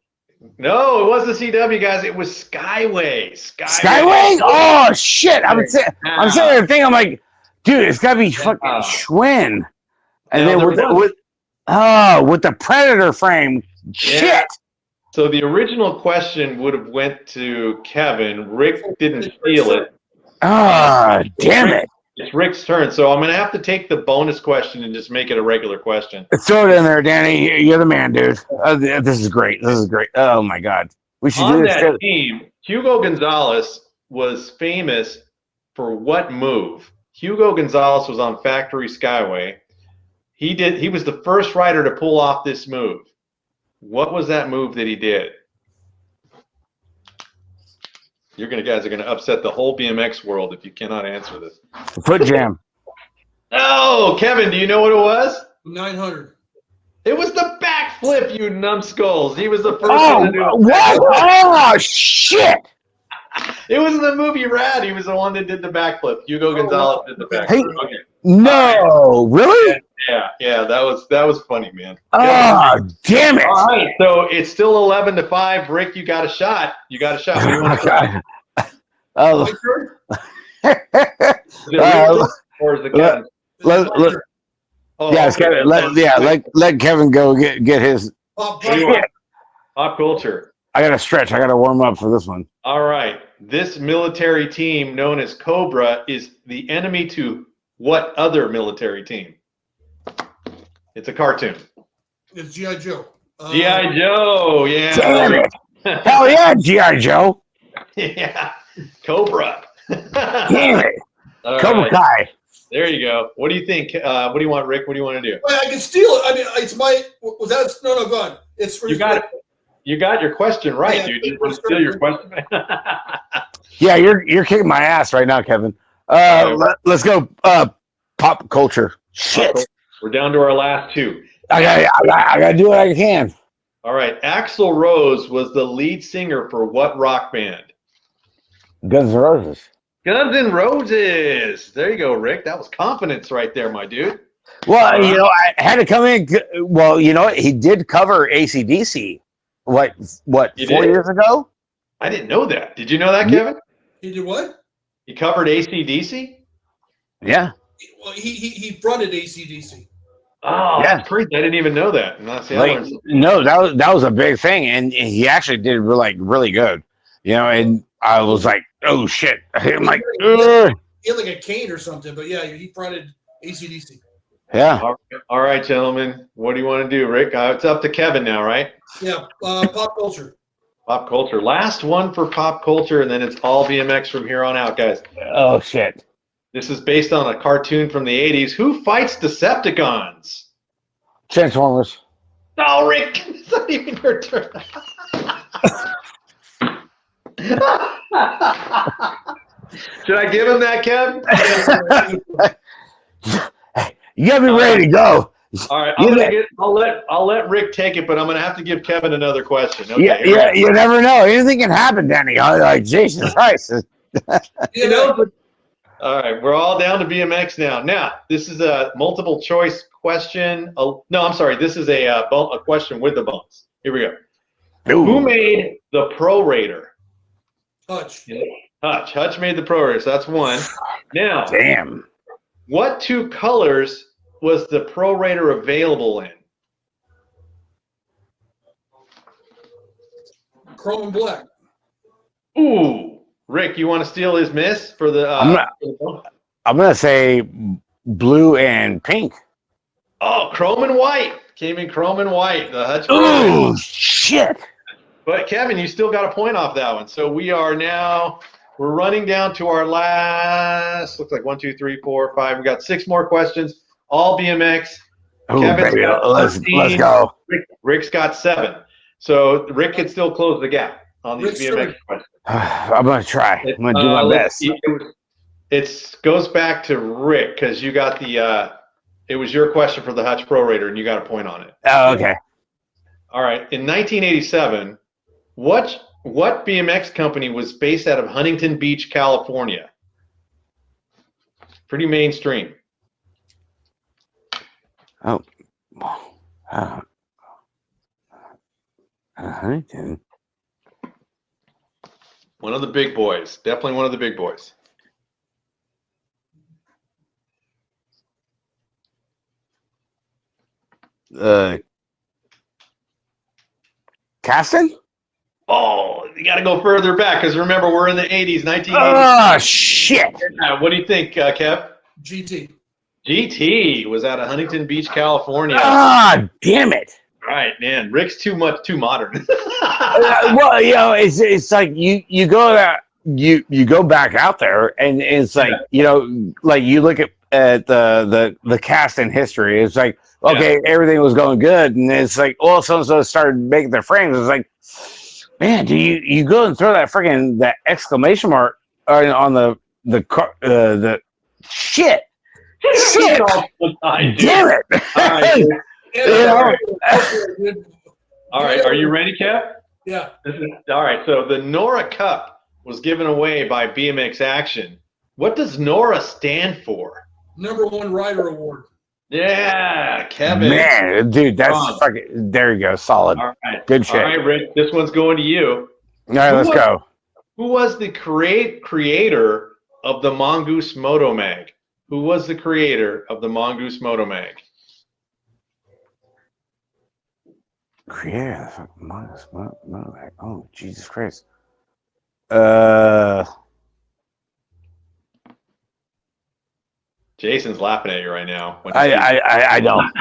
No, it wasn't CW, guys. It was Skyway. Skyway? Oh shit! I'm saying the thing. I'm like, dude, it's gotta be fucking Schwinn. And then with the Predator frame. Yeah. Shit. So the original question would have went to Kevin. Rick didn't steal it. Damn it. It's Rick's turn, so I'm going to have to take the bonus question and just make it a regular question. Throw it in there, Danny. You're the man, dude. This is great. Oh, my God. We should do this. On that team, Hugo Gonzalez was famous for what move? Hugo Gonzalez was on Factory Skyway. He was the first rider to pull off this move. What was that move that he did? Guys are gonna upset the whole BMX world if you cannot answer this. Foot jam. Oh, Kevin, do you know what it was? 900. It was the backflip, you numbskulls. He was the first Oh, one to do it. what? Oh, shit. It was in the movie Rad. He was the one that did the backflip. Hugo Gonzalez did the backflip. Hey, Okay. no, really? Yeah, that was funny, man. Oh, damn it. All right, so it's still 11-5. Rick, you got a shot. What do you want to try? Oh, My turn? Is it Rick's or is it Kevin's? Yeah, it's Kevin. Let Kevin go get his. Pop culture. I got to stretch. I got to warm up for this one. All right. This military team known as Cobra is the enemy to what other military team? It's a cartoon. It's G.I. Joe. G.I. Joe, yeah. Damn it. Hell yeah, G.I. Joe. Yeah. Cobra. Damn it. All Cobra right. Kai. There you go. What do you think? What do you want, Rick? What do you want to do? Wait, I can steal it. I mean, it's my. Was that? No, go on. It's You got it. You got your question right, Yeah, dude. You want to steal your question? Yeah, you're kicking my ass right now, Kevin. Let's go. Pop culture. Shit. We're down to our last two. I gotta do what I can. All right. Axl Rose was the lead singer for what rock band? Guns N' Roses. Guns N' Roses. There you go, Rick. That was confidence right there, my dude. Well, I had to come in. Well, he did cover AC/DC. What? He 4 did? years ago? I didn't know that. Did you know that, Kevin? He did what? He covered AC/DC? Yeah. Well, he fronted ACDC. Oh, Yeah. that's crazy. I didn't even know that. And that's No, that was a big thing, and he actually did really good. And I was like, oh shit. I'm like, ugh. He had like a cane or something, but yeah, he fronted ACDC. Yeah. All right, gentlemen. What do you want to do, Rick? It's up to Kevin now, right? Yeah, pop culture. Pop culture. Last one for pop culture, and then it's all BMX from here on out, guys. Oh shit. This is based on a cartoon from the 80s. Who fights Decepticons? Transformers. No, Rick. It's not even your turn. Should I give him that, Kev? You gotta be ready to go. All right, I'll let Rick take it, but I'm gonna have to give Kevin another question. Okay. Yeah, you never know. Anything can happen, Danny. Like Jesus Christ. All right, we're all down to BMX now. Now, this is a multiple choice question. No, I'm sorry. This is a question with the bonus. Here we go. Ooh. Who made the Pro Raider? Hutch. Hutch made the Pro Raider, so that's one. Now, Damn. what two colors was the Pro Raider available in? Chrome and black. Ooh. Rick, you want to steal his miss for the? I'm gonna say blue and pink. Oh, chrome and white. Came in chrome and white. The Hutch. Oh shit! But Kevin, you still got a point off that one. So we're running down to our last. Looks like 1, 2, 3, 4, 5. We got 6 more questions. All BMX. Oh, Kevin's baby, got let's 13. go. Rick's got 7. So Rick can still close the gap on these BMX questions. I'm gonna try. I'm gonna do my best. It goes back to Rick because you got the. It was your question for the Hutch Pro Raider, and you got a point on it. Oh, okay. All right. In 1987, what BMX company was based out of Huntington Beach, California? Pretty mainstream. Oh. Huntington. One of the big boys. Definitely one of the big boys. Caston? Oh, you got to go further back because remember we're in the 80s, 1980s. Oh shit! What do you think, Kev? GT. GT was out of Huntington Beach, California. Ah, damn it! Right, man. Rick's too modern. Well, it's like you go that you go back out there, and it's like like you look at the cast in history. It's like okay, everything was going good, and it's like so and so started making their frames. It's like, man, do you go and throw that exclamation mark on the shit? Shit! Damn it! All right, are you ready, Kev? Yeah. All right, so the NORA Cup was given away by BMX Action. What does NORA stand for? #1 Rider Award. Yeah, Kevin. Man, dude, that's fucking. There you go, solid. All right, good shit. All right, Rick, this one's going to you. All right, let's go. Who was the creator of the Mongoose Moto Mag? Who was the creator of the Mongoose Moto Mag? Creator of the Mongoose Moto Mag. Oh, Jesus Christ. Jason's laughing at you right now. I don't.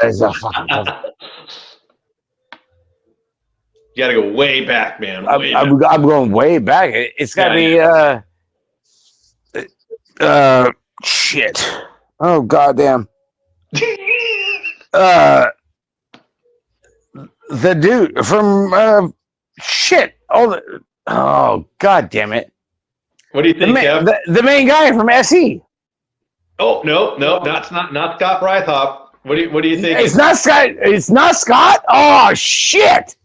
It's a fucking you got to go way back, man. I'm going way back. It's got to be shit. Oh goddamn. The dude from shit. Oh god damn it. What do you think, Kev? The main guy from SE. Oh no, not Scott Brythop. What do you think? It's not Scott. It's not Scott. Oh shit!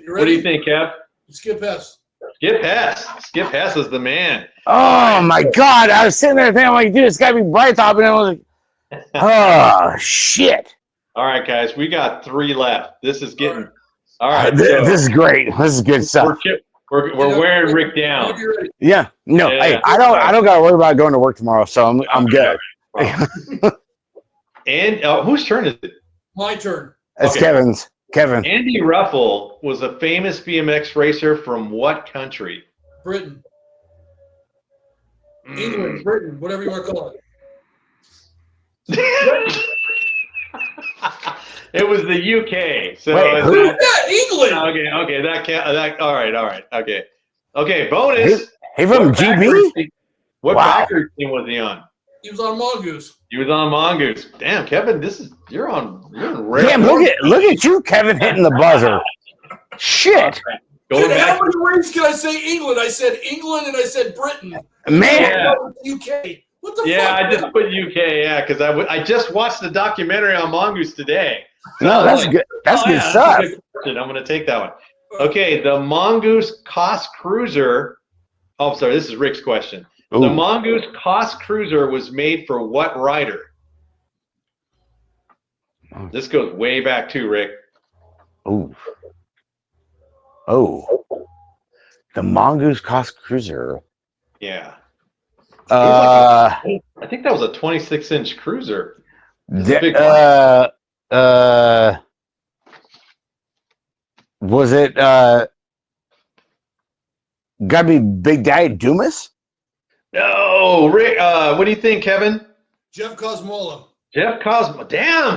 What do you think, Kev? Skip Hess. Skip Hess. Skip Hess is the man. Oh my god! I was sitting there thinking, like, dude, it's got to be Brythop, and I was like, oh shit! All right, guys, we got 3 left. This is getting all right. This is great. This is good stuff. We're wearing Rick down. Yeah. No, hey, I don't got to worry about going to work tomorrow, so I'm good. And whose turn is it? My turn. It's Kevin's. Kevin. Andy Ruffle was a famous BMX racer from what country? Britain. England, Britain, whatever you want to call it. It was the UK. So England. Okay, that can't. All right. Okay. Bonus. He from GB. What factory team was he on? He was on Mongoose. He was on Mongoose. Damn, Kevin, you're on rare. Damn, look at you, Kevin, hitting the buzzer. Shit. Dude, how many ways can I say England? I said England and I said Britain. Man. UK. What the fuck? Yeah, I just put UK, because I just watched the documentary on Mongoose today. No, that's good. That's good stuff. I'm going to take that one. Okay, the Mongoose Cost Cruiser. Oh, sorry, this is Rick's question. Ooh. The Mongoose Cost Cruiser was made for what rider? This goes way back too, Rick. Oh. The Mongoose Cost Cruiser. Yeah. I think that was a 26-inch cruiser. Was it gotta be Big Daddy Dumas? No, Rick. What do you think, Kevin? Jeff Cosmola. Damn,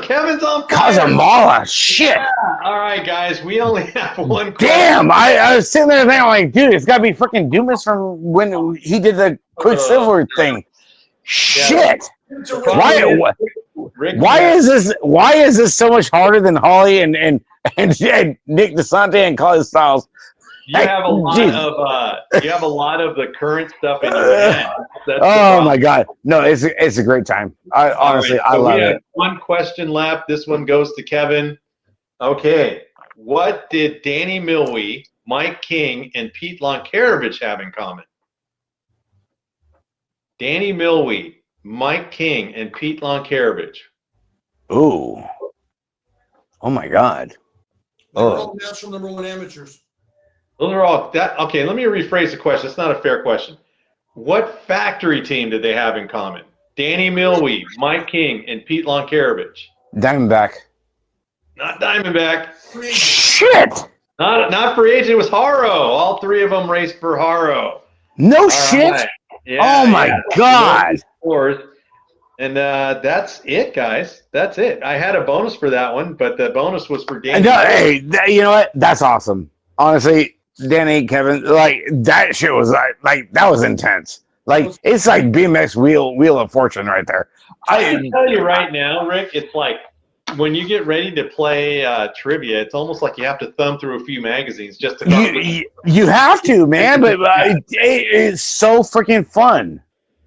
Kevin's on fire. Cosmola. Shit. Yeah. All right, guys. We only have one question. Damn, I was sitting there thinking, like, dude, it's gotta be freaking Dumas from when he did the Quicksilver thing. Shit. Why is this so much harder than Holly and Nick DeSante and Colin Styles? You have a lot of the current stuff in your head. My god. No, it's a great time. Honestly, I love it. One question left. This one goes to Kevin. Okay. What did Danny Milwee, Mike King, and Pete Lonkarovich have in common? Danny Milwee, Mike King, and Pete Lonkarovich. Ooh. Oh my god. They're all national #1 amateurs. Those are all that. Okay, let me rephrase the question. It's not a fair question. What factory team did they have in common? Danny Milwee, Mike King, and Pete Lonkarovich. Diamondback. Not Diamondback. Shit. Not free agent. It was Haro. All 3 of them raced for Haro. No shit. Right. Yeah, oh my god. And that's it, guys. That's it. I had a bonus for that one, but the bonus was for Danny. No, hey, you know what? That's awesome. Honestly, Danny, Kevin, like that shit was like that was intense. Like it's like BMX Wheel of Fortune right there. I can tell you right now, Rick, it's like when you get ready to play trivia, it's almost like you have to thumb through a few magazines just to. You have to, man, but it's so freaking fun.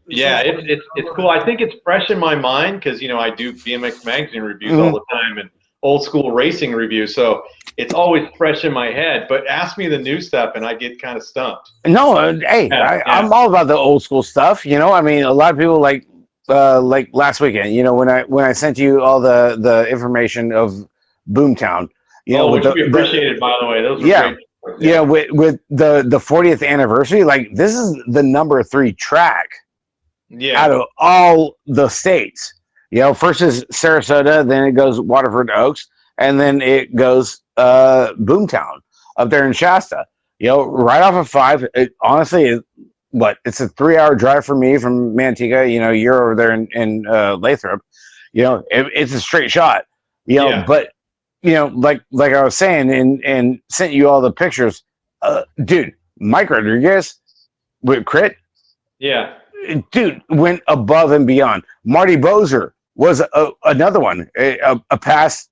Yeah, it's cool. I think it's fresh in my mind because I do BMX magazine reviews all the time and old school racing reviews, so it's always fresh in my head. But ask me the new stuff, and I get kind of stumped. No, hey, I'm all about the old school stuff. I mean, a lot of people like last weekend. When I sent you all the information of Boomtown. Which we appreciated, by the way. Those were great. Yeah, with the 40th anniversary, like this is the number 3 track. Yeah. Out of all the states, first is Sarasota, then it goes Waterford Oaks, and then it goes Boomtown up there in Shasta. Right off of 5. Honestly, it's a 3-hour drive for me from Manteca. You're over there in Lathrop. It's a straight shot. But like I was saying, and sent you all the pictures. Dude, Mike Rodriguez with Crit. Yeah. Dude went above and beyond. Marty Bozer was another one, a past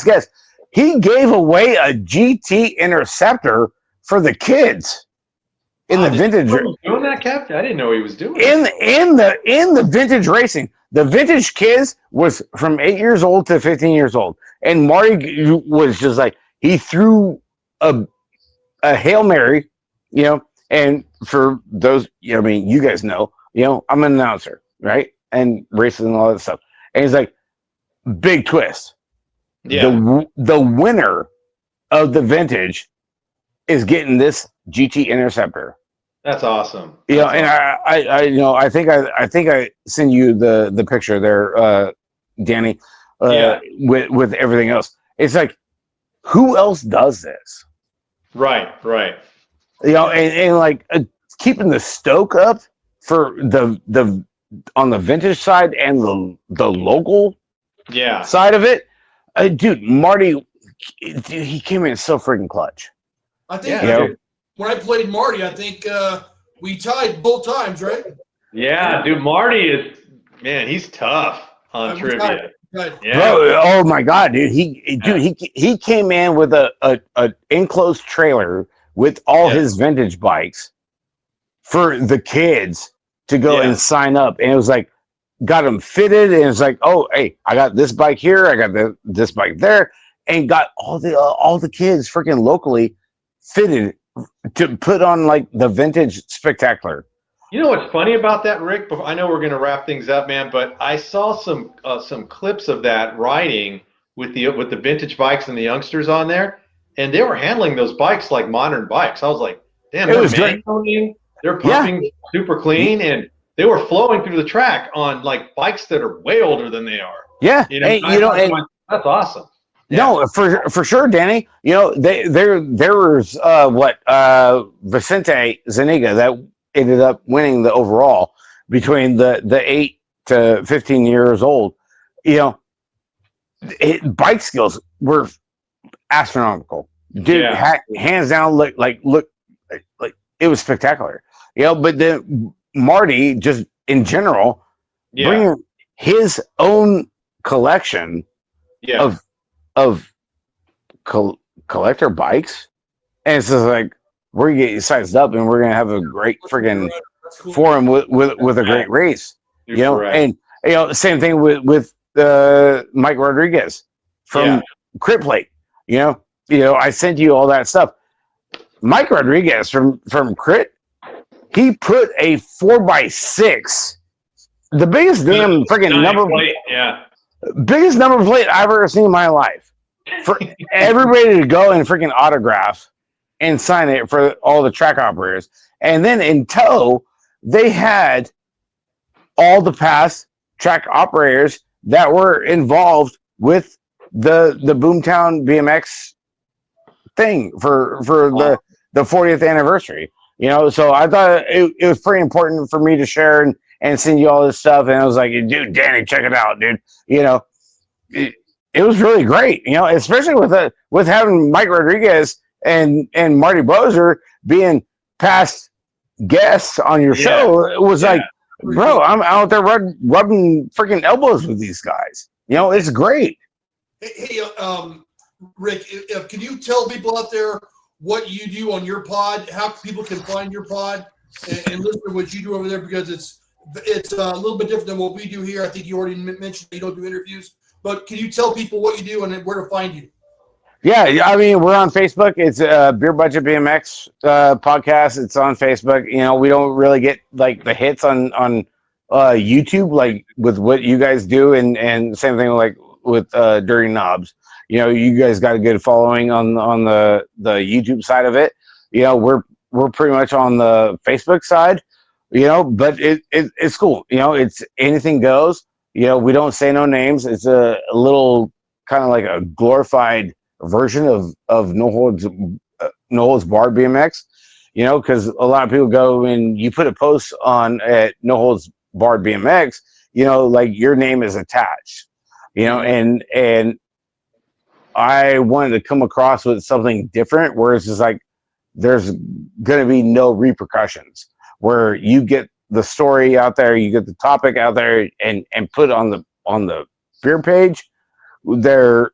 guest. He gave away a GT Interceptor for the kids in the vintage. Doing that, Captain? I didn't know he was doing in the vintage racing. The vintage kids was from 8 years old to 15 years old, and Marty was just like he threw a Hail Mary, And for those, I mean, you guys know, I'm an announcer, right? And racing and all that stuff. And he's like, big twist. Yeah. The winner of the vintage is getting this GT Interceptor. That's awesome. And I think I send you the picture there, Danny, with everything else. It's like, who else does this? Right. And like keeping the stoke up for the on the vintage side and the local side of it, dude. Marty, he came in so freaking clutch. I think when I played Marty, I think we tied both times, right? Yeah, dude. Marty he's tough on trivia. Yeah. Bro, oh my god, dude. He came in with a enclosed trailer with all his vintage bikes for the kids to go and sign up. And it was like, got them fitted. And it's like, oh, hey, I got this bike here. I got this bike there. And got all the kids freaking locally fitted to put on like the vintage spectacular. You know what's funny about that, Rick? I know we're going to wrap things up, man, but I saw some clips of that riding with the vintage bikes and the youngsters on there. And they were handling those bikes like modern bikes. I was like, damn, they're pumping super clean, and they were flowing through the track on like bikes that are way older than they are. Yeah. That's awesome. Yeah. No, for sure, Danny. There was Vicente Zaniga that ended up winning the overall between the 8 to 15 years old. Bike skills were astronomical, dude. Hands down, look like it was spectacular. But then Marty, just in general, bringing his own collection of collector bikes, and it's just like we're gonna get you sized up, and we're gonna have a great friggin' forum with a great race. And same thing with Mike Rodriguez from Crit Plate. I sent you all that stuff. Mike Rodriguez from Crit, he put a 4x6, the biggest damn freaking number plate, biggest number plate I've ever seen in my life, for everybody to go and freaking autograph and sign it for all the track operators. And then in tow, they had all the past track operators that were involved with the Boomtown BMX thing for the 40th anniversary. So I thought it was pretty important for me to share and send you all this stuff. And I was like, dude, Danny, check it out, dude. You know, it was really great. You know, especially with having Mike Rodriguez and Marty Bozer being past guests on your show. It was like, bro, I'm out there rubbing freaking elbows with these guys. You know, it's great. Hey, Rick, can you tell people out there what you do on your pod, how people can find your pod and listen to what you do over there, because it's a little bit different than what we do here. I think you already mentioned you don't do interviews, but can you tell people what you do and where to find you? Yeah, I mean, we're on Facebook. It's Beer Budget BMX podcast. It's on Facebook. You know, we don't really get like the hits on YouTube, like with what you guys do, and same thing like with Dirty Knobs. You know, you guys got a good following on the YouTube side of it. You know, we're pretty much on the Facebook side. You know, but it's cool. You know, it's anything goes. You know, we don't say no names. It's a little kind of like a glorified version of no holds barred BMX. You know, because a lot of people go and you put a post on at no holds barred BMX. You know, like your name is attached. You know, and I wanted to come across with something different, where it's just like there's going to be no repercussions, where you get the story out there, you get the topic out there, and put on the beer page. There,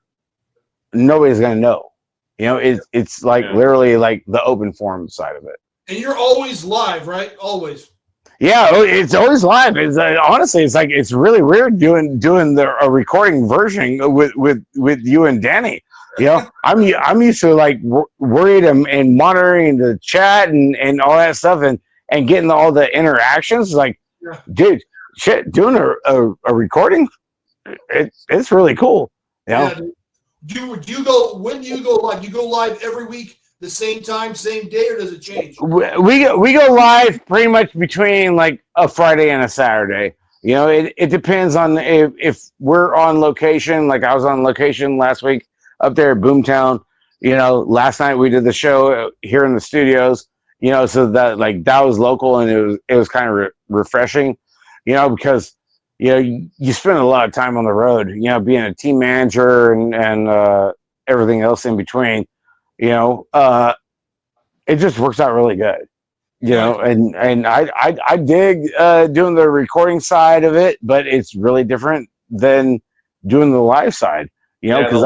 nobody's going to know. You know, it's like literally like the open forum side of it. And you're always live, right? Always. Yeah, it's always live. It's honestly, it's like it's really weird doing a recording version with you and Danny. You know, I'm used to like worried and monitoring the chat and all that stuff and getting all the interactions. Like, dude, shit, doing a recording, it's really cool. You know? Yeah. Do you go? When do you go live? Do you go live every week? The same time, same day, or does it change? We go live pretty much between like a Friday and a Saturday. You know, it depends on if we're on location. Like I was on location last week up there at Boomtown. You know, last night we did the show here in the studios. You know, so that was local, and it was kind of refreshing. You know, because you know you spend a lot of time on the road. You know, being a team manager and everything else in between. You know, it just works out really good, you know, and I dig doing the recording side of it, but it's really different than doing the live side, you know, because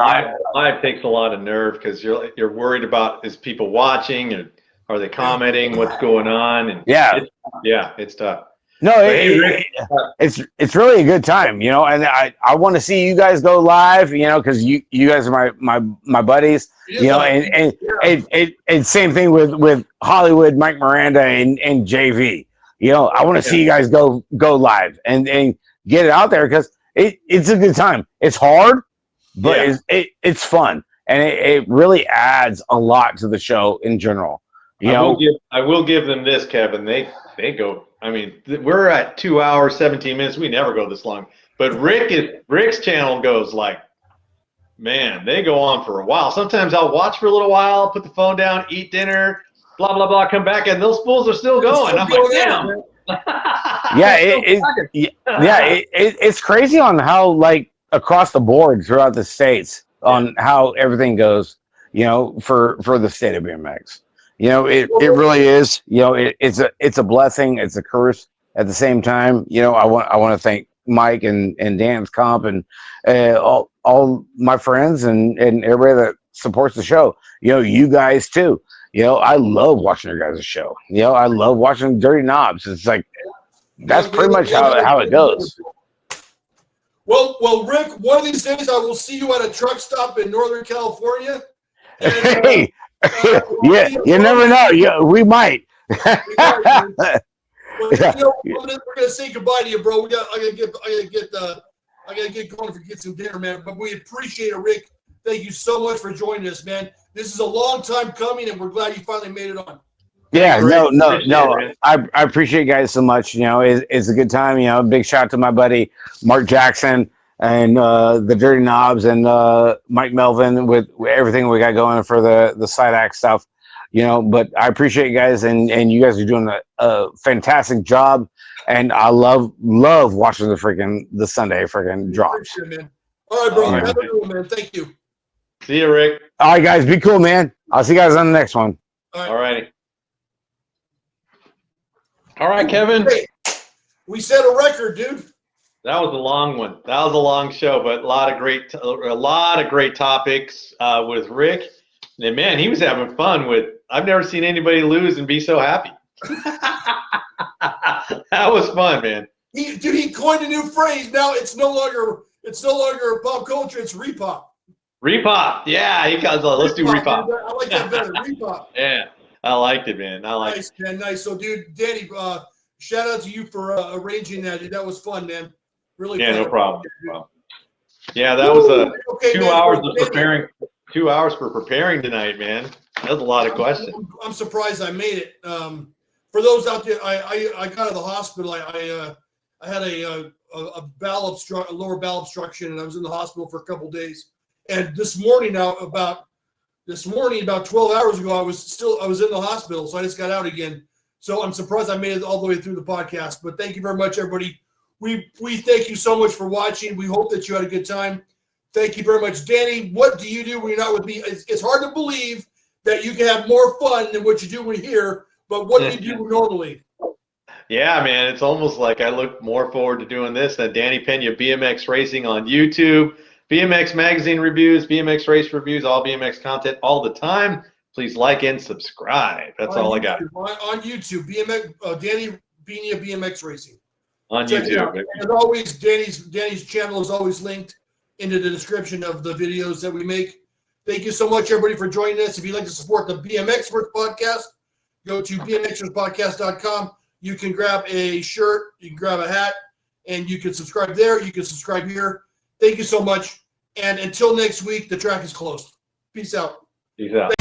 live takes a lot of nerve, because you're worried about, is people watching and are they commenting, what's going on, and it's tough. No, it's really a good time, you know, and I want to see you guys go live, you know, because you guys are my buddies, you know, and same thing with Hollywood, Mike Miranda and JV, you know, I want to see you guys go live and get it out there, because it's a good time. It's hard, but it's fun, and it really adds a lot to the show in general. You know, I will give them this, Kevin. They go. I mean, we're at 2 hours, 17 minutes. We never go this long. But Rick's channel goes like, man, they go on for a while. Sometimes I'll watch for a little while, put the phone down, eat dinner, blah, blah, blah, come back, and those fools are still going. I'm like, damn. It's crazy on how, like, across the board throughout the states on how everything goes, you know, for the state of BMX. You know, it really is. You know, it's a blessing. It's a curse at the same time. You know, I want to thank Mike and Dan's Comp and all my friends and everybody that supports the show. You know, you guys too. You know, I love watching your guys' show. You know, I love watching Dirty Knobs. It's like that's pretty much how it goes. Well, Rick, one of these days I will see you at a truck stop in Northern California. And, hey. Yeah, you never know. Yeah, we might. We're gonna say goodbye to you, bro. I gotta get going to get some dinner, man. But we appreciate it, Rick. Thank you so much for joining us, man. This is a long time coming, and we're glad you finally made it on. Yeah, no. I appreciate you guys so much. You know, it's a good time. You know, big shout out to my buddy Mark Jackson and the Dirty Knobs and Mike Melvin with everything we got going for the sidehacks stuff. But I appreciate you guys, and you guys are doing a fantastic job, and I love watching the Sunday freaking drops. Sure, man. All right, bro. All right. Have a good one, man. Thank you. See you, Rick. All right, guys, be cool, man. I'll see you guys on the next one. All All right. righty. All right, Kevin. Hey, we set a record, dude. That was a long one. That was a long show, but a lot of great topics with Rick. And man, he was having fun with. I've never seen anybody lose and be so happy. That was fun, man. He coined a new phrase. Now it's no longer pop culture. It's repop. Repop. Yeah, he calls it. Let's do repop. Dude. I like that better. Repop. Yeah, I liked it, man. I liked Nice, man. Nice. So, dude, Danny, shout out to you for arranging that, dude. That was fun, man. Really. Yeah, fun. no problem. Yeah, that was Okay, 2 man. hours of preparing. 2 hours for preparing tonight, man. That was a lot of questions. I'm surprised I made it. For those out there, I got out of the hospital. I had a lower bowel obstruction, and I was in the hospital for a couple days. And this morning, about 12 hours ago, I was in the hospital, so I just got out again. So I'm surprised I made it all the way through the podcast. But thank you very much, everybody. We thank you so much for watching. We hope that you had a good time. Thank you very much. Danny, what do you do when you're not with me? It's hard to believe that you can have more fun than what you do when you're here, but what do you do normally? Yeah, man, it's almost like I look more forward to doing this than Danny Pena BMX Racing on YouTube, BMX Magazine reviews, BMX race reviews, all BMX content all the time. Please like and subscribe. That's all I got. On YouTube, Danny Pena BMX Racing. On Check it out. YouTube. As always, Danny's channel is always linked into the description of the videos that we make. Thank you so much, everybody, for joining us. If you'd like to support the BMXPERTS Podcast, go to BMXPERTSPodcast.com. You can grab a shirt, you can grab a hat, and you can subscribe there. You can subscribe here. Thank you so much. And until next week, the track is closed. Peace out. Peace out.